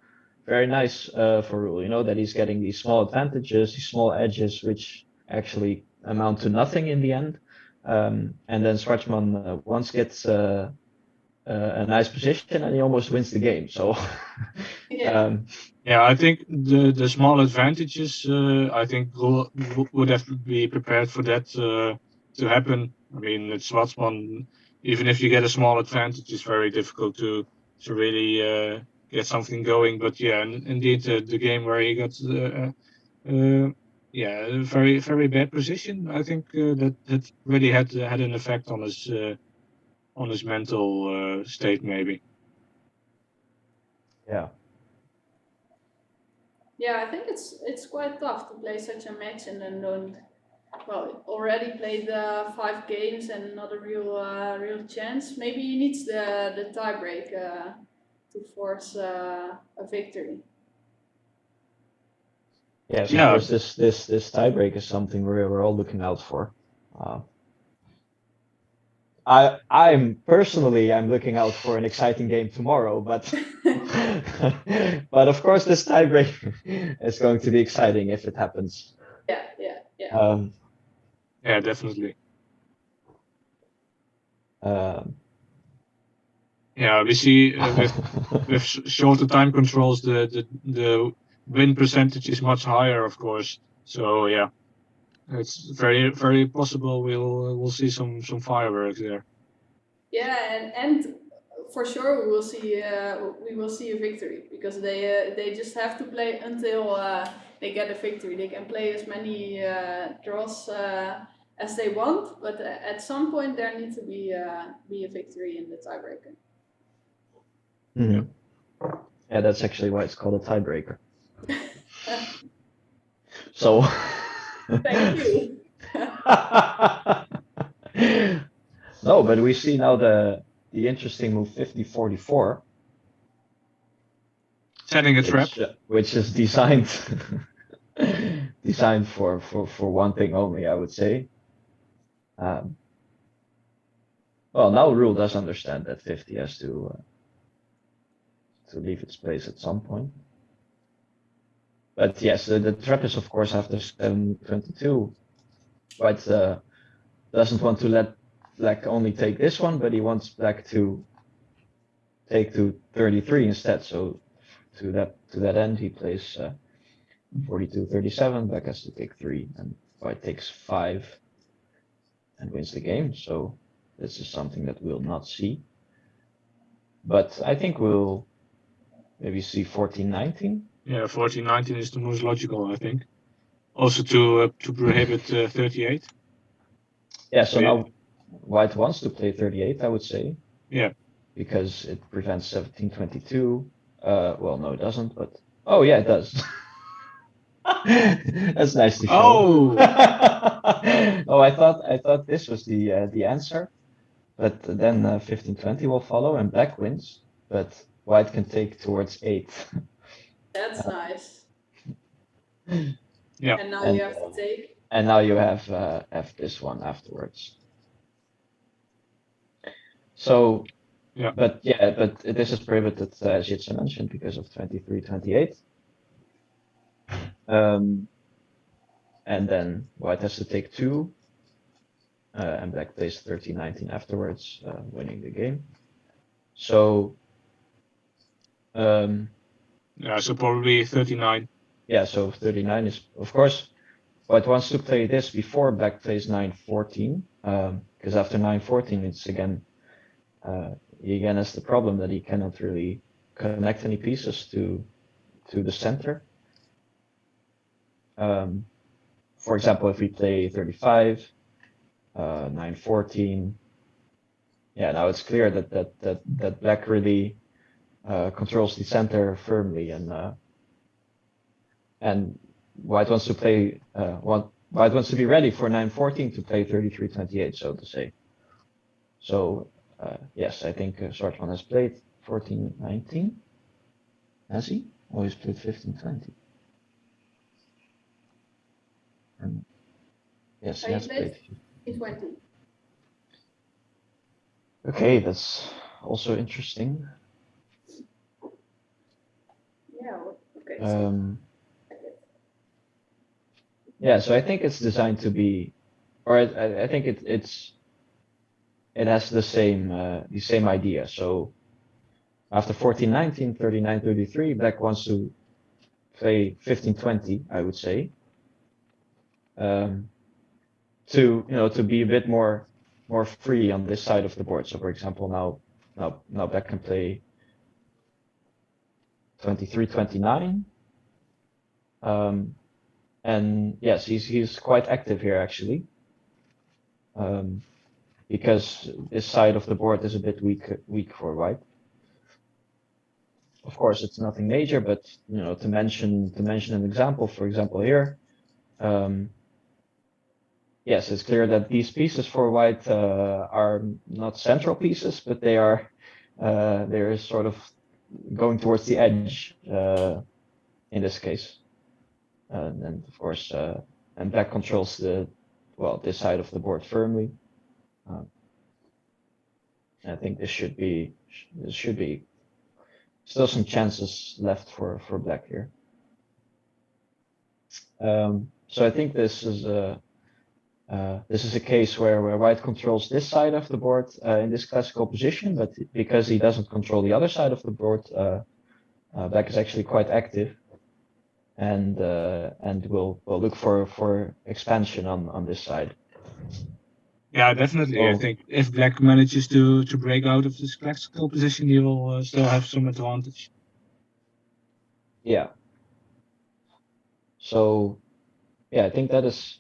very nice for Roel, that he's getting these small advantages, these small edges, which actually amount to nothing in the end. And then Schwartzman once gets a nice position and he almost wins the game. So Yeah. Yeah, I think the small advantages, I think would have to be prepared for that to happen. I mean, it's Schwartzman. Even if you get a small advantage, it's very difficult to really get something going. But yeah, indeed, the game where he got a very very bad position, I think that really had an effect on his mental state, maybe. yeah. Yeah, I think it's quite tough to play such a match and then don't. Well, already played 5 games and not a real chance. Maybe he needs the tiebreak to force a victory. Yes, of Yeah, course, this tiebreak is something we're all looking out for. I'm looking out for an exciting game tomorrow, but but of course this tiebreak is going to be exciting if it happens. Yeah. yeah, definitely. Yeah, we see with shorter time controls, the win percentage is much higher, of course. So yeah, it's very very possible we'll see some fireworks there. Yeah, and for sure we will see a victory because they just have to play until they get a victory. They can play as many draws as they want, but at some point there needs to be a victory in the tiebreaker. Yeah, that's actually why it's called a tiebreaker. So. Thank you. No, but we see now the interesting move 50-44, Setting a trap. which is designed designed for one thing only, I would say. Well, now Rule does understand that 50 has to leave its place at some point. But yes, the trap is of course after 722. White doesn't want to let Black only take this one, but he wants Black to take to 33 instead. So to that end, he plays 42-37. Black has to take 3, and White takes 5 and wins the game. So this is something that we'll not see. But I think we'll maybe see 14-19. Yeah, 14-19 is the most logical, I think. Also to prohibit 38. Yeah, so now White wants to play 38, I would say. Yeah. Because it prevents 17-22. Well, no, it doesn't, but oh yeah, it does. That's nice to show. Oh. Oh, I thought this was the answer, but then 15-20 will follow and Black wins, but White can take towards 8. That's nice. Yeah. And now you have to take. And now you have this one afterwards. So. Yeah. But this is prohibited, as Jitse mentioned, because of 23-28. And then White has to take 2, and Black plays 30-19 afterwards, winning the game. So. Yeah, so probably 39. Yeah, so 39 is, of course, White wants to play this before Black plays 9-14, because after 9-14 it's again. He again has the problem that he cannot really connect any pieces to the center. For example, if we play 35, 9-14, yeah, now it's clear that Black really controls the center firmly, and White wants to play White wants to be ready for 9-14 to play 33-28, so to say. So. Yes, I think Schwartzman has played 14-19. Has he? Or he's played 15-20? Yes, he has played 20. Okay, that's also interesting. Yeah, okay. Yeah, so I think it's designed to be, or I think it has the same idea. So after 14-19, 39-33, Black wants to play 15-20, I would say, to be a bit more free on this side of the board. So for example, now Black can play 23-29, and yes, he's quite active here actually. Because this side of the board is a bit weak for White. Of course, it's nothing major, but to mention an example, for example here, yes, it's clear that these pieces for White are not central pieces, but they're sort of going towards the edge in this case, and of course, and Black controls this side of the board firmly. I think there should be still some chances left for Black here. So I think this is a case where White controls this side of the board in this classical position, but because he doesn't control the other side of the board, Black is actually quite active, and will look for expansion on this side. Yeah, definitely. I think if Black manages to break out of this classical position, he will still have some advantage. Yeah. So, yeah, I think that is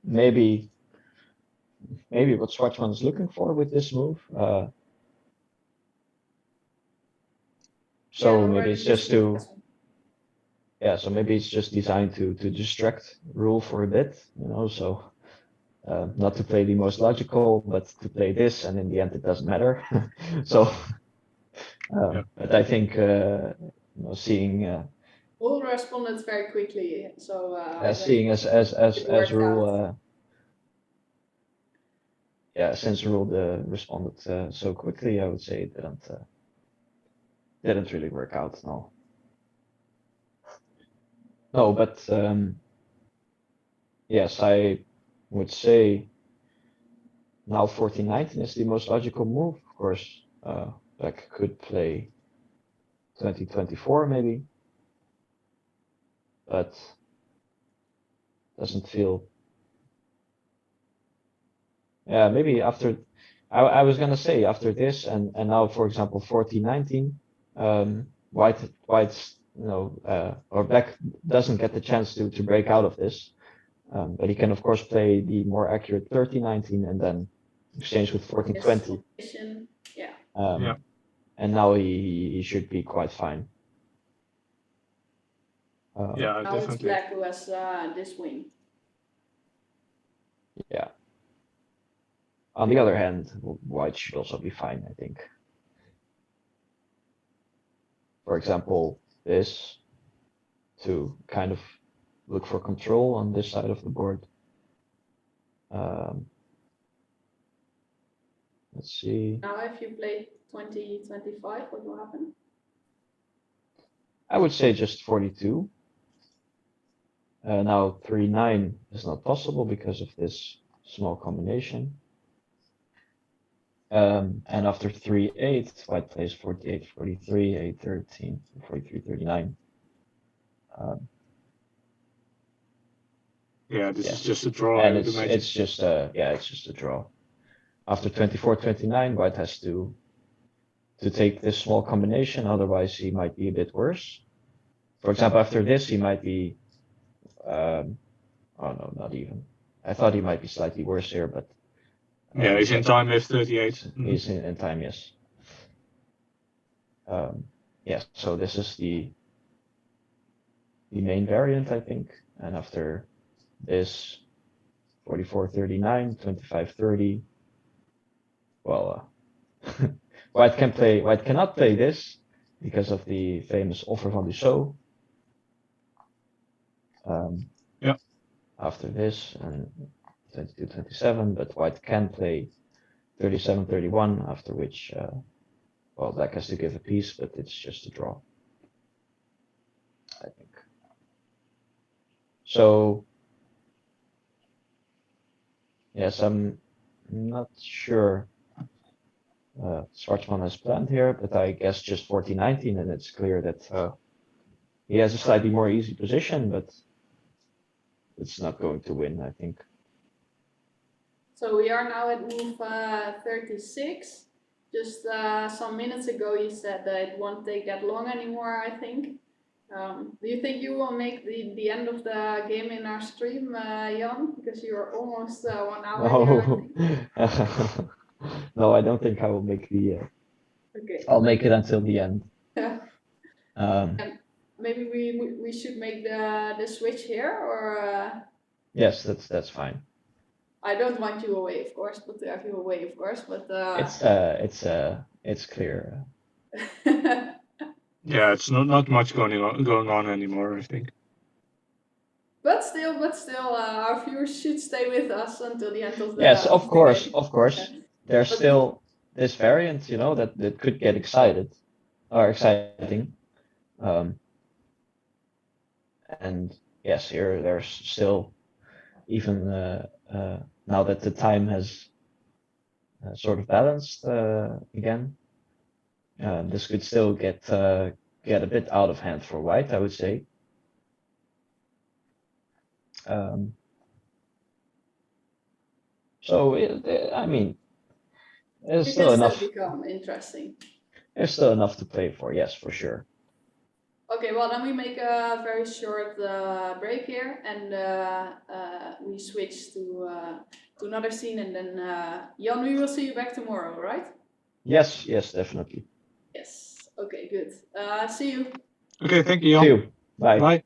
maybe what Schwartzman is looking for with this move. So maybe it's just to. yeah, so maybe it's just designed to distract rule for a bit, you know, so not to play the most logical, but to play this, and in the end it doesn't matter. So, Yeah. but I think you know, seeing All responded very quickly, so I don't seeing think as it worked rule out. yeah, since rule responded so quickly, I would say it didn't really work out. No. No, but yes, I would say now 1419 is the most logical move. Of course, Black could play 2024 maybe, but doesn't feel. Yeah, maybe after. I was gonna say after this and now, for example, 1419, White's or Black doesn't get the chance to break out of this. But he can, of course, play the more accurate 1319 and then exchange with 1420. Yeah. Yeah. And now he should be quite fine. Yeah, Now it's definitely. Black who has this win. Yeah. On the other hand, White should also be fine, I think. For example, this to kind of look for control on this side of the board. Let's see. Now if you play 2025, what will happen? I would say just 42. Now 3-9 is not possible because of this small combination. And after 3-8, White plays 48, 43, 8, 13, 43, 39. Yeah, this Yeah. is just a draw. And I would imagine. it's just a draw. After 24, 29, White has to take this small combination, otherwise he might be a bit worse. For example, after this, he might be, oh no, not even. I thought he might be slightly worse here, but. Yeah, he's in time with 38. He's in time, yes. Yes, so this is the main variant, I think. And after this, 44, 39, 25, 30. Well, White cannot play this because of the famous offer van Dussault. Yeah. After this and 22, 27, but White can play 37, 31, after which, well, Black has to give a piece, but it's just a draw, I think. So, yes, I'm not sure Schwartzman has planned here, but I guess just 14-19, and it's clear that he has a slightly more easy position, but it's not going to win, I think. So we are now at move 36. Just some minutes ago you said that it won't take that long anymore, I think. Do you think you will make the end of the game in our stream, Jan? Because you're almost 1 hour here, I think. No, I don't think I will make the. Okay. I'll make it until the end. Maybe we should make the switch here, or. Yes, that's fine. I don't want you away, of course, but to have you away, of course. But it's clear. Yeah, it's not much going on anymore, I think. But still, our viewers should stay with us until the end of the. Yes, of course. There's But still this variant, you know, that could get exciting. And yes, here there's still, even now that the time has sort of balanced again, this could still get a bit out of hand for White, I would say. So I mean, there's still enough. Become interesting. There's still enough to play for, yes, for sure. Okay, well then we make a very short break here, and we switch to another scene, and then Jan, we will see you back tomorrow, right? Yes, definitely. Yes. Okay, good. See you. Okay, thank you, Jan. See you. Bye. Bye.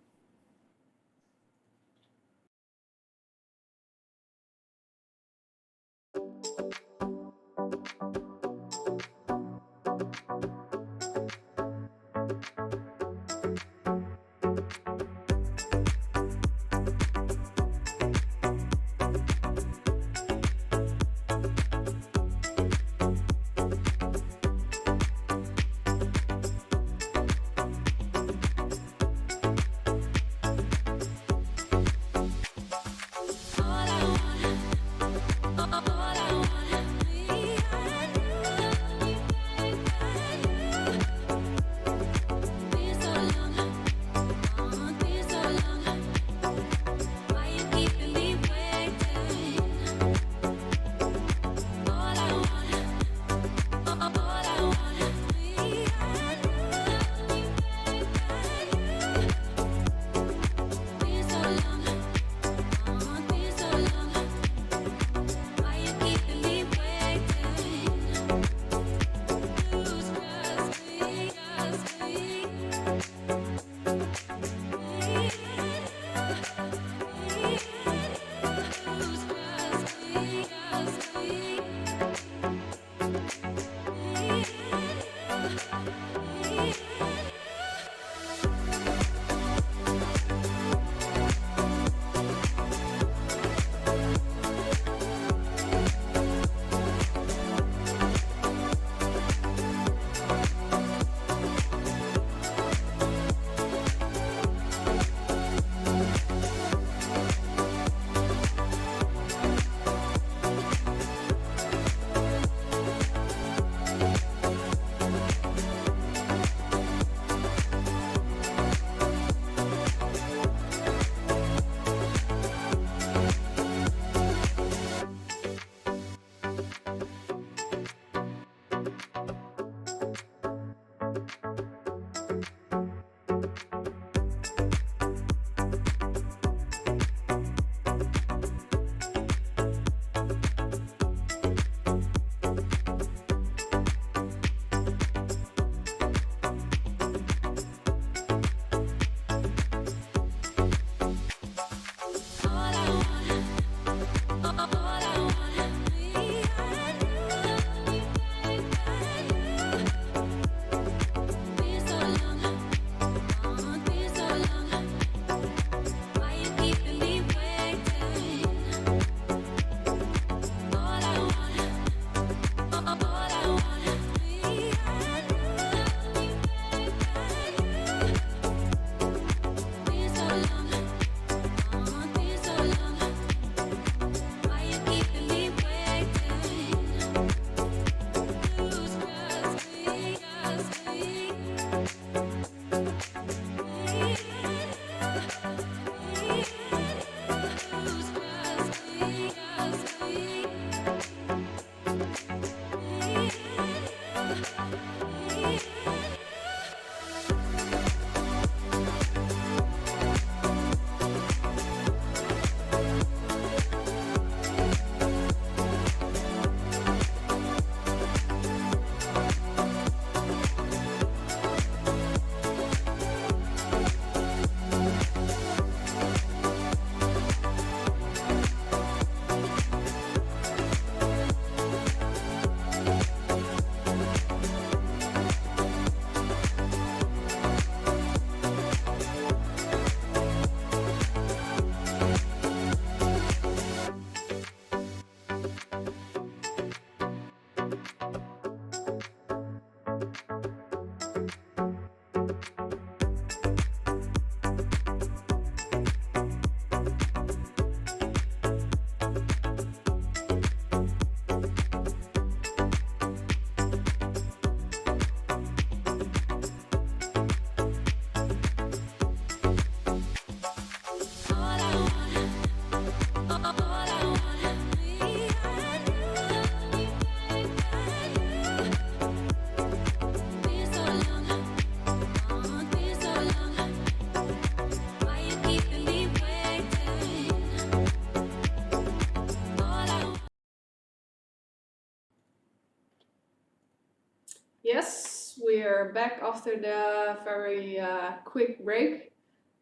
Yes, we're back after the very quick break.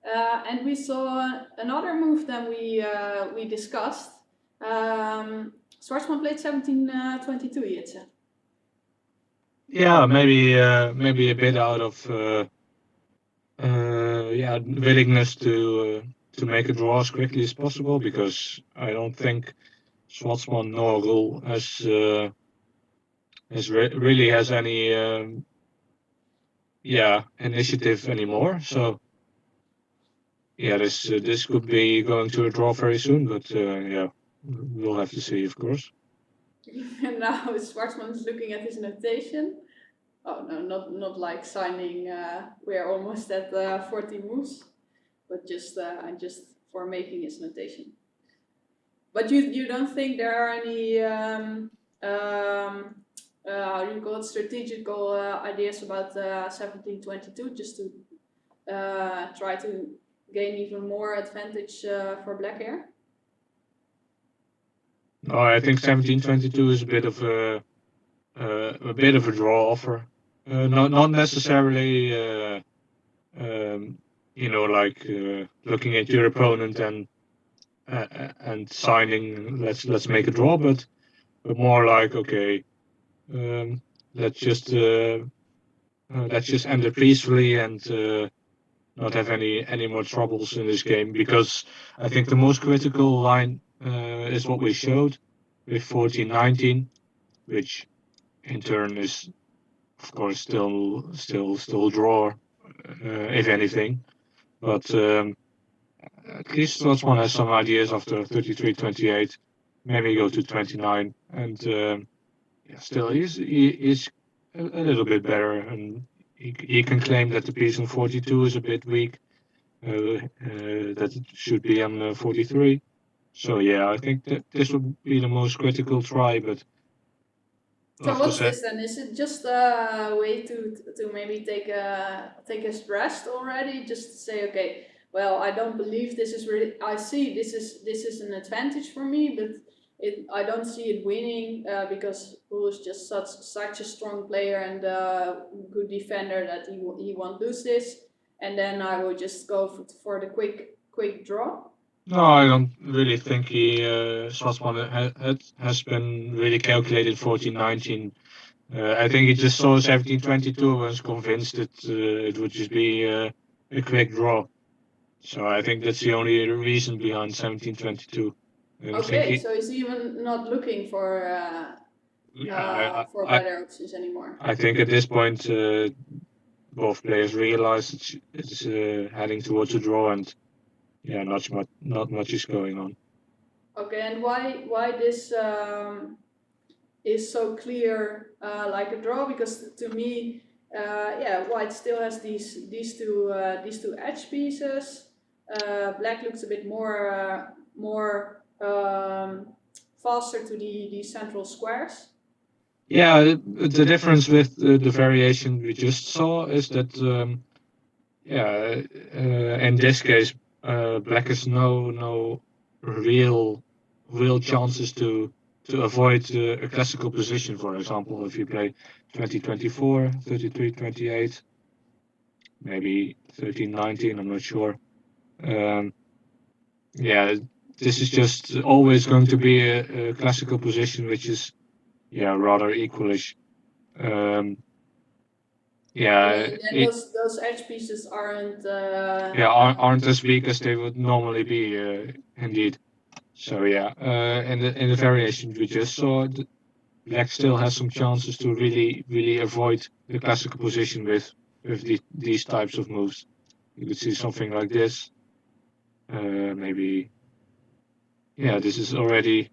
And we saw another move than we discussed. Schwarzman played 17-22, Jitse. Yeah, maybe a bit out of willingness to make a draw as quickly as possible, because I don't think Schwarzman nor Roel really has any initiative anymore. So yeah, this could be going to a draw very soon, but we'll have to see, of course. And now Schwarzman is looking at his notation. Oh no, not like signing. We're almost at 40 moves, but just for making his notation. But you don't think there are any how do you call it, strategical ideas about 1722, just to try to gain even more advantage for black here? No, I think 1722 is a bit of a draw offer. Not necessarily, like looking at your opponent and signing, let's make a draw, but more like, okay, let's just end it peacefully and not have any more troubles in this game, because I think the most critical line is what we showed with 14-19, which in turn is, of course, still a draw, if anything. But at least Schwarzman has some ideas after 33-28. Maybe go to 29, and still he's a little bit better, and he can claim that the piece on 42 is a bit weak, that it should be on 43. So yeah, I think that this would be the most critical try, but So what's this then? Is it just a way to maybe take a rest already? Just to say, okay, well, I don't believe this is really. I see this is an advantage for me, but I don't see it winning because Roel is just such a strong player and good defender that he won't lose this. And then I will just go for the quick draw. No, I don't really think Schwarzman has been really calculated 14-19. I think he just saw 17-22 and was convinced that it would just be a quick draw. So I think that's the only reason behind 17-22. Okay, so he's even not looking for better options anymore. I think at this point both players realize it's heading towards a draw, and yeah, not much is going on. Okay, and why this is so clear like a draw? Because to me, white still has these two edge pieces. Black looks a bit more faster to the central squares. Yeah, the difference with the variation we just saw is that in this case, black has no real chances to avoid a classical position. For example, if you play 20-24, 33-28, maybe 13-19, I'm not sure. This is just always going to be a classical position, which is rather equalish. And those edge pieces aren't as weak as they would normally be, indeed. So in the variation we just saw, black still has some chances to really avoid the classical position with these types of moves. You could see something like this. Maybe this is already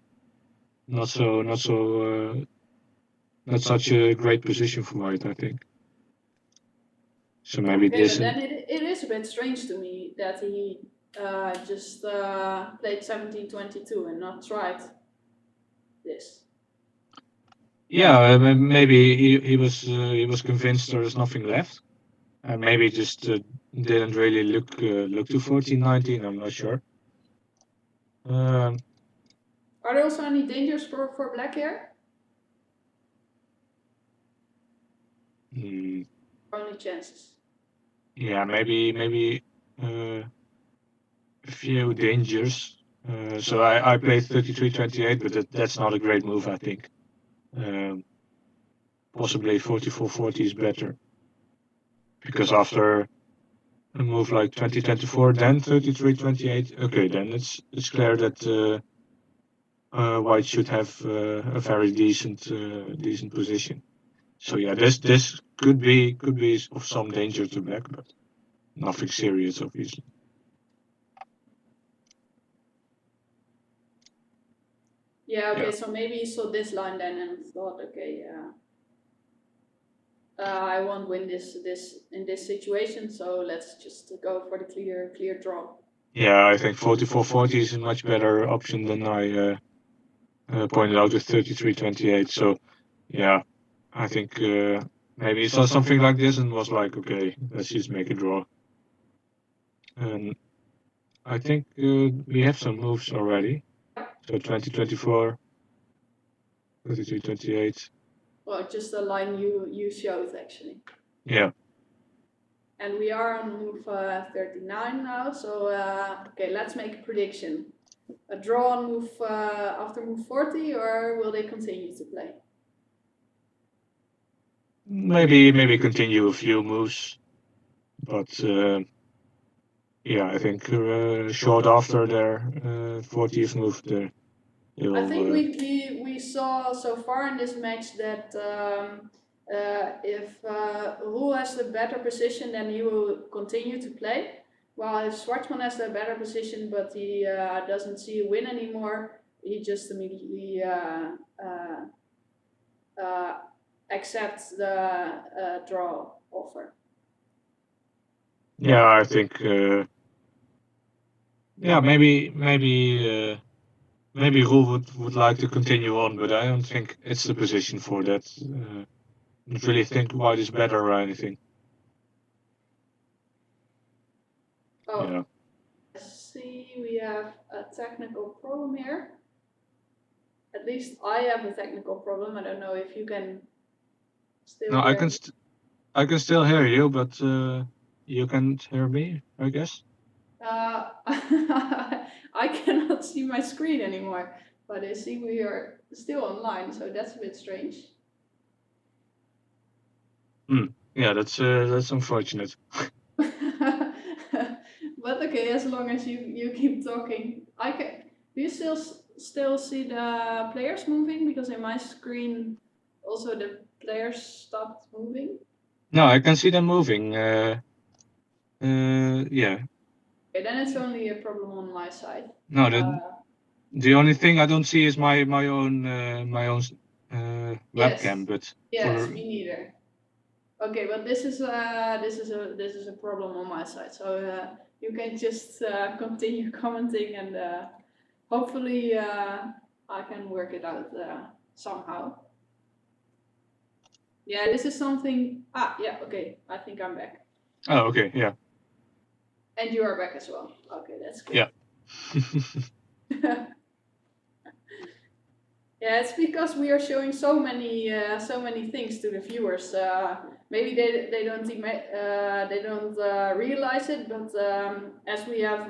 not such a great position for white, I think. So maybe this. But then it is a bit strange to me that he just played 17-22 and not tried this. Yeah, maybe he was convinced there is nothing left, and maybe just didn't really look to 14-19. I'm not sure. Are there also any dangers for black here? Hmm, Only chances. yeah, maybe a few dangers. So I played 33-28, but that's not a great move, I think. Possibly 44-40 is better. Because after a move like 20-24, then 33-28, okay, then it's clear that white should have a very decent position. So yeah, this could be of some danger to black, but nothing serious, obviously. Yeah, okay, Yeah. so maybe he saw this line then and thought, okay, I won't win this in this situation, so let's just go for the clear draw. Yeah, I think 44-40 is a much better option than I pointed out with 33-28. So yeah, I think maybe he saw something like this and was like, okay, let's just make a draw. And I think we have some moves already. So 20-24, 33-28. Well, just the line you showed actually. Yeah. And we are on move 39 now, so okay, let's make a prediction. A draw on move after move 40, or will they continue to play? Maybe continue a few moves, but yeah, I think short after their 40th move, they I think will. we saw so far in this match that if Roel has the better position, then he will continue to play. While if Schwartzman has the better position, but he doesn't see a win anymore, he just immediately accepts the draw offer. Yeah, I think. Yeah, maybe Roel would like to continue on, but I don't think it's the position for that. I don't really think white is better or anything. Oh, Yeah. see, we have a technical problem here. At least I have a technical problem. I don't know if you can still No, hear me. I can still hear you, but you can't hear me, I guess. I cannot see my screen anymore, but I see we are still online, so that's a bit strange. Yeah, that's unfortunate. But okay, as long as you keep talking, I can. Do you still see the players moving? Because in my screen, also the players stopped moving. No, I can see them moving. Yeah. Okay, then it's only a problem on my side. No, the only thing I don't see is my own webcam, Yes. but Yes, me neither. Okay, but this is a problem on my side. So you can just continue commenting, and hopefully I can work it out somehow. Yeah, this is something. Yeah. Okay, I think I'm back, oh, okay, yeah. and you are back as well. Okay, that's good. Yeah. Yeah, it's because we are showing so many things to the viewers. Maybe they don't realize it, but as we have,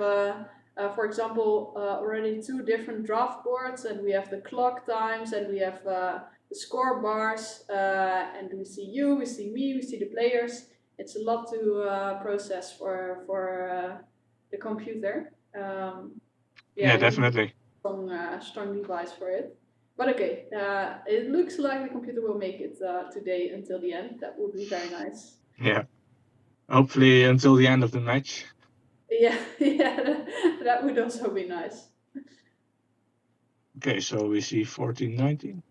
for example, already 2 different draft boards, and we have the clock times, and we have the score bars, and we see you, we see me, we see the players. It's a lot to process for the computer. Yeah, definitely. Strong device for it. But okay, it looks like the computer will make it today until the end. That would be very nice. Yeah. Hopefully until the end of the match. Yeah, yeah, that would also be nice. Okay, so we see 14-19.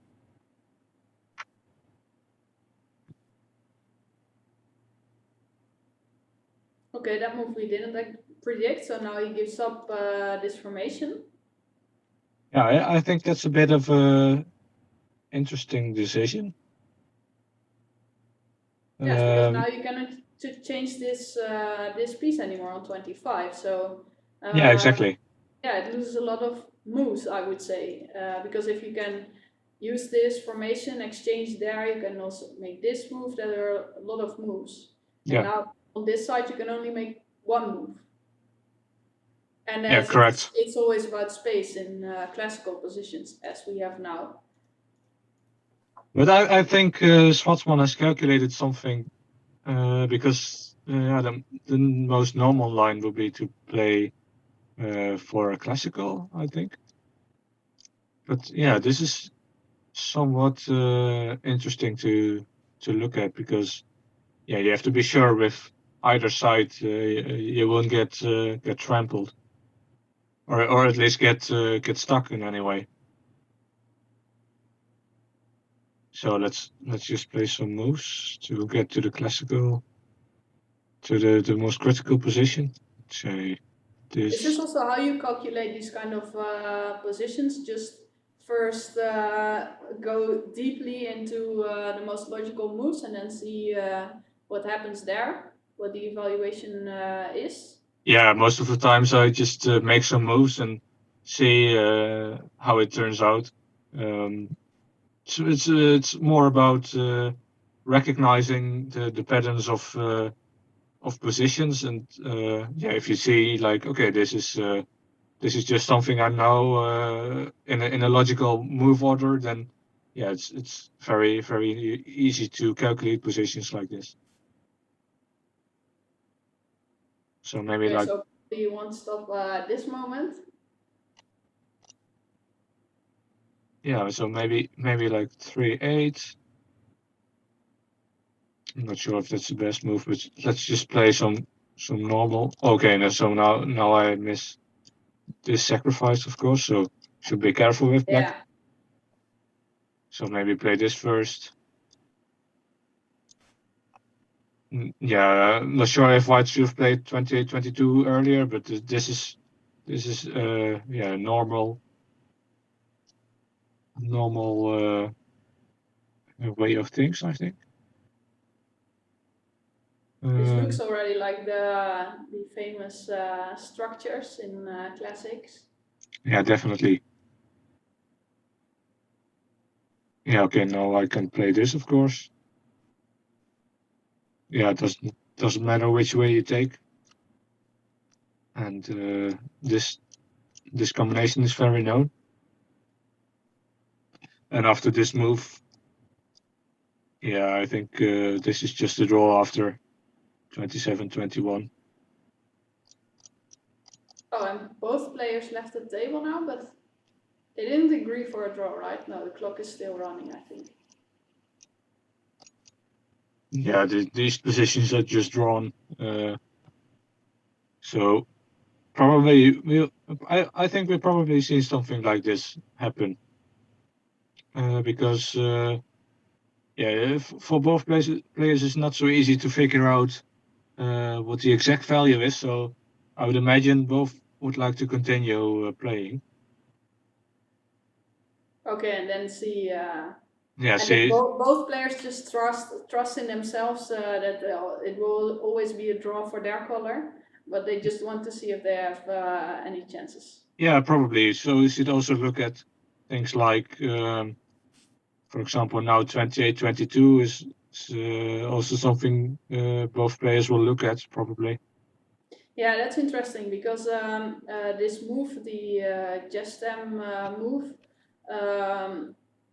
Okay, that move we didn't predict, so now he gives up this formation. Yeah, I think that's a bit of a interesting decision. Yes, because now you cannot change this this piece anymore on 25. So yeah, exactly. yeah, it loses a lot of moves, I would say, because if you can use this formation, exchange there. You can also make this move. There are a lot of moves. Yeah. And now on this side, you can only make one move. And Yeah, correct. it's always about space in classical positions, as we have now. But I think Schwartzman has calculated something because the most normal line would be to play for a classical, I think. But yeah, this is somewhat interesting to look at because you have to be sure with either side you won't get trampled or at least get stuck in any way. So let's just play some moves to get to the classical, to the most critical position. Say this. Is this also how you calculate these kind of positions? Just first go deeply into the most logical moves and then see what happens there, what the evaluation is? Yeah, most of the times I just make some moves and see how it turns out. So it's more about recognizing the patterns of positions and if you see like okay this is just something I know in a logical move order, then it's very easy to calculate positions like this. So maybe Okay, like so you won't stop at this moment. yeah, so maybe like 3-8. I'm not sure if that's the best move, but let's just play some normal. Okay, so now I miss this sacrifice, of course, so should be careful with black. Yeah. So maybe play this first. Yeah, I'm not sure if white should have played 28-22 earlier, but this is normal way of things, I think. This looks already like the famous structures in classics. Yeah, definitely. Yeah, okay, now I can play this, of course. Yeah, it doesn't matter which way you take. And this combination is very known. And after this move, yeah, I think this is just a draw after 27-21. Oh, and both players left the table now, but they didn't agree for a draw, right? No, the clock is still running, I think. Yeah, these positions are just drawn. So probably I think we'll probably see something like this happen. Because for both players it's not so easy to figure out what the exact value is. So I would imagine both would like to continue playing. Okay, and then see. Yeah, and see. both players just trust in themselves that it will always be a draw for their color, but they just want to see if they have any chances. Yeah, probably. So you should also look at things like, for example, now 28-22 is also something both players will look at probably. Yeah, that's interesting because this move, the Gestem move,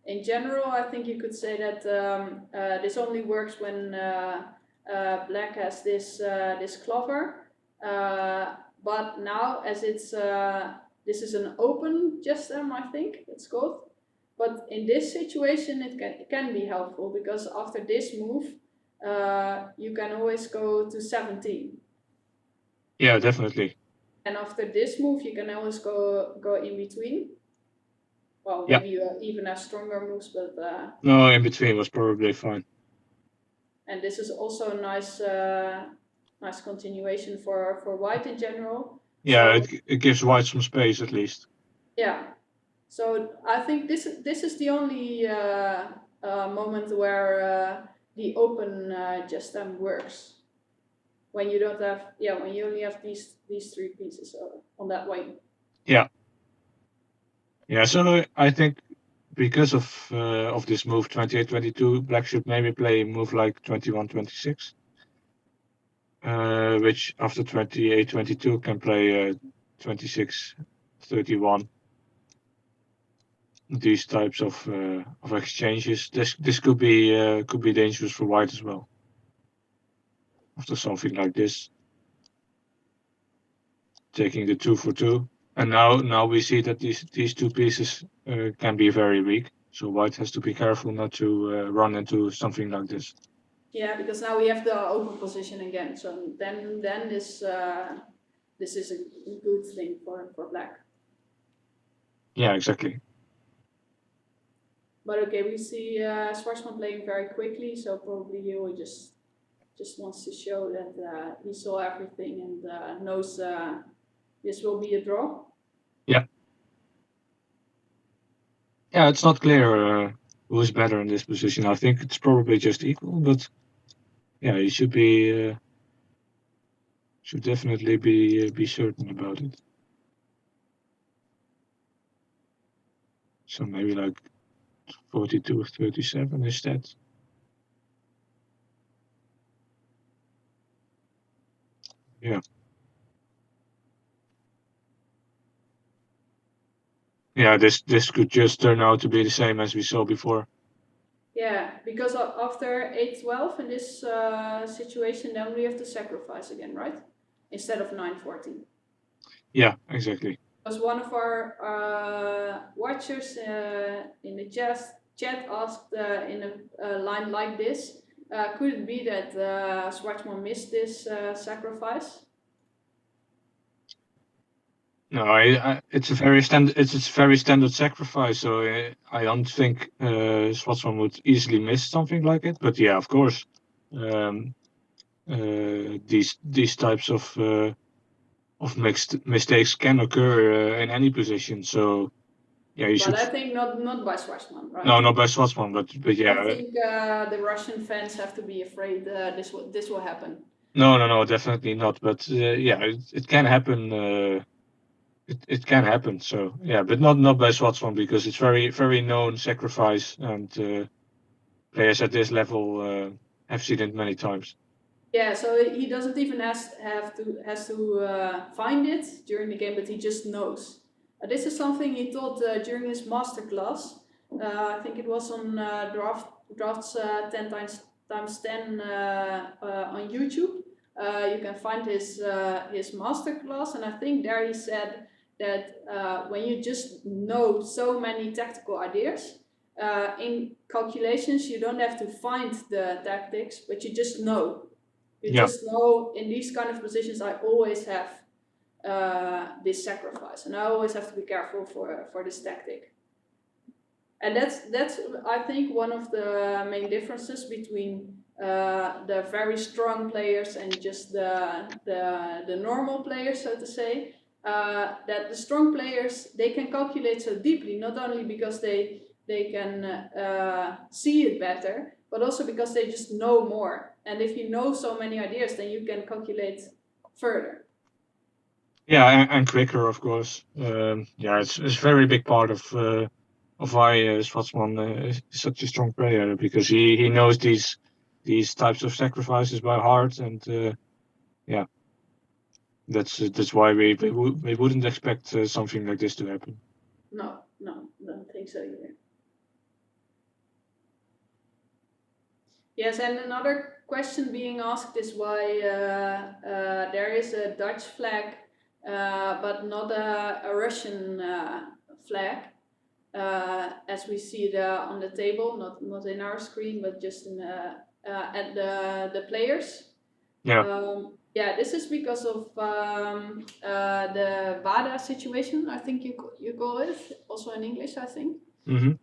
in general, I think you could say that this only works when black has this clover. But now, as it's this is an open Gestem, I think it's called. But in this situation, it can be helpful because after this move, you can always go to 17. Yeah, definitely. And after this move, you can always go in between. Well, maybe you even have stronger moves, but no, in between was probably fine. And this is also a nice continuation for white in general. Yeah, so, it gives white some space at least. Yeah, so I think this is the only moment where the open Gestem works. When you don't have, when you only have these three pieces on that wing. Yeah. Yeah, so I think because of this move 28-22, black should maybe play a move like 21-26, which after 28-22 can play 26-31. These types of exchanges. This could be dangerous for white as well. After something like this, taking the 2 for 2, and now we see that these two pieces can be very weak. So white has to be careful not to run into something like this. Yeah, because now we have the open position again. So then this is a good thing for black. Yeah, exactly. But okay, we see Schwarzman playing very quickly, so probably he will just wants to show that he saw everything and knows this will be a draw. Yeah, it's not clear who is better in this position. I think it's probably just equal, but yeah, he should definitely be certain about it. So maybe like 42-37 instead. Yeah. Yeah, this could just turn out to be the same as we saw before. Yeah, because after 8-12 in this situation, then we have to sacrifice again, right? Instead of 9-14. Yeah, exactly. Because one of our watchers in the chat asked in a line like this, could it be that Schwarzman missed this sacrifice? No, it's a very standard sacrifice. So I don't think Schwarzman would easily miss something like it. But yeah, of course, these types of mixed mistakes can occur in any position. So yeah, you should. But I think not by Schwarzman, right? No, not by Schwarzman, but yeah. I think the Russian fans have to be afraid this will happen. No, definitely not. But yeah, it can happen. It can happen. So yeah, but not by Schwarzman because it's very known sacrifice, and players at this level have seen it many times. Yeah, so he doesn't even has to find it during the game, but he just knows. This is something he taught during his masterclass. I think it was on drafts 10 times 10 on YouTube. You can find his masterclass, and I think there he said that when you just know so many tactical ideas, in calculations you don't have to find the tactics, but you just know. You just know in these kind of positions I always have this sacrifice, and I always have to be careful for this tactic. And that's I think one of the main differences between the very strong players and just the normal players, so to say. That the strong players, they can calculate so deeply, not only because they can see it better, but also because they just know more. And if you know so many ideas, then you can calculate further. Yeah, and quicker, of course. Yeah, it's a very big part of why Schwarzman is such a strong player, because he knows these types of sacrifices by heart, and yeah, that's why we wouldn't expect something like this to happen. No, don't think so either. Yes, and another question being asked is why there is a Dutch flag, but not a Russian flag, as we see it on the table, not in our screen, but just in at the players. Yeah. Yeah, this is because of the WADA situation, I think you call it, also in English, I think. Mm-hmm.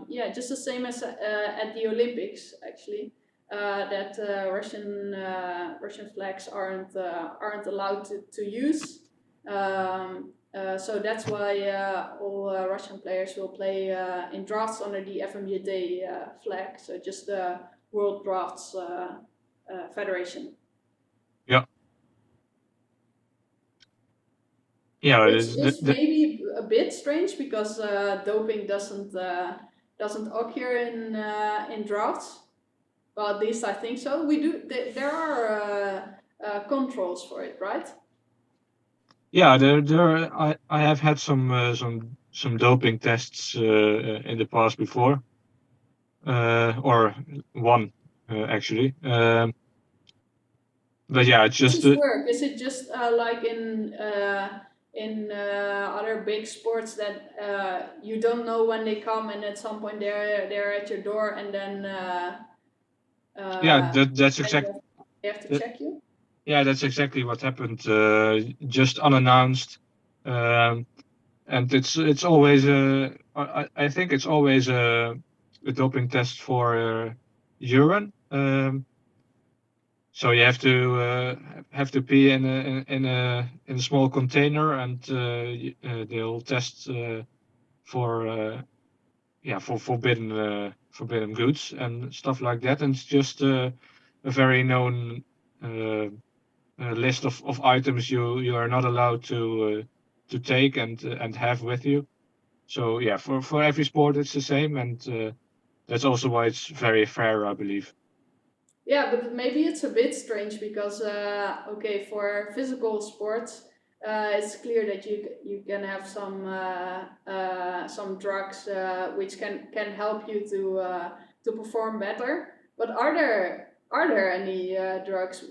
Yeah, just the same as at the Olympics, actually, that Russian flags aren't allowed to use. So that's why all Russian players will play in drafts under the FMJD flag, so just the World Drafts Federation. Yeah. Yeah, Which is maybe a bit strange because doping doesn't occur in drafts. Well, at least I think so. We do. There are controls for it, right? yeah, I have had some doping tests in the past before, or one actually. But yeah, it's How does just this work? Is it just like in other big sports that you don't know when they come, and at some point they're at your door, and then yeah, then they have to check you? yeah, that's exactly what happened. Just unannounced, and it's always I think it's always a doping test for urine. So you have to pee in a small container, and they'll test for for forbidden goods and stuff like that. And it's just a very known list of items you are not allowed to take and have with you. So yeah, for every sport it's the same, and that's also why it's very fair, I believe. Yeah, but maybe it's a bit strange because okay, for physical sports, it's clear that you can have some drugs which can help you to perform better. But are there any drugs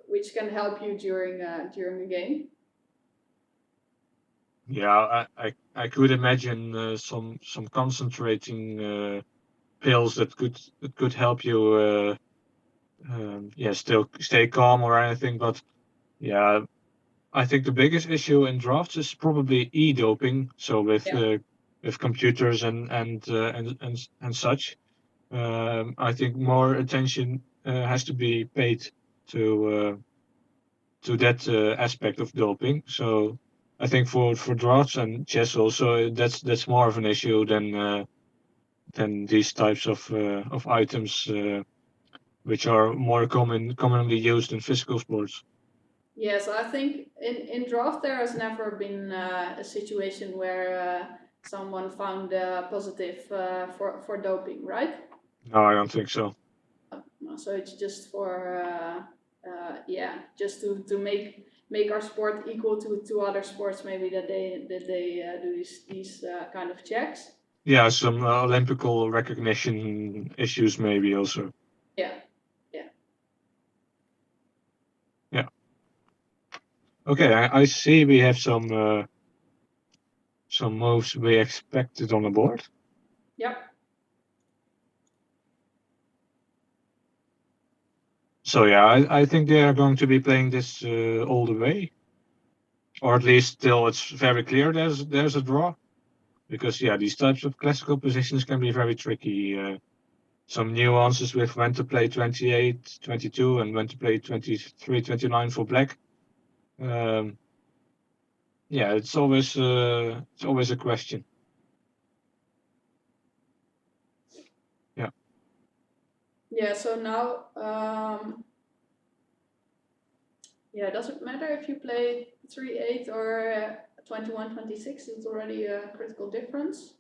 which can help you during a game? Yeah, I could imagine some concentrating pills that could help you still stay calm or anything. But yeah, I think the biggest issue in drafts is probably e-doping. So Yeah. with computers and such. I think more attention has to be paid to that aspect of doping. So I think for drafts and chess also that's more of an issue than these types of items which are more commonly used in physical sports. Yes, I think in draft there has never been a situation where someone found positive for doping, right? No, I don't think so. So it's just for yeah, just to make our sport equal to other sports, maybe that they do these kind of checks. Yeah, some Olympical recognition issues maybe also. Yeah, yeah. Yeah. Okay, I see we have some moves we expected on the board. Yep. So yeah, I think they are going to be playing this all the way, or at least till it's very clear there's a draw, because yeah, these types of classical positions can be very tricky. Some nuances with when to play 28, 22, and when to play 23, 29 for black. Yeah, it's always a question. Yeah. Yeah. So now, yeah, does it matter if you play 3-8 or 21-26? It's already a critical difference.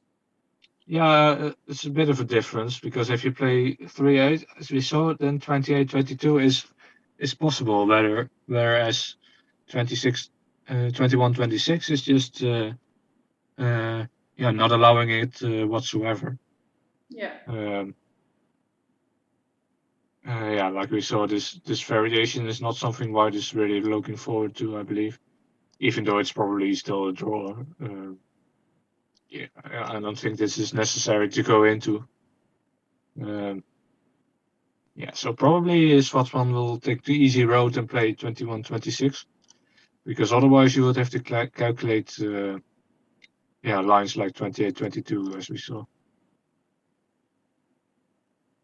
Yeah, it's a bit of a difference, because if you play 3-8, as we saw, then 28, 22 is possible. Whereas 26, 21, 26 is just not allowing it whatsoever. Yeah. Yeah, like we saw, this variation is not something White is really looking forward to, I believe, even though it's probably still a draw. Yeah, I don't think this is necessary to go into. Yeah, so probably Schwartzman will take the easy road and play 21-26, because otherwise you would have to calculate lines like 28-22, as we saw.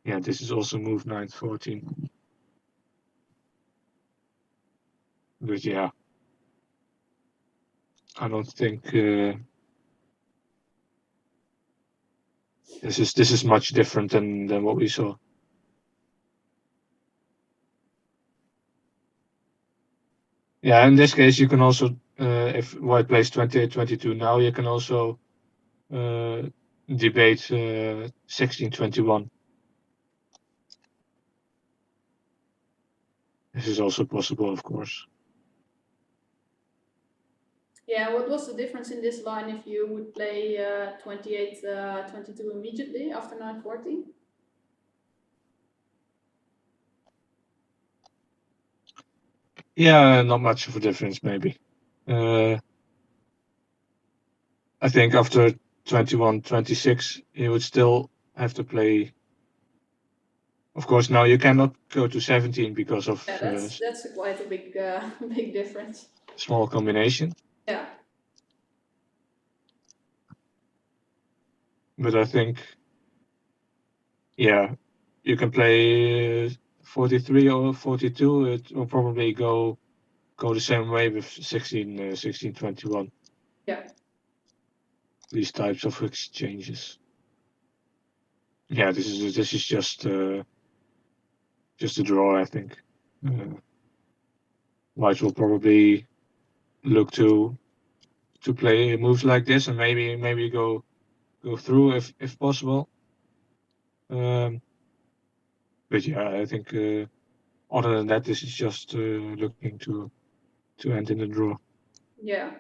Yeah, this is also move 9-14. But yeah, I don't think this is much different than what we saw. Yeah, in this case you can also if white plays 28-22 now, you can also debate 16-21. This is also possible, of course. Yeah, what was the difference in this line if you would play 28-22 immediately after 9-14? Yeah, not much of a difference, maybe. I think after 21-26, you would still have to play. Of course, now you cannot go to 17 because of Yeah, that's quite a big big difference. small combination. Yeah. But I think, yeah, you can play 43 or 42. It will probably go the same way with 16-21. Yeah. These types of exchanges. Yeah, this is just a draw, I think. White will probably look to play moves like this and maybe go through if possible. But yeah, I think other than that, this is just looking to end in a draw. Yeah.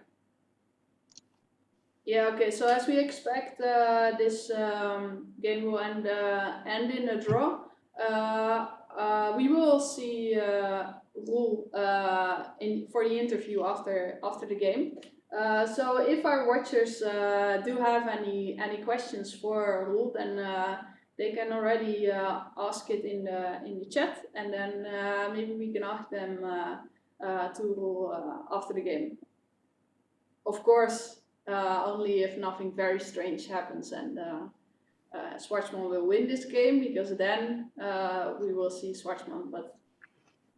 Yeah. Okay. So as we expect, this game will end in a draw. We will see Roel for the interview after the game. So if our watchers do have any questions for Roel, then they can already ask it in the chat, and then maybe we can ask them to Roel after the game. Of course, only if nothing very strange happens and Schwartzman will win this game, because then we will see Schwartzman. But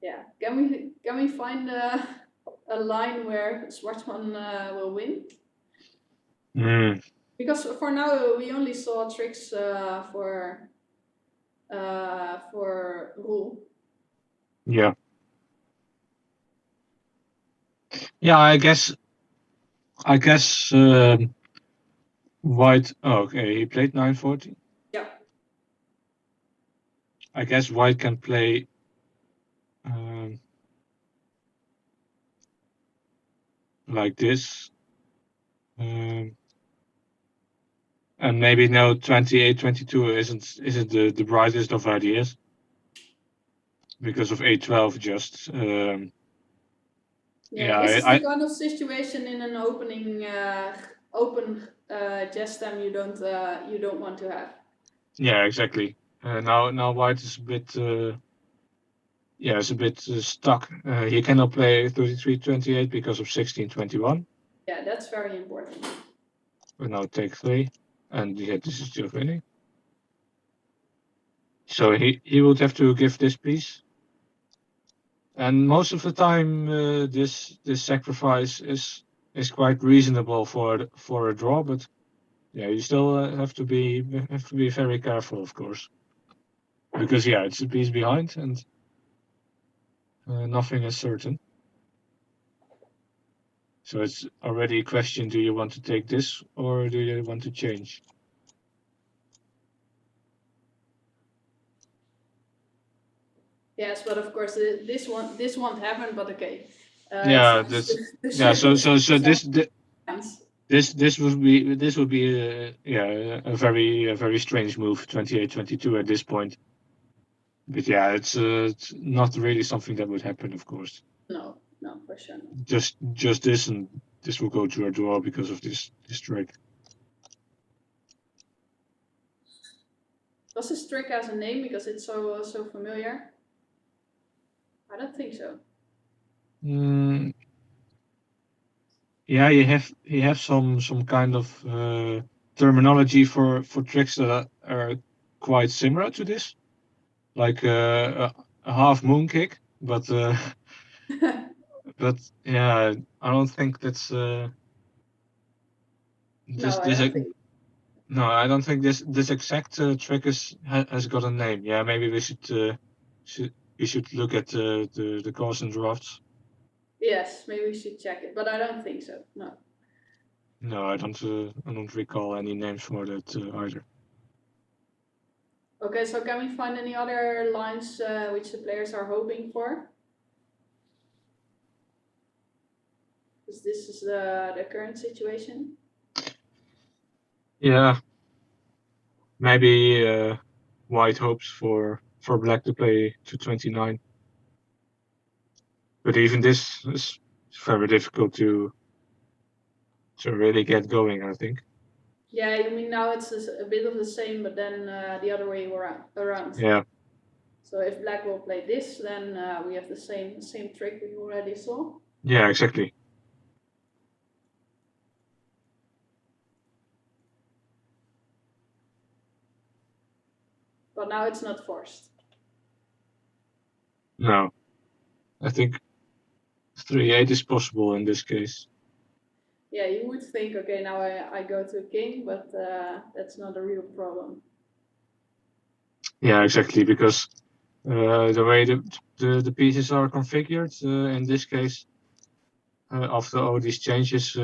yeah, can we find a line where Schwartzman will win? Because for now we only saw tricks for Roel. Yeah. Yeah, I guess White. Oh, okay, he played 9-14. Yeah. I guess White can play like this. And maybe no 28-22 isn't the brightest of ideas because of 8-12 just. Yeah, this is the kind of situation in an opening open gestam you don't want to have. Yeah, exactly. Now White is a bit it's a bit stuck. He cannot play 33-28 because of 16-21. Yeah, that's very important. We now take 3, and yeah, this is just winning. So he would have to give this piece, and most of the time this sacrifice is quite reasonable for a draw, but yeah, you still have to be very careful, of course, because yeah, it's a piece behind and nothing is certain. So it's already a question: do you want to take this or do you want to change? Yes, but of course this won't happen. But okay. Yeah, this would be a very strange move, 28-22 at this point. But yeah, it's not really something that would happen, of course. No, for sure not. Just this, and this will go to a draw because of this trick. Does this trick has a name because it's so familiar? I don't think so. Yeah, you have some kind of terminology for tricks that are quite similar to this, like a half moon kick, but but yeah, I don't think that's No, I don't think this exact trick has got a name. Yeah, maybe we should look at the course and drafts. Yes, maybe we should check it, but I don't think so. No. No, I don't recall any names for that either. Okay, so can we find any other lines which the players are hoping for? Because this is the current situation. Yeah, maybe white hopes for black to play to 29. But even this is very difficult to really get going, I think. Yeah, you mean now it's a bit of the same, but then the other way around. Yeah, So if black will play this, then we have the same trick we already saw. yeah, exactly. But now it's not forced. No, I think 3-8 is possible in this case. Yeah, you would think, okay, now I go to king, but that's not a real problem. Yeah, exactly, because the way the pieces are configured in this case, after all these changes,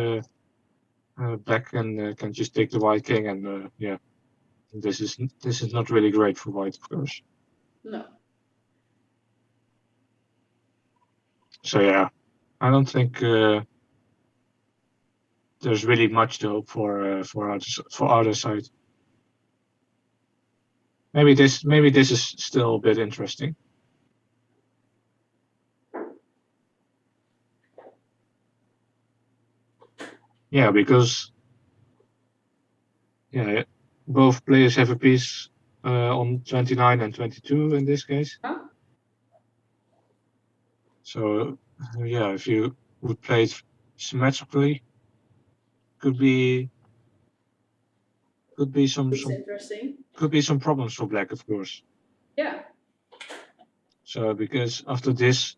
black can just take the white king, and yeah, this is not really great for white, of course. No. So yeah, I don't think there's really much to hope for either side. Maybe this is still a bit interesting. Yeah, because yeah, both players have a piece on 29 and 22 in this case. Huh? So yeah, if you would play it symmetrically, could be some It's interesting. could be some problems for black, of course. Yeah. So because after this,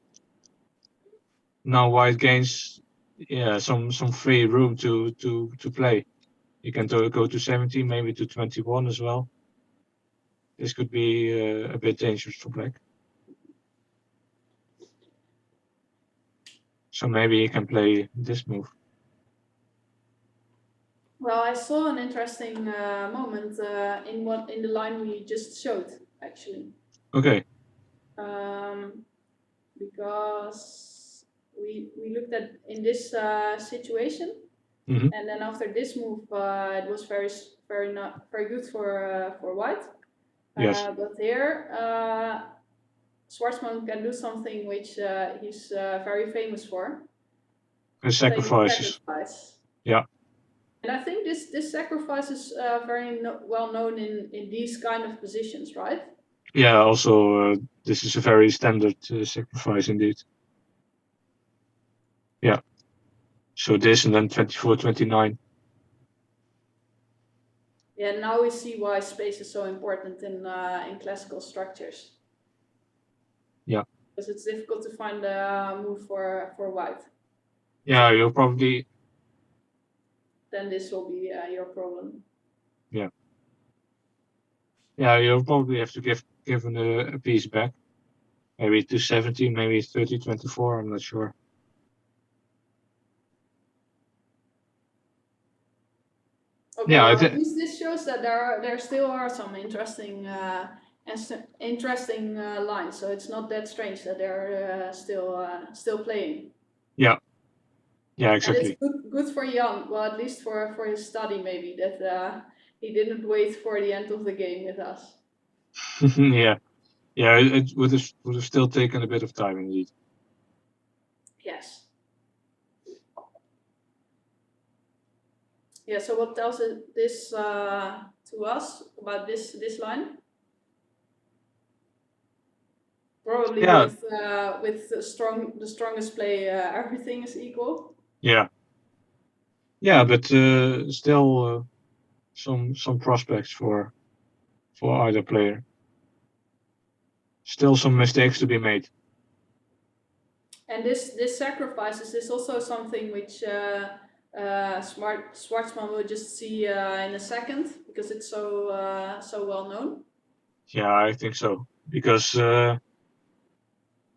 now white gains some free room to play. You can go to 17, maybe to 21 as well. This could be a bit dangerous for black. So maybe he can play this move. Well, I saw an interesting moment in the line we just showed, actually. Okay. Because we looked at in this situation, Mhm. and then after this move, it was very good for white. Yes. But here, Schwarzman can do something which he's very famous for. Sacrifices. Sacrifice. Yeah. And I think this sacrifice is very well known in these kind of positions, right? Yeah. Also, this is a very standard sacrifice indeed. Yeah. So this and then 24, 29. Yeah. Now we see why space is so important in classical structures. Yeah. Because it's difficult to find a move for white. Yeah, you'll probably. Then this will be your problem. Yeah. Yeah, you'll probably have to give a piece back. Maybe to 17, maybe 30, 24. I'm not sure. Okay, Yeah, well, at least this shows that there still are some interesting lines. So it's not that strange that they're still playing. Yeah. Yeah, And exactly. it's good for Jan. Well, at least for his study, maybe that he didn't wait for the end of the game with us. Yeah. Yeah, it would have still taken a bit of time indeed. Yes. Yeah. So what tells this to us about this line? Probably Yeah. with the strongest play, everything is equal. Yeah. Yeah, but still some prospects for either player. Still some mistakes to be made. And this sacrifice, is this also something which Schwarzman will just see in a second because it's so well known? Yeah, I think so. Because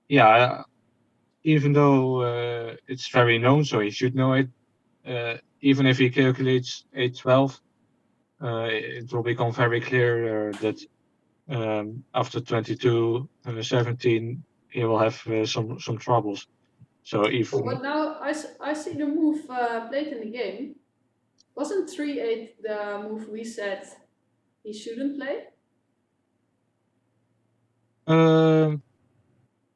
yeah, even though it's very known, so he should know it. Even if he calculates 812, it will become very clear that after 2217 he will have some troubles. So if But now I see the move played in the game. Wasn't 3-8 the move we said he shouldn't play? um,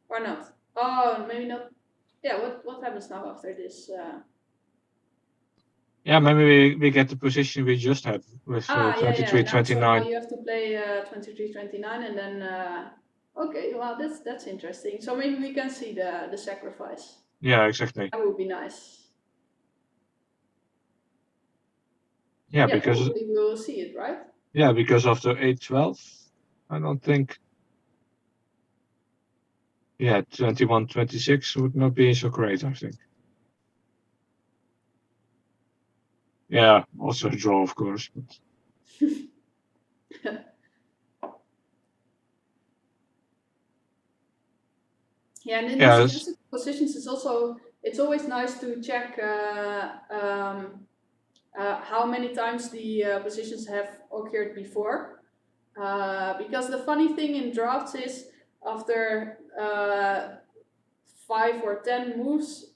Or not? Oh, maybe not. Yeah, what happens now after this? yeah, maybe we get the position we just had with Yeah. 2329. So now you have to play 23-29 and then. Okay, well that's interesting. So maybe we can see the sacrifice. Yeah, exactly. That would be nice. Yeah, because hopefully we will see it, right? yeah, because after 812, I don't think. Yeah, 2126 would not be so great, I think. Yeah, also a draw, of course. But Yeah, and in yeah, these classical positions, it's always nice to check how many times the positions have occurred before. Because the funny thing in drafts is after 5 or 10 moves,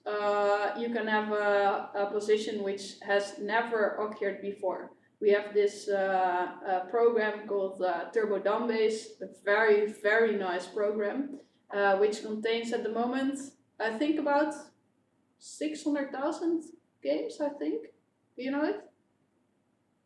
you can have a position which has never occurred before. We have this program called Turbo Dumbbase, a very, very nice program, which contains at the moment, I think about 600,000 games, I think. Do you know it?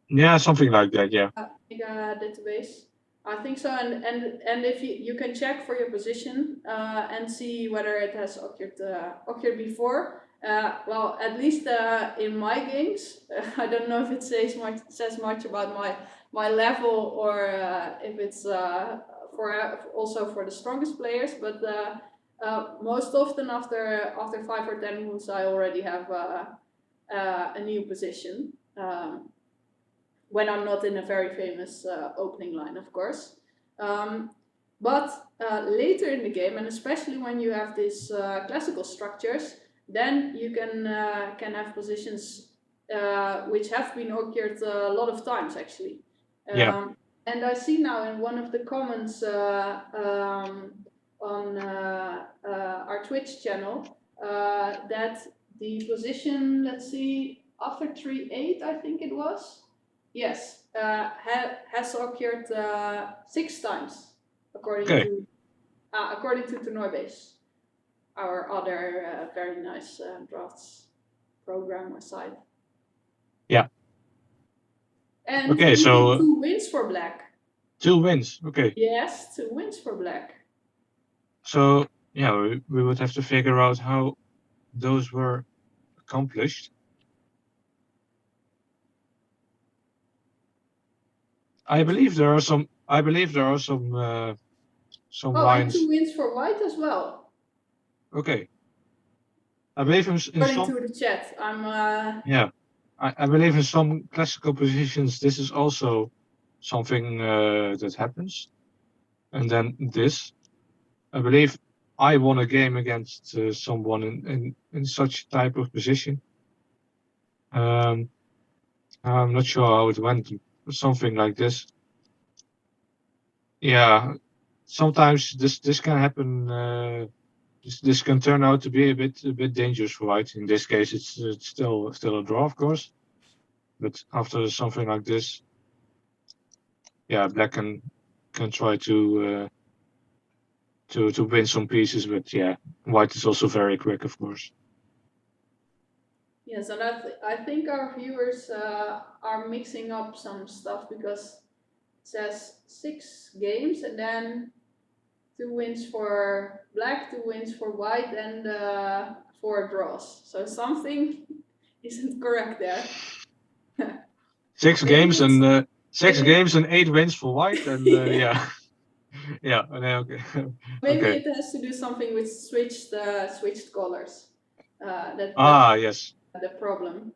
yeah, something like that. Yeah. Database. I think so, and if you can check for your position and see whether it has occurred before. Well, at least in my games, I don't know if it says much about my level or if it's also for the strongest players. But most often after 5 or 10 moves, I already have a new position. When I'm not in a very famous opening line, of course. But later in the game, and especially when you have these classical structures, then you can have positions which have been occurred a lot of times, actually. Yeah. And I see now in one of the comments on our Twitch channel that the position, let's see, after 3-8, I think it was. Yes, has occurred 6 times, according to Tournoibase, our other very nice drafts program or site. Yeah. And okay, so 2 wins for Black. 2 wins. Okay. Yes, 2 wins for Black. So yeah, we would have to figure out how those were accomplished. I believe there are some lines. And 2 wins for White as well. Okay. I believe in According some. to the chat, I'm. Yeah, I believe in some classical positions this is also something that happens, and then this. I believe I won a game against someone in such type of position. I'm not sure how it went. Something like this. Yeah, sometimes this can happen. This can turn out to be a bit dangerous for White. In this case, it's still a draw, of course. But after something like this, yeah, Black can try to win some pieces. But yeah, White is also very quick, of course. Yes, and I think our viewers are mixing up some stuff because it says 6 games and then 2 wins for Black, 2 wins for White, and 4 draws. So something isn't correct there. 6 Maybe games and 6 maybe- games and 8 wins for White, and yeah, yeah, okay. Maybe Okay. it has to do something with switched colors. Yes. The problem.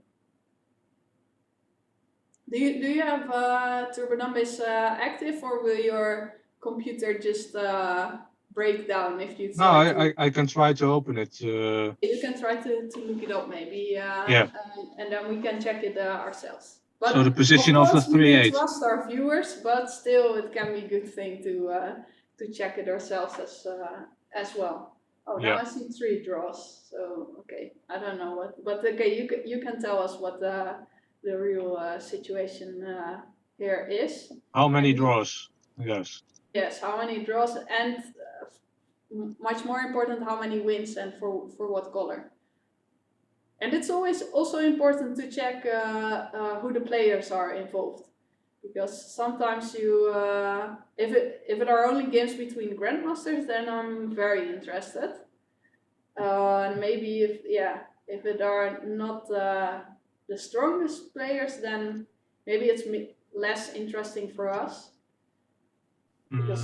Do you have Turbo Dumbbase active, or will your computer just breakdown if you No, try to. I can try to open it. You can try to look it up maybe, Yeah. and then we can check it ourselves. So the But position of of the course, we will 3-8. trust our viewers, but still, it can be a good thing to check it ourselves as well. Oh, now Yeah. I see 3 draws. So okay, I don't know what, but okay, you can tell us what the real situation here is. How many And- draws? Yes. Yes, how many draws, and much more important, how many wins and for what color. And it's always also important to check who the players are involved, because sometimes you, if it are only games between grandmasters, then I'm very interested. Maybe if it are not the strongest players, then maybe it's less interesting for us. Because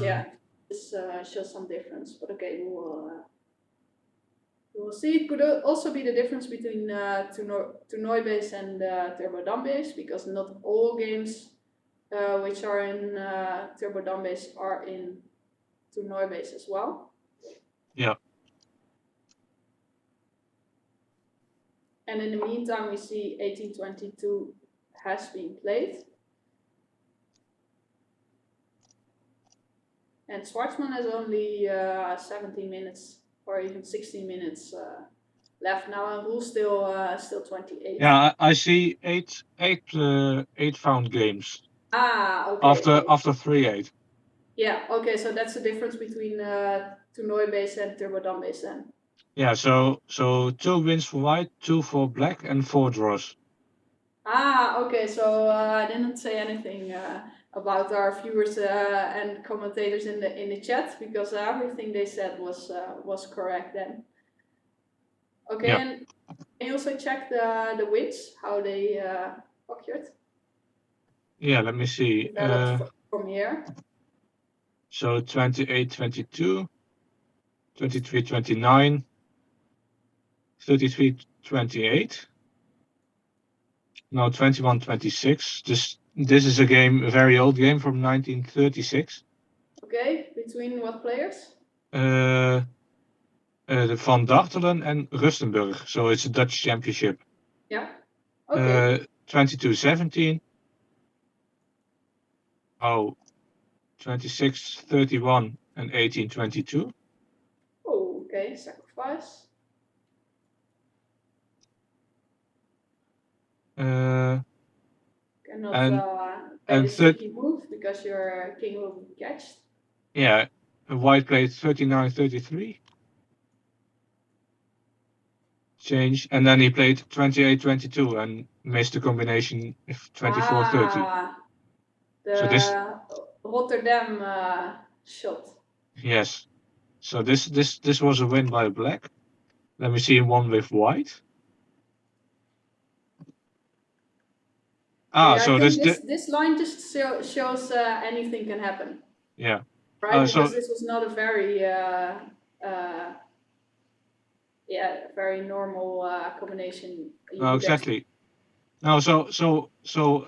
this shows some difference. But okay, we will see. It could also be the difference between Tournooi-based and Turbo-Dan-based, because not all games which are in Turbo-Dan-based are in Tournooi-based as well. Yeah. And in the meantime, we see 1822 has been played. And Schwartzman has only 17 minutes or even 16 minutes left now, and Roel still 28. Yeah, I see eight found games Okay. after 3-8. Yeah, okay, so that's the difference between Tournooi-based and Turbo-Dan-based then. Yeah, so 2 wins for white, 2 for black, and 4 draws. Okay, so I didn't say anything about our viewers and commentators in the chat, because everything they said was correct then. Okay, Yeah. and can you also check the wins, how they occurred? Yeah, let me see. Developed from here. So 28-22, 23-29, 33-28. Now 21-26. This is a very old game from 1936. Okay, between what players? The Van Dartelen and Rustenburg. So it's a Dutch championship. Yeah. Okay. 22-17. Oh, 26-31 and 18-22. Oh, okay, sacrifice. And Cannot play the sticky move because your king will be catched. Yeah, white played 39-33. Change, and then he played 28-22 and missed the combination of 24-30. The So this, Rotterdam shot. yes. So this was a win by black. Let me see one with white. Yeah, So I think this line just shows anything can happen. Yeah. Right, because this was not a very very normal combination. No, exactly. No, so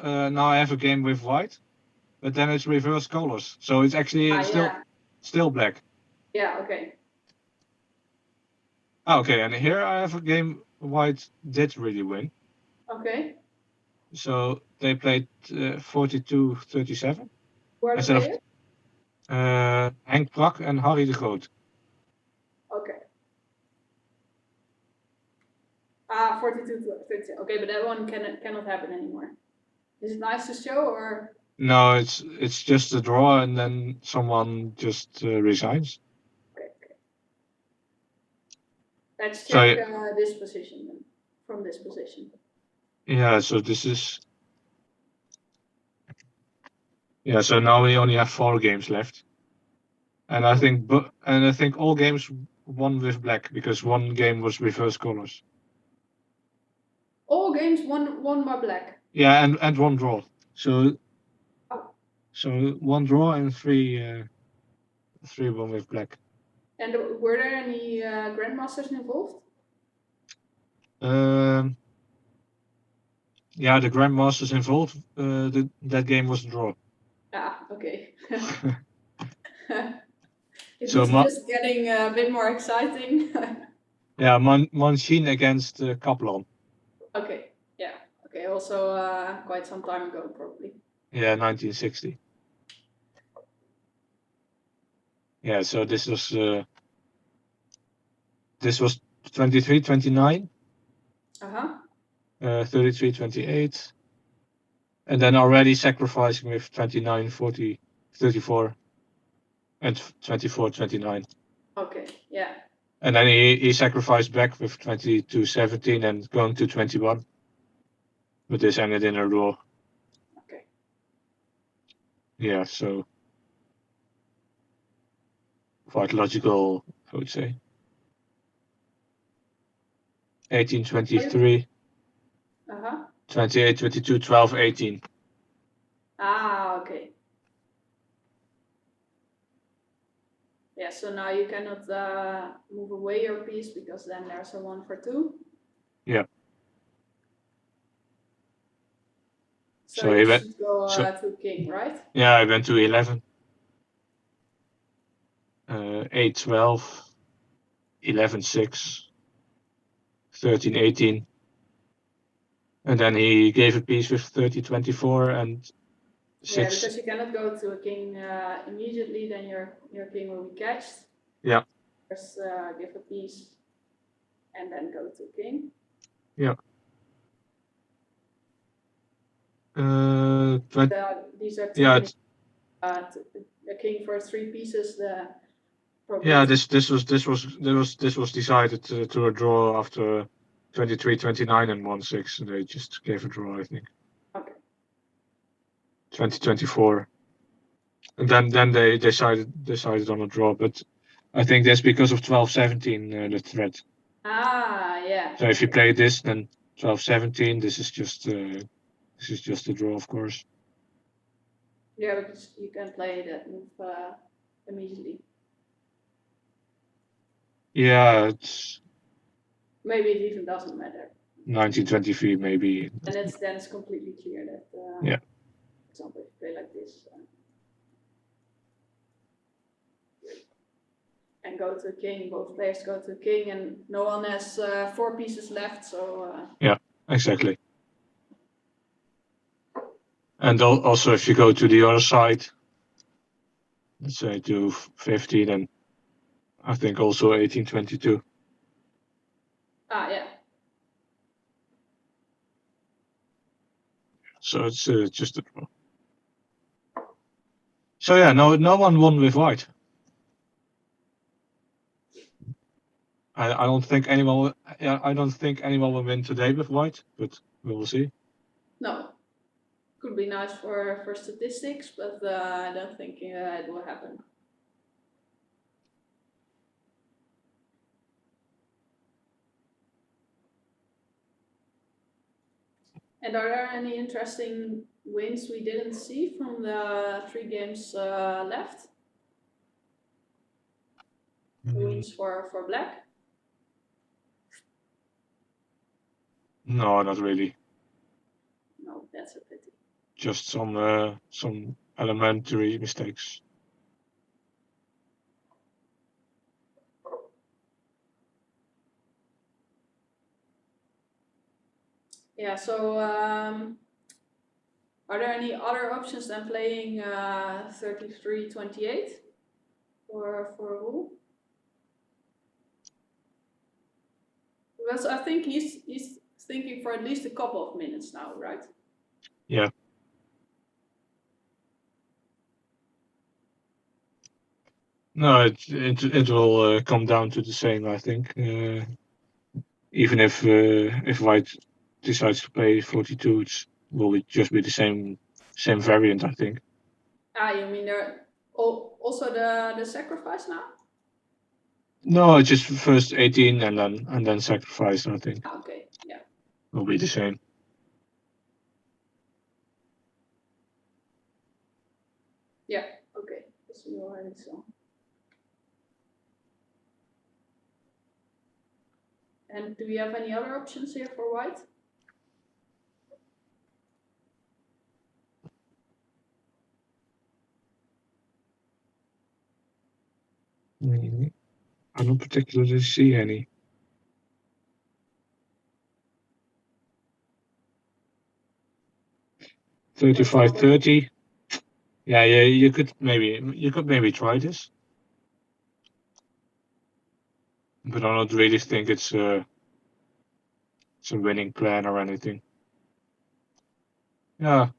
now I have a game with white, but then it's reverse colors. So it's actually still black. Yeah. Okay. Okay, and here I have a game white did really win. Okay. So they played 42-37. Who are the instead players? of Henk Prak and Harry de Groot. Okay. 42-37. Okay, but that one cannot happen anymore. Is it nice to show, or? No, it's just a draw, and then someone just resigns. Okay. Let's check this position then, from this position. Yeah, so this is. Yeah, so now we only have 4 games left, and I think all games won with black because 1 game was reverse colors. All games won by black. Yeah, and 1 draw. So 1 draw and 3 won with black. And were there any grandmasters involved? Yeah, the grandmasters involved. That game was a draw. Okay. It So is just getting a bit more exciting. yeah, Manchin against Kaplan. Okay, yeah. Okay, also quite some time ago, probably. Yeah, 1960. Yeah, so this was 23-29, Uh-huh. 33-28, and then already sacrificing with 29-40, 34, and 24-29. Okay, yeah. And then he sacrificed back with 22-17 and going to 21. But this ended in a draw. Okay. Yeah, so quite logical, I would say. 18-23, Uh-huh. 28-22, 12-18. Ah, okay. Yeah, so now you cannot move away your piece because then there's a 1 for 2. Yeah. So So you he went. should go So to king, right? yeah, I went to 11. 8-12, 11-6, 13-18. And then he gave a piece with 30-24 and Yeah, 6. because you cannot go to a king immediately, then your king will be catched. Yeah. First give a piece and then go to king. Yeah. These are two Yeah, minutes. The king for 3 pieces. yeah. This was decided to a draw after 23-29 and 1-6. And they just gave a draw, I think. Okay. 20-24, and then they decided on a draw, but I think that's because of 12-17 the threat. Ah, yeah. So if you play this, then 12-17. This is just a draw, of course. Yeah, because you can play that move immediately. Yeah, it's Maybe it even doesn't matter. 19-23 maybe. And then it's completely clear that, Yeah. for example, if you play like this and go to king, both players go to king, and no one has 4 pieces left, so. Yeah, exactly. And also, if you go to the other side, let's say to 50, then I think also 18-22. Ah, yeah. So it's just a draw. So yeah, no one won with white. I don't think anyone. Yeah, I don't think anyone will win today with white, but we will see. No. Could be nice for statistics, but I don't think it will happen. And are there any interesting wins we didn't see from the 3 games left? Wins for black? No, not really. No, that's a pity. Just some elementary mistakes. Yeah, so are there any other options than playing 33-28 for Roel? Because I think he's thinking for at least a couple of minutes now, right? Yeah. No, it will come down to the same, I think. Even if white decides to play 42, it will just be the same variant, I think. Ah, you mean there also the sacrifice now? No, it's just first 18 and then sacrifice, I think. Ah, okay, yeah. Will be the same. Yeah, okay. That's you already saw. And do we have any other options here for white? I don't particularly see any. $35, $30. Yeah, you could maybe try this, but I don't really think it's a winning plan or anything. Yeah,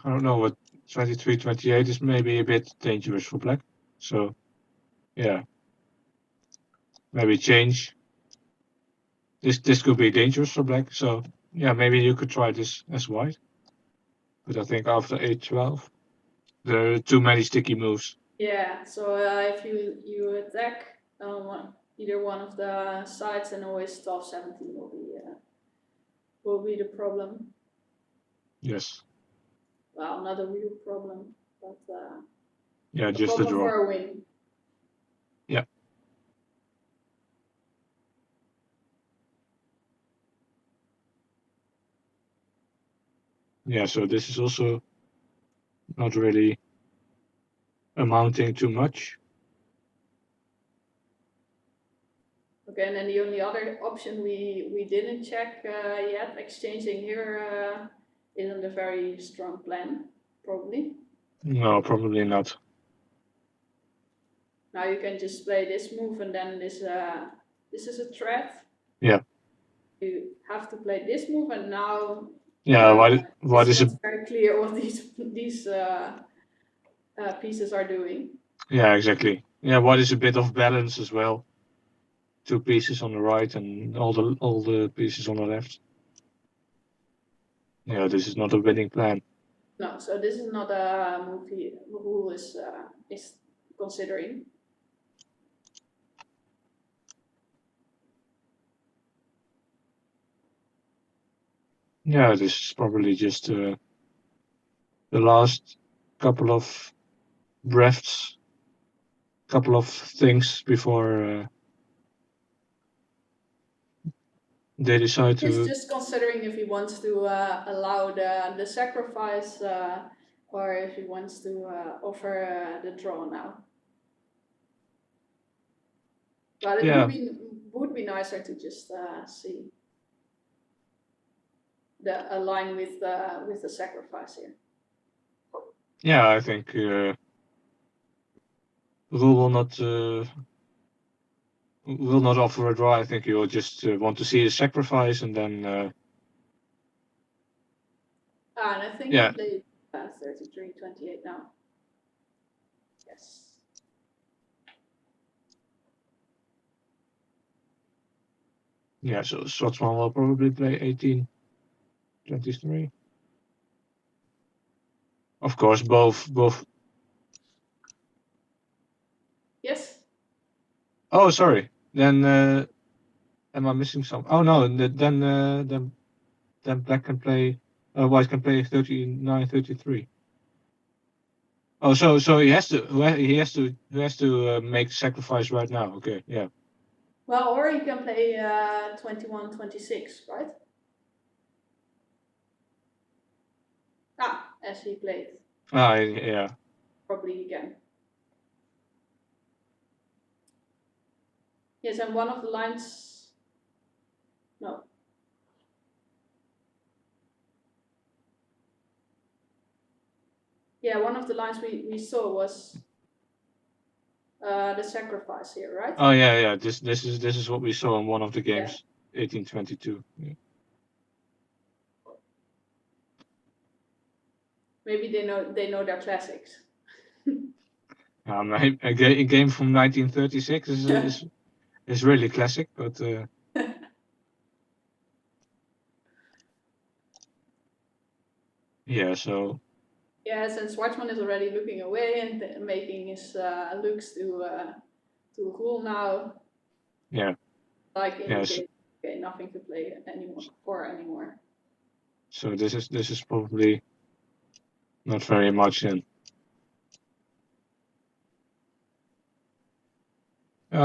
I don't know what 23, 28 is maybe a bit dangerous for black. So yeah, maybe change. This could be dangerous for black. So yeah, maybe you could try this as white. But I think after 8-12, there are too many sticky moves. Yeah, so if you attack either one of the sides, then always 12-17 will be the problem. Yes. Well, not a real problem, but yeah, a just a problem draw. for a win. Yeah. Yeah, so this is also not really amounting to much. Okay, and then the only other option we didn't check yet, exchanging here, isn't a very strong plan, probably. No, probably not. Now you can just play this move, and then this is a threat. Yeah. You have to play this move, and now Yeah, what it's is not very clear what these pieces are doing. Yeah, exactly. Yeah, what is a bit of balance as well. 2 pieces on the right and all the pieces on the left. Yeah, this is not a winning plan. No, so this is not a move who is considering. Yeah, this is probably just the last couple of breaths, couple of things before they decide He's to. just considering if he wants to allow the sacrifice or if he wants to offer the draw now. But it Yeah. would be nicer to just see a line with the sacrifice here. Yeah, I think Roel will not offer a draw. I think he will just want to see a sacrifice and then. And I think Yeah. he played 33-28 now. Yes. Yeah, so Schwartzman will probably play 18-23. Of course, both. Yes. Oh, sorry. Then am I missing some? Oh no, then black can play. White can play 39-33. Oh, so he has to make sacrifice right now. Okay, yeah. Well, or he can play 21-26, right? As he played. Yeah. Probably he can. Yes, and one of the lines. No. Yeah, one of the lines we saw was the sacrifice here, right? Oh yeah. This is what we saw in one of the games, 18-22. Yeah. Maybe they know their classics. A game from 1936 is really classic, but. Yeah, so. Yes, and Schwartzman is already looking away and making his looks to Roel now. Yeah. Like indicating, okay, nothing to play anymore. So this is probably not very much in.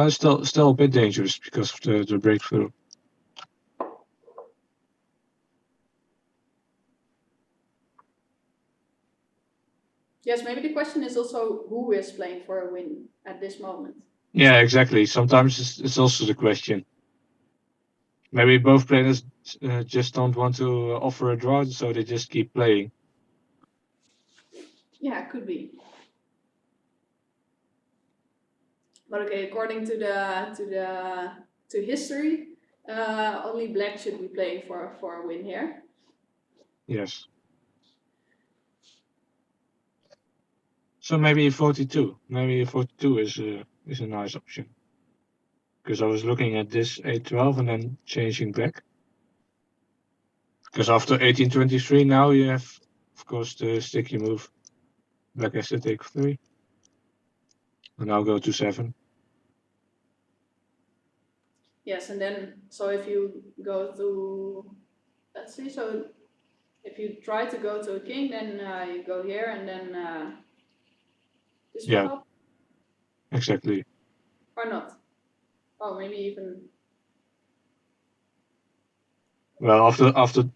Still a bit dangerous because of the breakthrough. Yeah, Yes, maybe the question is also who is playing for a win at this moment. Yeah, exactly. Sometimes it's also the question. Maybe both players just don't want to offer a draw, so they just keep playing. Yeah, could be. But okay, according to history, only black should be playing for a win here. Yes. So maybe 42. Maybe 42 is a nice option. Because I was looking at this 8-12 and then changing back. Because after 18-23 now you have, of course, the sticky move. Black has to take 3. And now go to 7. Yes, and then so if you go to, let's see, so if you try to go to a king, then you go here and then this Yeah. will help Exactly. or not. Oh, maybe even. Well, after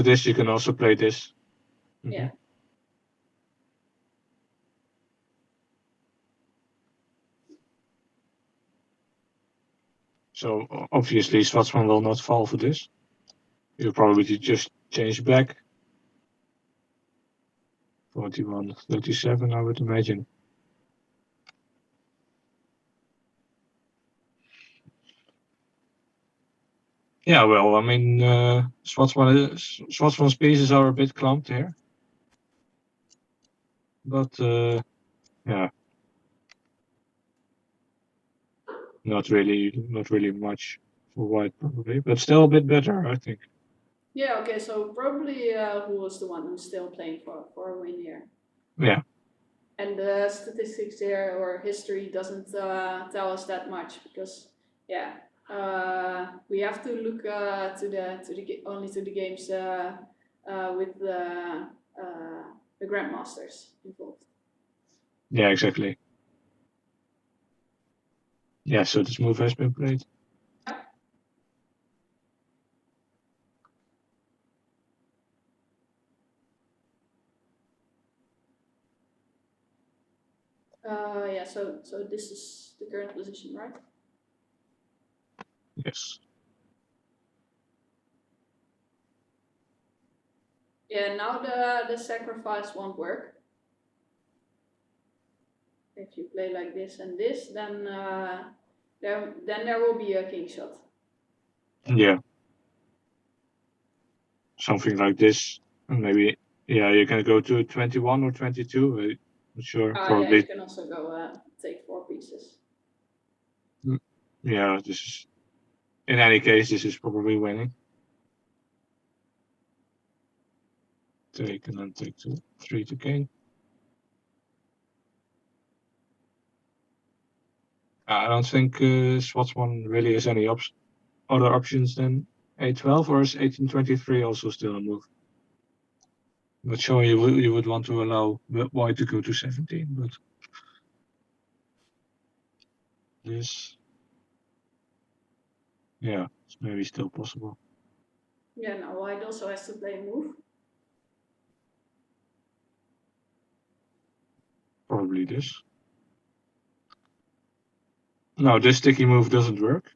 this you can also play this. Mhm. Yeah. So obviously Schwarzman will not fall for this. You'll probably just change back. 41-37, I would imagine. Yeah, well, I mean, Schwarzman's pieces are a bit clumped here. But, yeah. Not really much for white, probably. But still a bit better, I think. Yeah, okay, so probably who was the one who's still playing for a win here. Yeah. And the statistics there or history doesn't tell us that much because, yeah, we have to look only to the games with the grandmasters involved. Yeah, exactly. Yeah, so this move has been played. Yeah, so this is the current position, right? Yes. Yeah, now the sacrifice won't work. If you play like this and this, then there will be a king shot. Yeah. Something like this. And maybe, yeah, you can go to 21 or 22. I'm not sure. Yeah, Probably. you can also go take 4 pieces. Yeah, this is. In any case, this is probably winning. Take and then take 3 to king. I don't think Schwarzman really has any other options than 8-12, or is 18-23 also still a move? Not sure you would want to allow white to go to 17, but this, yeah, it's maybe still possible. Yeah, now white also has to play a move. Probably this. No, this sticky move doesn't work,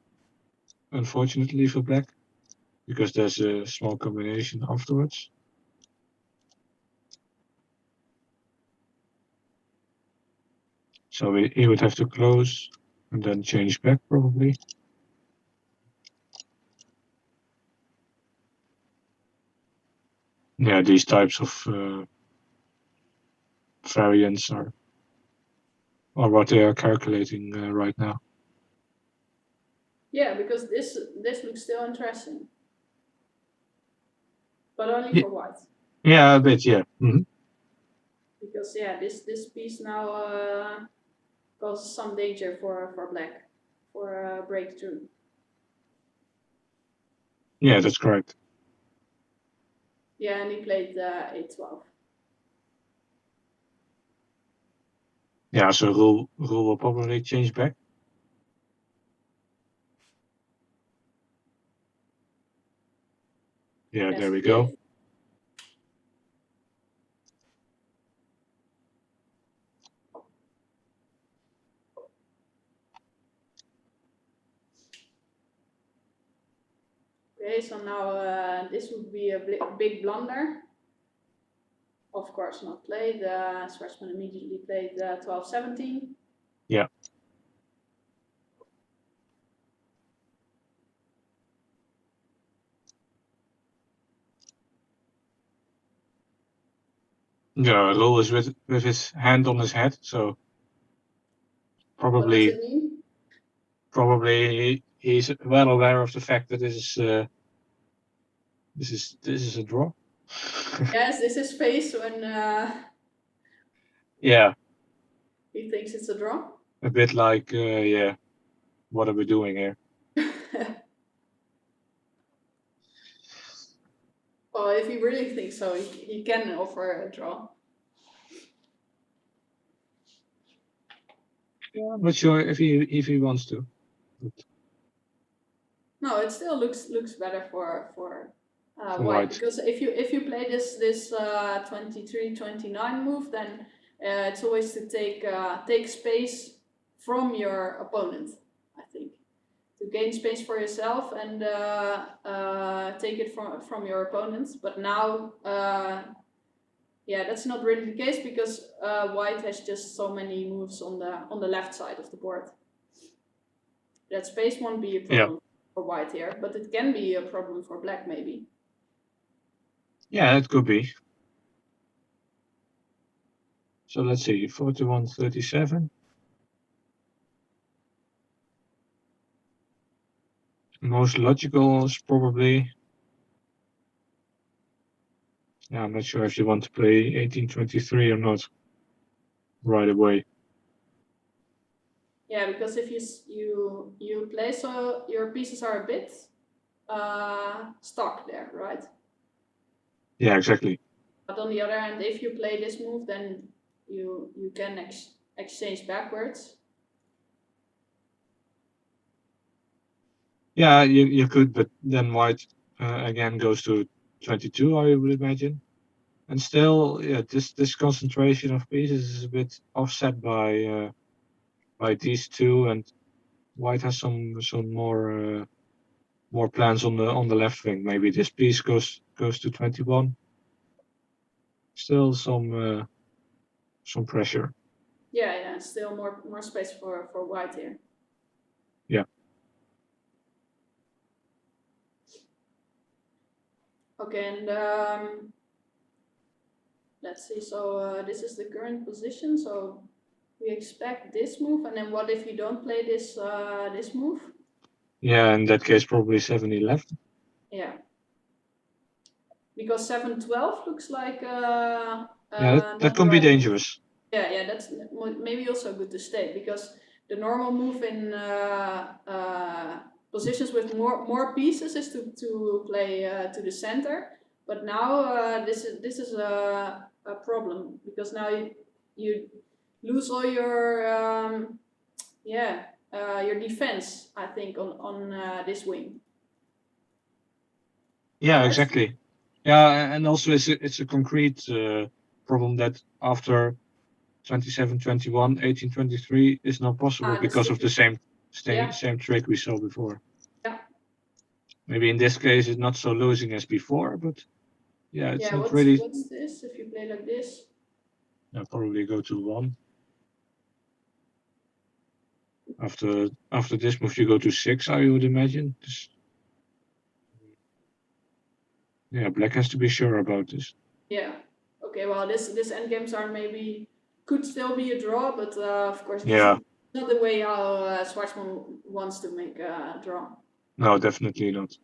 unfortunately for black, because there's a small combination afterwards. So he would have to close and then change back probably. Yeah, these types of variants are what they are calculating right now. Yeah, because this looks still interesting, but only for white. Yeah, a bit. Yeah. Mm-hmm. Because yeah, this piece now causes some danger for black for breakthrough. Yeah, that's correct. Yeah, and he played 8-12. Yeah, so rule will probably change back. Yeah, Yes, there we go. Okay, so now this would be a big blunder. Of course, not played. Schwartzman immediately played 12-17. Yeah. Yeah, Lul is with his hand on his head, so What does probably it mean? he's well aware of the fact that this is a draw. Yes, this is face when Yeah, he thinks it's a draw. a bit like yeah, what are we doing here? Well, if he really thinks so, he can offer a draw. Yeah, I'm not sure if he wants to. No, it still looks better for For white, white. because if you play this 23-29 move, then it's always to take space from your opponent. I think to gain space for yourself and take it from your opponents. But now, yeah, that's not really the case because white has just so many moves on the left side of the board. That space won't be a problem for white here, but it can be a problem for black maybe. Yeah, it could be. So let's see, 41-37. Most logical is probably. Yeah, I'm not sure if you want to play 18-23 or not right away. Yeah, because if you play, so your pieces are a bit stuck there, right? Yeah, exactly. But on the other hand, if you play this move, then you can exchange backwards. Yeah, you could, but then white again goes to 22, I would imagine. And still, yeah, this concentration of pieces is a bit offset by these two, and white has some more plans on the left wing. Maybe this piece goes to 21. Still some pressure. Yeah, still more space for white here. Yeah. Okay, and let's see. So this is the current position. So we expect this move, and then what if you don't play this this move? Yeah, in that case, probably 7-11. Yeah. Because 7-12 looks like Yeah, that not can the be right move. dangerous. Yeah, that's maybe also good to state, because the normal move in positions with more pieces is to play to the center. But now this is a problem, because now you lose all your your defense, I think, on this wing. Yeah, Right? exactly. Yeah, and also it's a concrete problem that after 27-21, 18-23 is not possible because of the same trick we saw before. Yeah. Maybe in this case it's not so losing as before, but yeah, it's not what's, really. What's this if you play like this? Yeah, probably go to 1. After this move, you go to 6, I would imagine. Yeah, black has to be sure about this. Yeah. Okay. Well, this endgames are maybe could still be a draw, but of course it's not the way how Schwartzman wants to make a draw. No, definitely not.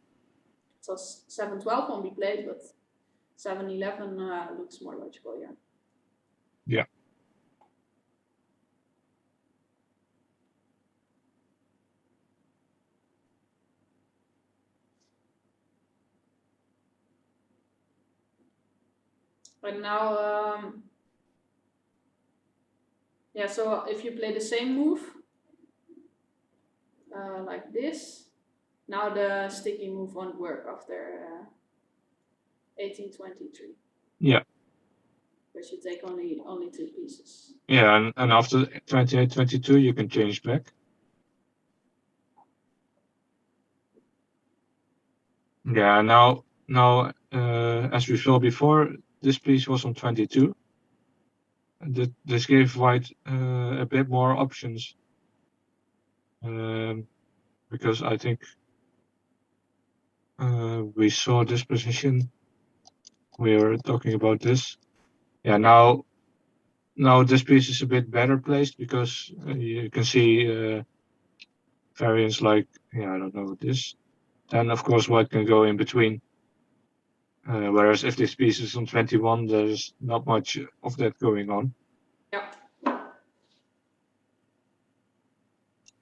So 7-12 won't be played, but 7-11 looks more logical here. Yeah. And now, yeah, so if you play the same move, like this, now the sticky move won't work after 18-23. Yeah. Because you take only 2 pieces. Yeah, and after 28-22, you can change back. Yeah, now as we saw before, this piece was on 22. This gave white a bit more options, because I think we saw this position. We were talking about this. Yeah, now this piece is a bit better placed because you can see variants like, yeah, I don't know, this. Then of course white can go in between. Whereas if this piece is on 21, there's not much of that going on. Yeah.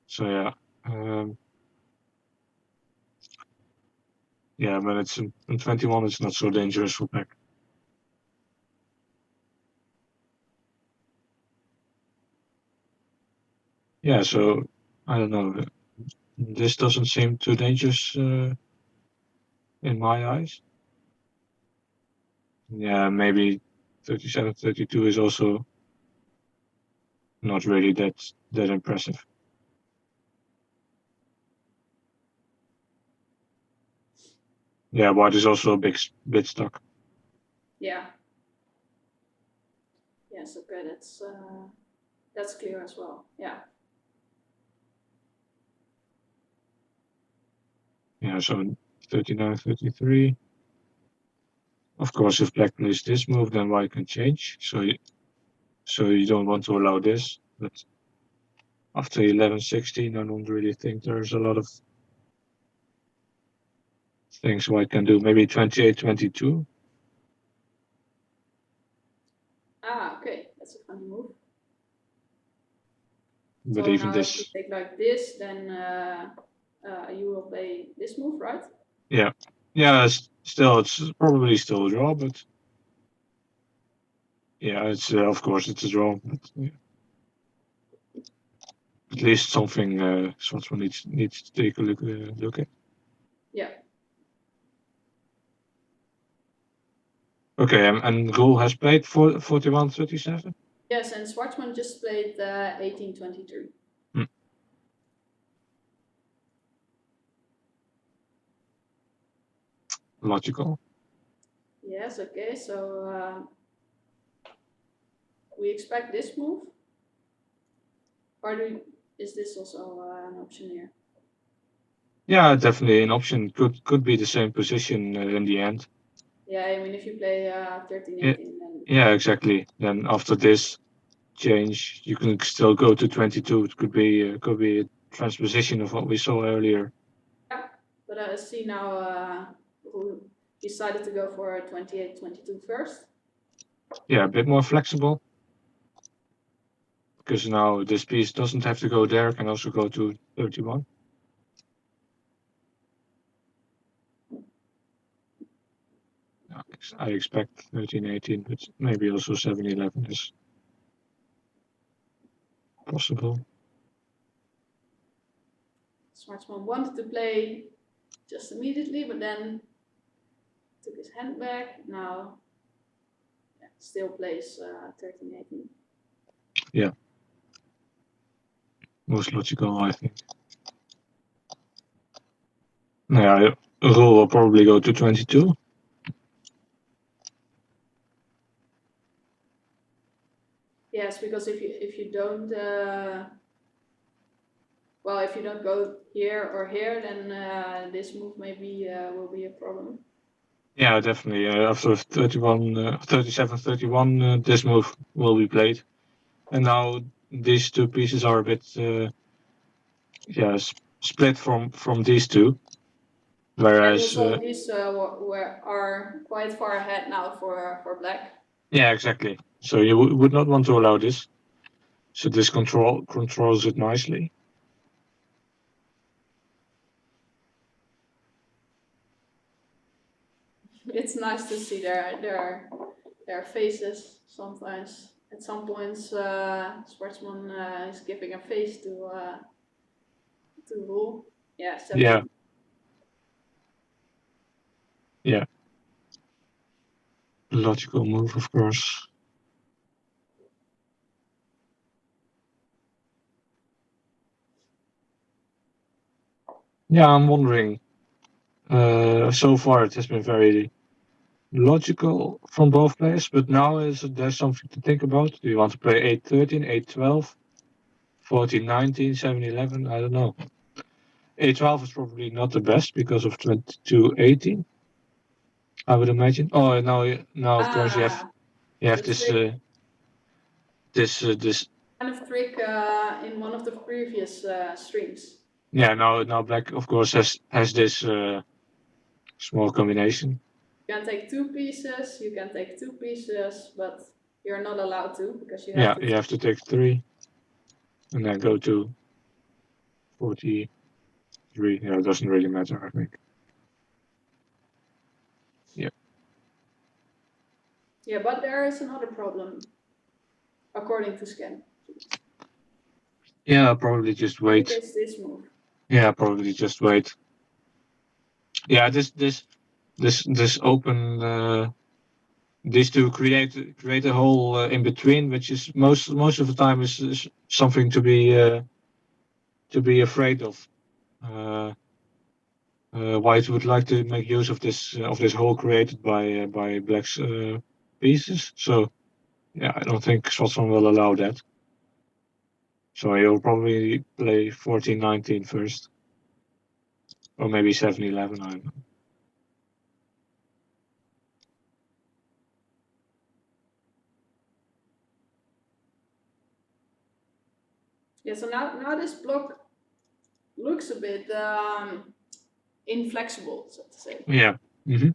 So yeah, yeah, when it's in 21, it's not so dangerous for black. Yeah, so I don't know. This doesn't seem too dangerous in my eyes. Yeah, maybe 37, 32 is also not really that impressive. Yeah, white is also a bit stuck. Yeah. Yes, okay, that's clear as well. Yeah. Yeah, so 39, 33. Of course, if black plays this move, then white can change. So you don't want to allow this. But after 11, 16, I don't really think there's a lot of things white can do. Maybe 28, 22. Okay, that's a funny move. But so even now if you this, take like this, then you will play this move, right? yeah, it's probably still a draw, but yeah, it's of course it's a draw. But, yeah. At least something Schwartzman needs to take a look at. Yeah. Okay, and Roel has played 41, 37. Yes, and Schwartzman just played 1823. Logical. Yes, okay, so we expect this move. Or is this also an option here? Yeah, definitely an option. Could be the same position in the end. Yeah, I mean, if you play 13, 18, then... Yeah, exactly. Then after this change, you can still go to 22. It could be a transposition of what we saw earlier. Yeah, but I see now who decided to go for 28, 22 first. Yeah, a bit more flexible. Because now this piece doesn't have to go there, can also go to 31. I expect 13, 18, but maybe also 7, 11 is possible. Schwartzman wanted to play just immediately, but then took his hand back. Now, still plays 13, 18. Yeah. Most logical, I think. Yeah, Roel will probably go to 22. Yes, because if you don't if you don't go here or here, then this move maybe will be a problem. Yeah, definitely. After 31, 37, 31, this move will be played. And now these two pieces are a bit, split from these two. Whereas, also these are quite far ahead now for black. yeah, exactly. So you would not want to allow this. So this controls it nicely. It's nice to see their faces sometimes. At some points, Schwartzman is giving a face to Roel. Yeah, 7. Yeah. Yeah. Logical move, of course. Yeah, I'm wondering So far, it has been very logical from both players, but now there's something to think about. Do you want to play 8-13, 8-12, 14-19, 7-11? I don't know. 8-12 is probably not the best because of 22-18, I would imagine. Oh, now of course you have this kind of trick in one of the previous streams. Yeah, now black of course has this small combination. You can take 2 pieces, you can take 2 pieces, but you're not allowed to because you have to. You have to take 3 and then go to 43. Yeah, it doesn't really matter, I think. Yeah. Yeah, but there is another problem, according to Scan. Yeah, probably just wait. It's this move. Yeah, probably just wait. Yeah, this open these two create a hole in between, which is most of the time is something to be afraid of. White would like to make use of this hole created by black's pieces. So yeah, I don't think Schwarzman will allow that. So he'll probably play 14-19 first, or maybe 7-11. I don't know. Yeah, so now this block looks a bit inflexible, so to say. Yeah. Mm-hmm.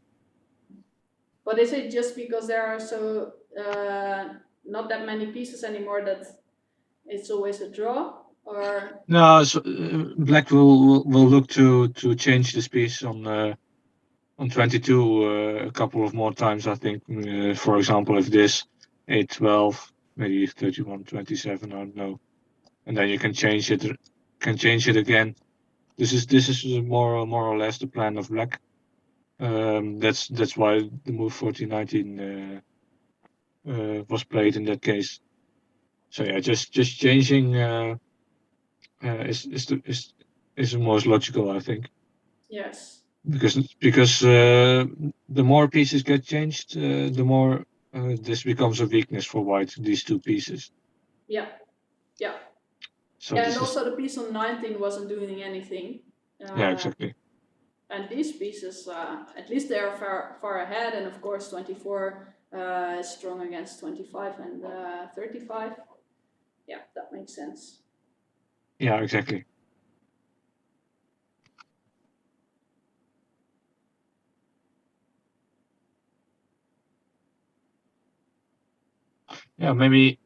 But is it just because there are so not that many pieces anymore that it's always a draw, or? No, so, black will look to change this piece on 22 a couple of more times, I think. For example, if this 8-12, maybe 31-27, I don't know, and then you can change it again. This is more or less the plan of black. That's why the move 14-19 was played in that case. So yeah, just changing is the most logical, I think. Yes. Because the more pieces get changed, the more this becomes a weakness for white. These 2 pieces. Yeah. So and also the piece on 19 wasn't doing anything. Yeah, exactly. And these pieces, at least they are far ahead, and of course 24 is strong against 25 and 35. Yeah, that makes sense. Yeah, exactly. Yeah, maybe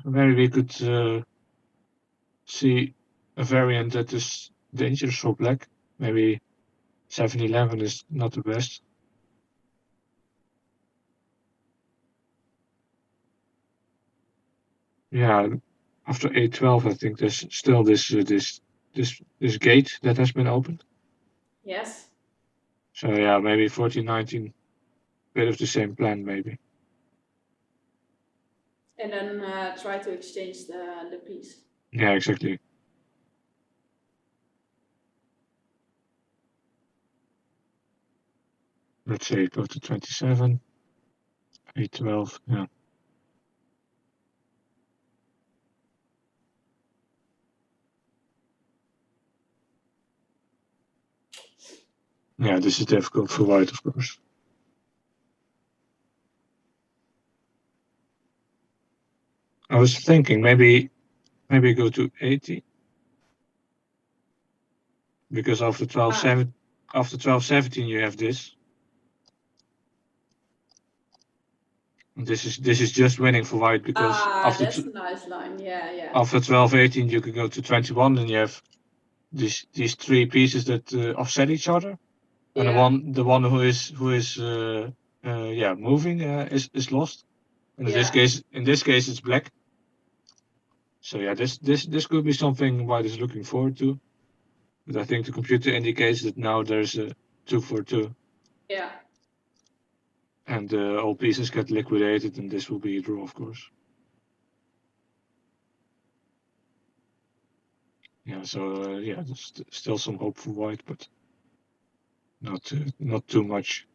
we could see a variant that is dangerous for black. Maybe 7-11 is not the best. Yeah, after 8-12, I think there's still this gate that has been opened. Yes. So yeah, maybe 14-19, bit of the same plan, maybe. And then try to exchange the piece. Yeah, exactly. Let's say go to 27, 8-12, yeah. Yeah, this is difficult for white, of course. I was thinking maybe go to 80. Because after 12-17 you have this. And this is just winning for white because after that's a nice line. Yeah. After 12-18 you can go to 21 and you have these 3 pieces that offset each other. And the one who is moving is lost. And in this case it's black. So yeah, this could be something white is looking forward to. But I think the computer indicates that now there's a 2-4-2. Yeah. And all pieces get liquidated, and this will be a draw, of course. Yeah, so there's still some hope for white, but not too much.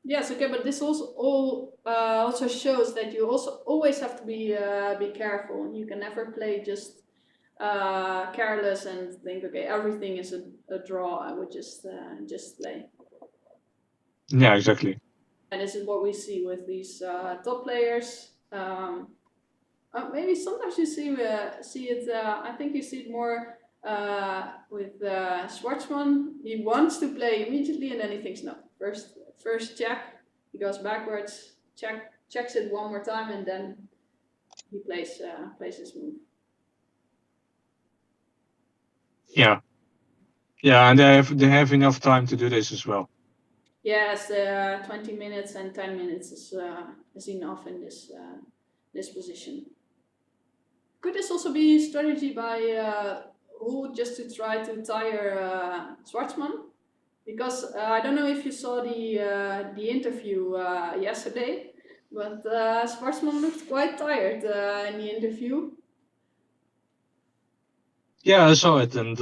Yes, okay, but this also shows that you also always have to be careful. You can never play just careless and think, okay, everything is a draw. I would just play. Yeah, exactly. And this is what we see with these top players. Maybe sometimes you see it. I think you see it more with Schwartzman. He wants to play immediately, and then he thinks, no, first check. He goes backwards, checks it one more time, and then he plays his move. Yeah, and they have enough time to do this as well. Yes, 20 minutes and 10 minutes is enough in this position. Could this also be strategy by Roel just to try to tire Schwartzman? Because I don't know if you saw the interview yesterday, but Schwartzman looked quite tired in the interview. Yeah, I saw it, and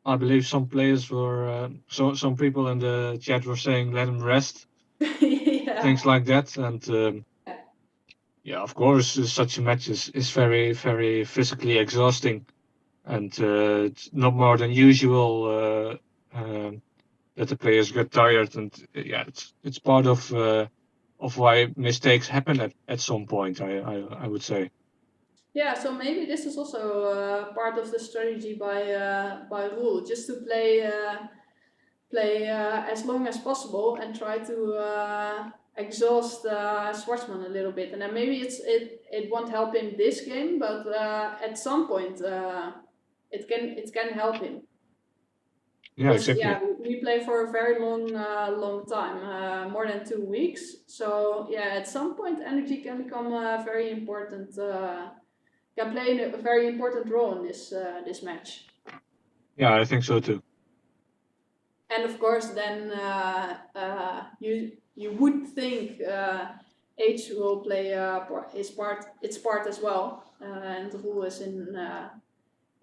I believe some players were, some people in the chat were saying let him rest, Yeah. things like that, and yeah, of course, such a match is very, very physically exhausting, and it's not more than usual that the players get tired, and yeah, it's part of why mistakes happen at some point. I would say. Yeah, so maybe this is also part of the strategy by Roel, just to play as long as possible and try to exhaust Schwartzman a little bit, and then maybe it won't help him this game, but at some point it can help him. Yeah, exactly. Yeah, we play for a very long time, more than 2 weeks. So yeah, at some point energy can become very important. Can play a very important role in this match. Yeah, I think so too. And of course, then you would think H will play its part as well, and Roel is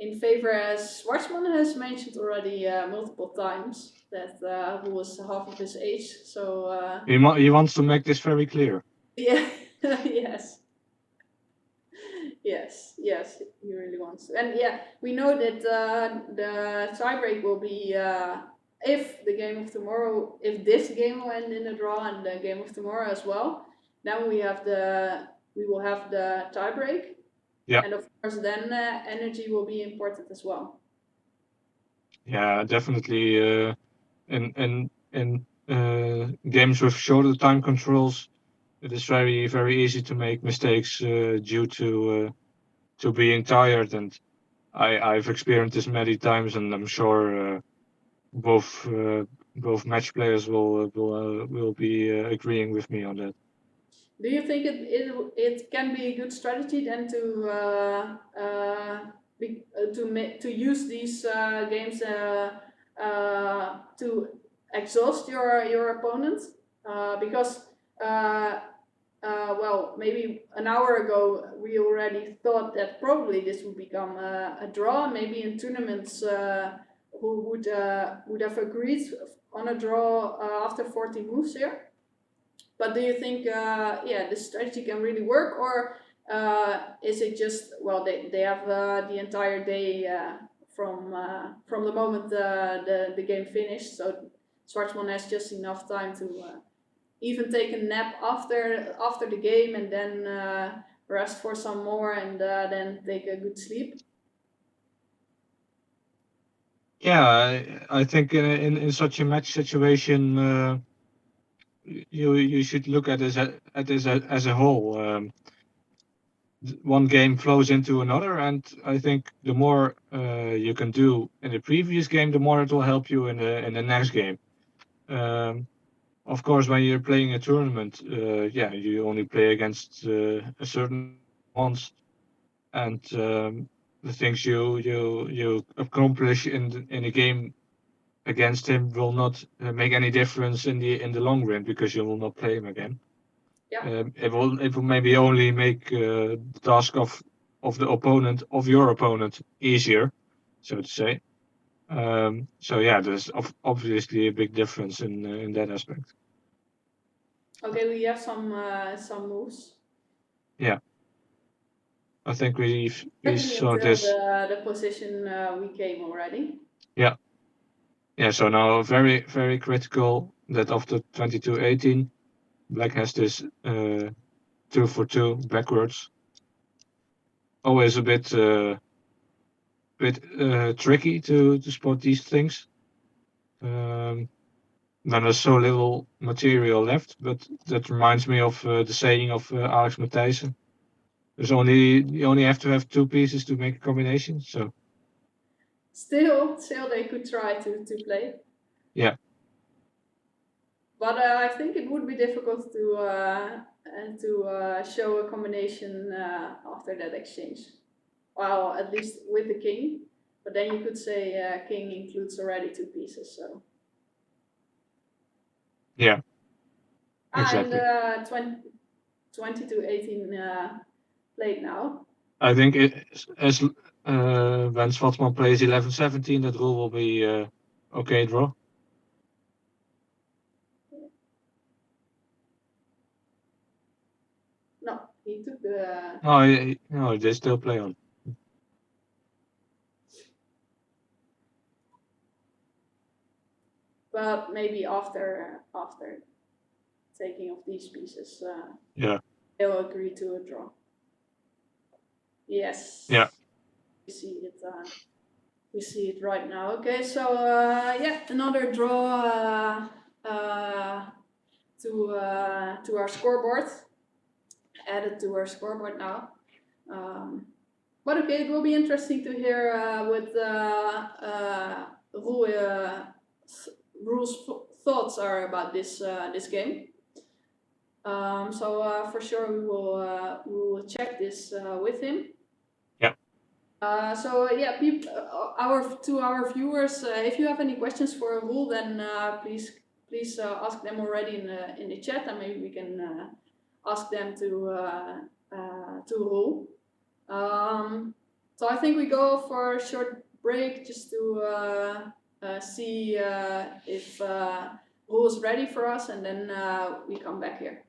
in favor, as Schwartzman has mentioned already multiple times, that Roel is half of his age. So He wants to make this very clear. yeah, yes, he really wants to. And yeah, we know that the tiebreak will be if the game of tomorrow, if this game will end in a draw and the game of tomorrow as well, then we will have the tiebreak. Yeah. And of course, then energy will be important as well. Yeah, definitely. In games with shorter time controls, it is very, very easy to make mistakes due to being tired, and I've experienced this many times, and I'm sure both match players will be agreeing with me on that. Do you think it can be a good strategy then to use these games to exhaust your opponent? Because well, maybe an hour ago we already thought that probably this would become a draw. Maybe in tournaments who would have agreed on a draw after 40 moves here. But do you think, this strategy can really work, or is it just, well, they have the entire day from the moment the game finished, so Schwartzman has just enough time to even take a nap after the game and then rest for some more and then take a good sleep? Yeah, I think in such a match situation, you should look at this as a whole. One game flows into another, and I think the more you can do in the previous game, the more it will help you in the next game. Of course, when you're playing a tournament, yeah, you only play against a certain ones, and the things you accomplish in a game against him will not make any difference in the long run, because you will not play him again. Yeah. It will maybe only make the task of the opponent, of your opponent, easier, so to say. So yeah, there's obviously a big difference in that aspect. Okay, we have some moves. I think we Checking saw until this. the position we came already. Yeah. So now very, very critical that after 22-18, black has this 2-for-2 backwards. Always a bit tricky to spot these things. When there's so little material left, but that reminds me of the saying of Alex Matthijssen. You only have to have 2 pieces to make a combination. So Still they could try to play. Yeah. But I think it would be difficult to show a combination after that exchange. Well, at least with the king. But then you could say king includes already 2 pieces. So. Yeah. Exactly. And 22-18 played now. I think as when Schwartzman plays 11-17, that rule will be okay draw. No, he took the. No, they still play on. But maybe after taking of these pieces, Yeah. they'll agree to a draw. Yes. Yeah. We see it. We see it right now. Okay, so yeah, another draw to our scoreboard. Added to our scoreboard now. But okay, it will be interesting to hear what Roel's thoughts are about this game. So for sure we will check this with him. Yeah. So yeah, to our viewers, if you have any questions for Roel, then please ask them already in the chat, and maybe we can ask them to Roel. So I think we go for a short break just to see if Roel is ready for us, and then we come back here.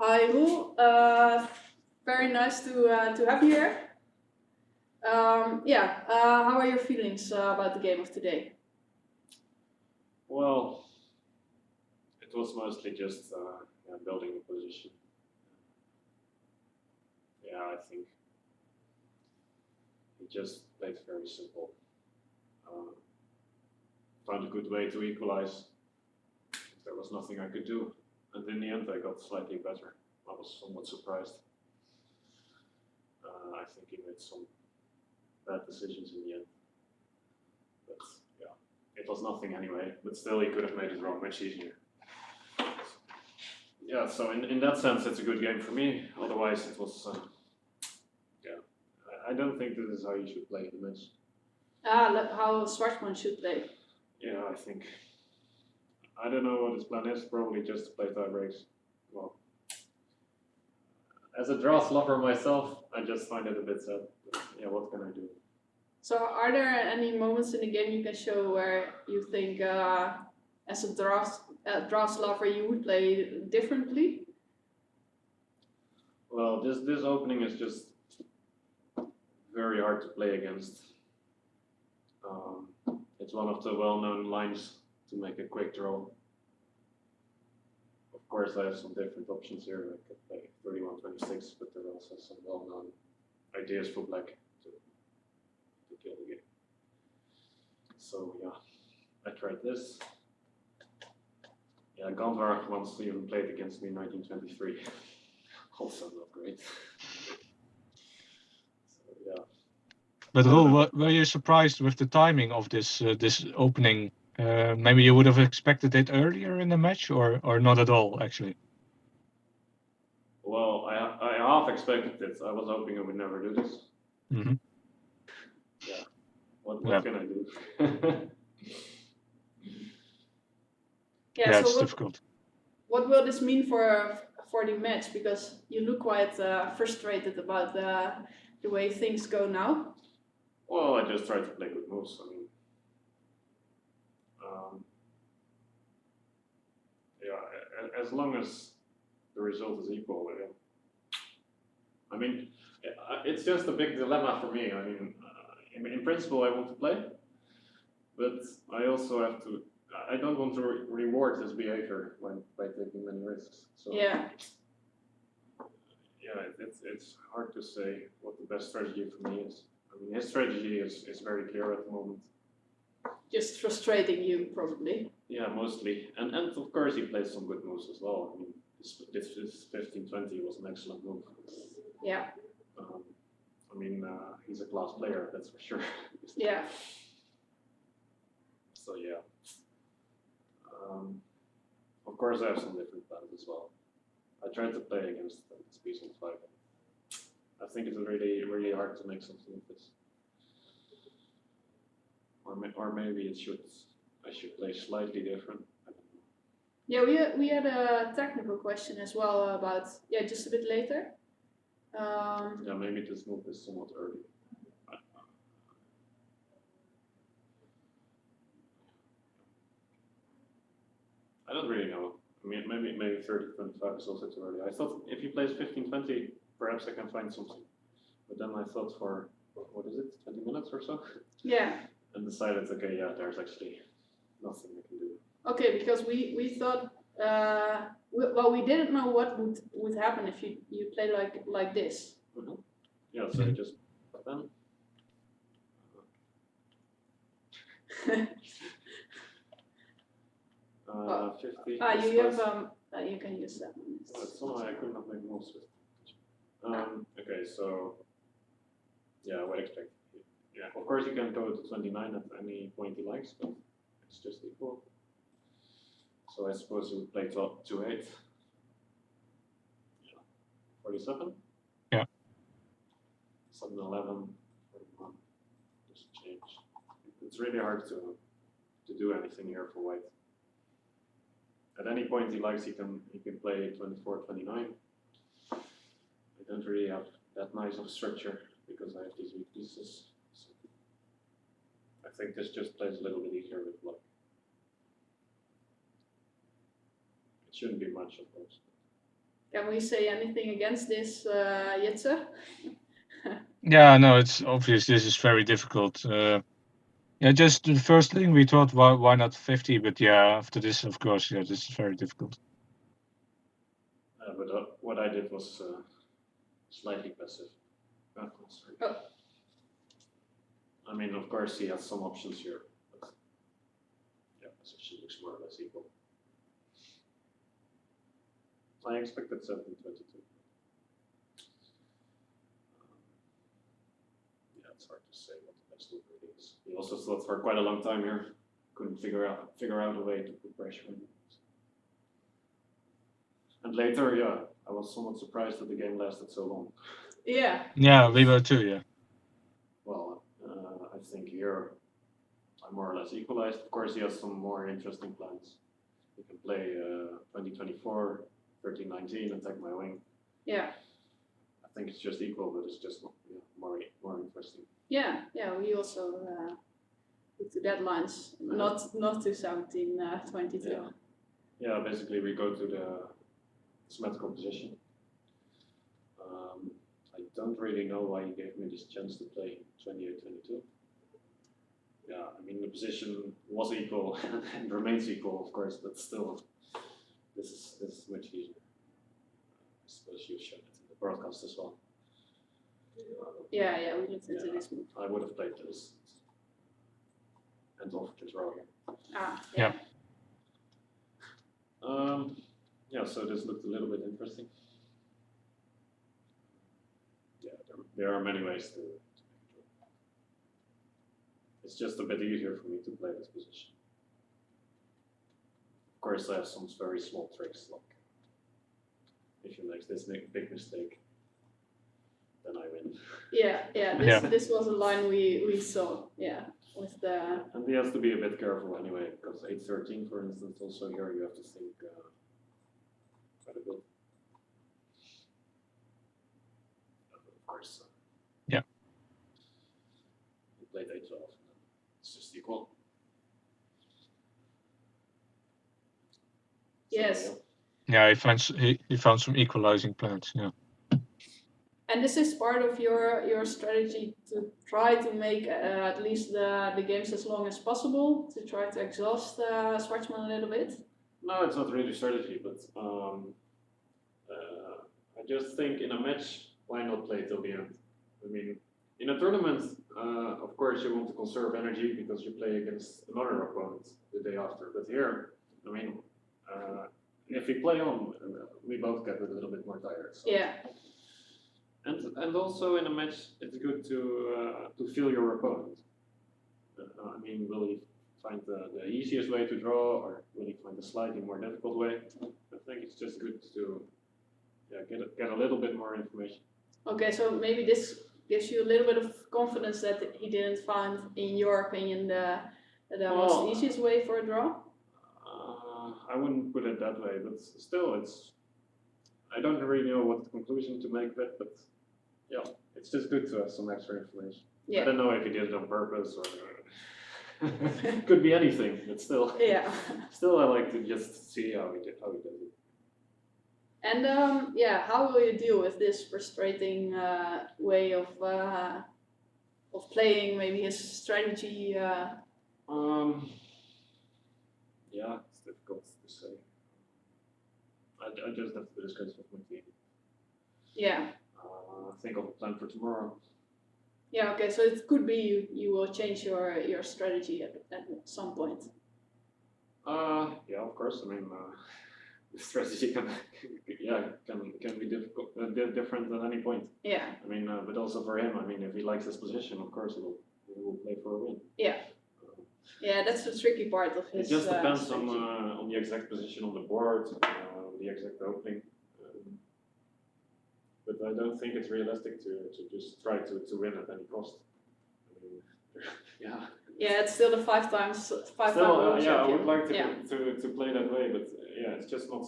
Hi, Roel. Very nice to have you here. How are your feelings about the game of today? Well, it was mostly just building a position. Yeah, I think he just played very simple. Found a good way to equalize. There was nothing I could do. And in the end, I got slightly better. I was somewhat surprised. I think he made some bad decisions in the end. But yeah, it was nothing anyway. But still, he could have made it wrong much easier. Yeah, so in that sense, it's a good game for me. Otherwise, it was, I don't think this is how you should play in the match. How Schwarzman should play. Yeah, I don't know what his plan is, probably just to play tie breaks. Well, as a draws lover myself, I just find it a bit sad. But yeah, what can I do? So, are there any moments in the game you can show where you think, as a draws lover, you would play differently? Well, this opening is just very hard to play against. It's one of the well-known lines to make a quick draw. Of course, I have some different options here. I could play 31-26, but there are also some well-known ideas for black to kill the game. So yeah, I tried this. Yeah, Gandvar once even played against me in 1923. Also not great. So yeah. But Roel, were you surprised with the timing of this opening? Maybe you would have expected it earlier in the match, or not at all, actually. Well, I half expected it. I was hoping I would never do this. Mm-hmm. Yeah. What can I do? Yeah, so it's difficult. What will this mean for the match? Because you look quite frustrated about the way things go now. Well, I just tried to play good moves. I mean, as long as the result is equal, I mean, it's just a big dilemma for me. I mean, in principle, I want to play, but I also have to. I don't want to reward his behavior by taking many risks. So Yeah. Yeah, it's hard to say what the best strategy for me is. I mean, his strategy is very clear at the moment. Just frustrating you, probably. Yeah, mostly. And of course he plays some good moves as well. I mean, this 15-20 was an excellent move. Yeah. I mean, he's a class player, that's for sure. Yeah. So yeah. Of course I have some different plans as well. I tried to play against this piece on 5. I think it's really, really hard to make something of this. Or maybe I should play slightly different. I don't know. Yeah, we had a technical question as well about just a bit later. Yeah, maybe this move is somewhat early. I don't really know. I mean, maybe 30-25 is also too early. I thought if he plays 15-20, perhaps I can find something. But then I thought for, what is it, 20 minutes or so? Yeah. And decided, okay, yeah, there's actually nothing I can do. Okay, because we thought, we didn't know what would happen if you play like this. Mm-hmm. Yeah, so I just then. 50. You have you can use that one. But somehow I could not make moves with. Okay, so yeah, I would expect. Yeah, of course you can go to 29 at any point he likes, but it's just equal. So I suppose you would play to 8. 47? Yeah. 7, 11, 41. Just change. It's really hard to do anything here for white. At any point he likes, he can play 24, 29. I don't really have that nice of structure because I have these weak pieces. So I think this just plays a little bit easier with luck. It shouldn't be much, of course. Can we say anything against this, Jitse? Yeah, no, it's obvious this is very difficult. Yeah, just the first thing we thought, why not 50? But yeah, after this, of course, yeah, this is very difficult. But what I did was slightly passive. Sorry. Oh. I mean, of course, he has some options here. But yeah, position looks more or less equal. I expected 17-22. Yeah, it's hard to say what the best move really is. He also thought for quite a long time here. Couldn't figure out a way to put pressure in. And later, yeah, I was somewhat surprised that the game lasted so long. Yeah. Yeah, we were too, yeah. Well, I think here I'm more or less equalized. Of course, he has some more interesting plans. He can play 2024, 13-19, attack my wing. Yeah. I think it's just equal, but it's just more interesting. Yeah. We also put the deadlines, not to 17-22. Yeah, basically we go to the symmetrical position. I don't really know why he gave me this chance to play 28-22. Yeah, I mean the position was equal and remains equal, of course, but still, this is much easier. I suppose you showed it in the broadcast as well. Yeah, we looked into this move. I would have played this and offered to draw here. Yeah. Yeah, so this looked a little bit interesting. Yeah, there are many ways to make a draw. It's just a bit easier for me to play this position. Of course, I have some very small tricks, like if you make this big mistake, then I win. Yeah. This was a line we saw. Yeah, with the. And he has to be a bit careful anyway, because 8-13, for instance, also here you have to think quite a bit. Of course. Yeah. He played 8-12. It's just equal. Yes. So, Yeah, he found some equalizing plans. Yeah. And this is part of your strategy to try to make at least the games as long as possible, to try to exhaust Schwartzman a little bit? No, it's not really strategy, but I just think in a match, why not play till the end? I mean, in a tournament, of course you want to conserve energy because you play against another opponent the day after. But here, I mean, if we play on, we both get a little bit more tired. So. Yeah. And also in a match, it's good to feel your opponent. I mean, will he find the easiest way to draw, or will he find a slightly more difficult way? I think it's just good to get a little bit more information. Okay, so maybe this gives you a little bit of confidence that he didn't find, in your opinion, the was the easiest way for a draw? I wouldn't put it that way, but still, I don't really know what conclusion to make of it, but yeah, it's just good to have some extra information. Yeah. I don't know if he did it on purpose or could be anything, but still. Yeah. Still, I like to just see how he does it. And how will you deal with this frustrating way of playing? Maybe his strategy. Yeah, it's difficult to say. I just have to discuss with my team. Yeah. Think of a plan for tomorrow. Yeah. Okay. So it could be you will change your strategy at some point. Yeah, of course. I mean, the strategy can be difficult, different at any point. Yeah, I mean, but also for him, I mean, if he likes his position, of course he will play for a win. yeah. Yeah, that's the tricky part of It his. just depends strategy. on the exact position on the board, the exact opening. But I don't think it's realistic to just try to win at any cost. I mean, yeah. Yeah, it's still the five times Still, world yeah, I champion. would like Yeah. to play that way, but it's just not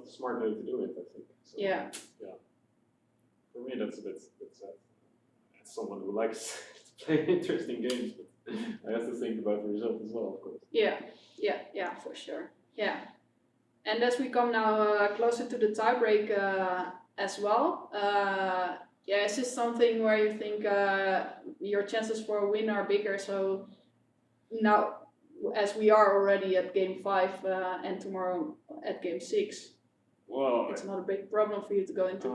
the smart way to do it, I think. So, Yeah. For me, that's a bit sad. As someone who likes to play interesting games, but I have to think about the result as well, of course. Yeah, for sure. Yeah. And as we come now closer to the tiebreak as well, is this something where you think your chances for a win are bigger? So now, as we are already at game 5 and tomorrow at game 6, Well, it's not a big problem for you to go into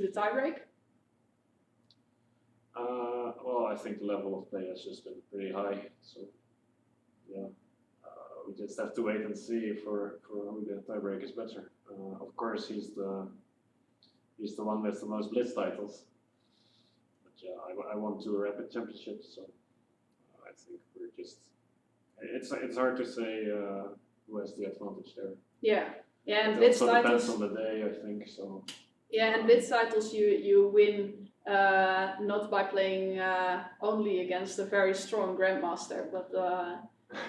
the tiebreak? well, I think the level of play has just been pretty high, so yeah. We just have to wait and see for who the tiebreak is better. Of course, he's the one with the most Blitz titles. But yeah, I won 2 Rapid Championships, so I think we're just. It's hard to say who has the advantage there. Yeah, and It Blitz also depends titles. on the day, I think. So. Yeah, and Blitz titles you win not by playing only against a very strong grandmaster, but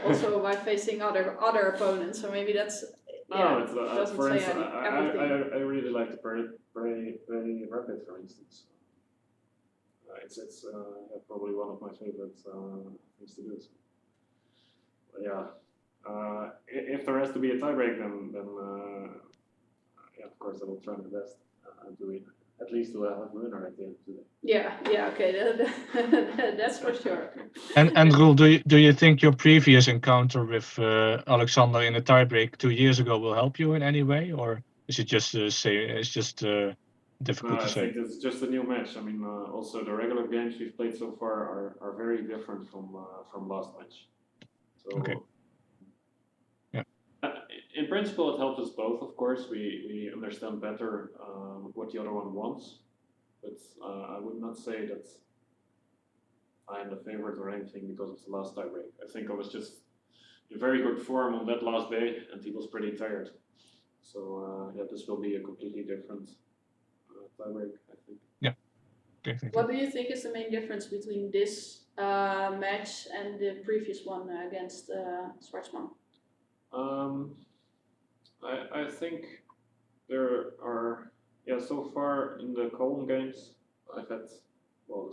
also by facing other opponents. So maybe that's doesn't for say instance, everything. I really like to play Rapid, for instance. It's probably one of my favorite things to do. So. But yeah, if there has to be a tiebreak, then of course I will try my best to win. At least we'll have a winner at the end of the day. Yeah, okay, that's for sure. And Roel, do you think your previous encounter with Alexander in the tiebreak 2 years ago will help you in any way, or is it just it's just difficult to I say? think it's just a new match. I mean, also the regular games we've played so far are very different from last match. So, Okay. Yeah. In principle, it helps us both. Of course, we understand better what the other one wants, but I would not say that I am the favorite or anything because of the last tiebreak. I think I was just in very good form on that last day, and he was pretty tired. So this will be a completely different tiebreak, I think. Yeah. Okay, thank you. What do you think is the main difference between this match and the previous one against Schwartzman? I think there are, so far in the Colm games, I've had, a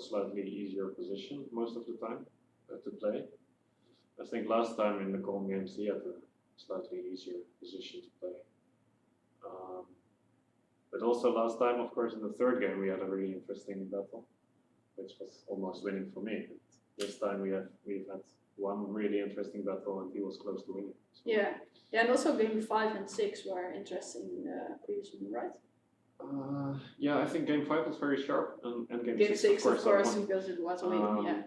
slightly easier position most of the time to play. I think last time in the Colm games, he had a slightly easier position to play. But also last time, of course, in the third game, we had a really interesting battle, which was almost winning for me. But this time we've had one really interesting battle, and he was close to winning. So. Yeah, and also game 5 and 6 were interesting previously, right? I think game 5 was very sharp, and game 6 of course, I won. because it was a win, yeah.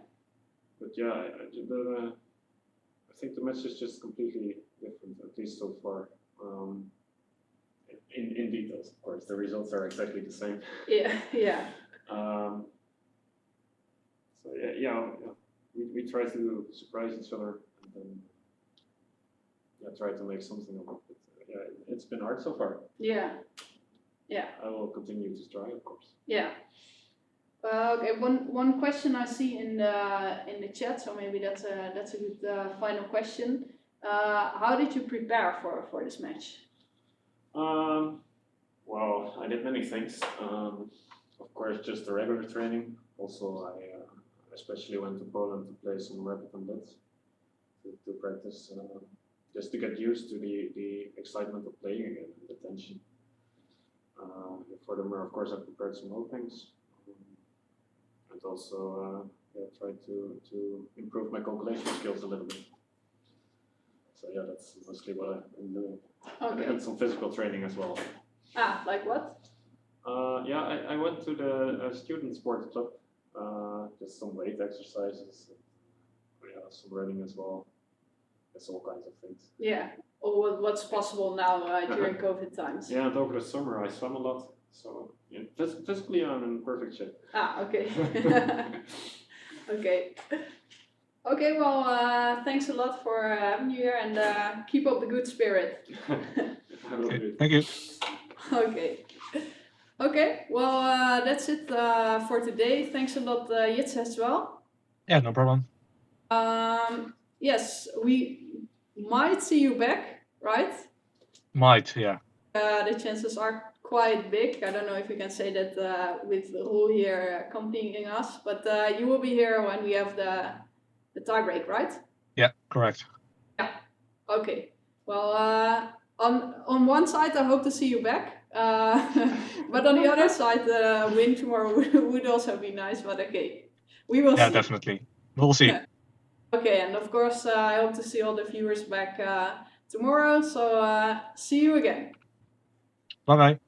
But yeah, I think the match is just completely different, at least so far. In details, of course, the results are exactly the same. Yeah. So we try to surprise each other and then try to make something of it. But it's been hard so far. Yeah. I will continue to try, of course. Yeah. Okay. One question I see in the chat, so maybe that's a good final question. How did you prepare for this match? Well, I did many things. Of course, just the regular training. Also, I especially went to Poland to play some Rapid and Blitz to practice, just to get used to the excitement of playing again, and the tension. Furthermore, of course, I prepared some openings, and also tried to improve my calculation skills a little bit. So that's mostly what I've been doing. Okay. And some physical training as well. Like what? I went to the student sports club, just some weight exercises, some running as well. It's all kinds of things. Yeah. Or what's possible now during COVID times. Yeah, and over the summer I swam a lot, so yeah, physically I'm in perfect shape. Ah, okay. Okay. Okay, well, thanks a lot for having you here, and keep up the good spirit. I will Okay, do it. thank you. Okay. Okay, well, that's it for today. Thanks a lot, Jits, as well. Yeah, no problem. Yes, we might see you back, right? Might, yeah. The chances are quite big. I don't know if you can say that with Roel here accompanying us, but you will be here when we have the tie-break, right? Yeah, correct. Okay. Well, on one side, I hope to see you back. But on the other side, win tomorrow would also be nice. But okay, we will Yeah, see. definitely. We'll see. Okay, and of course, I hope to see all the viewers back tomorrow. So see you again. Bye bye.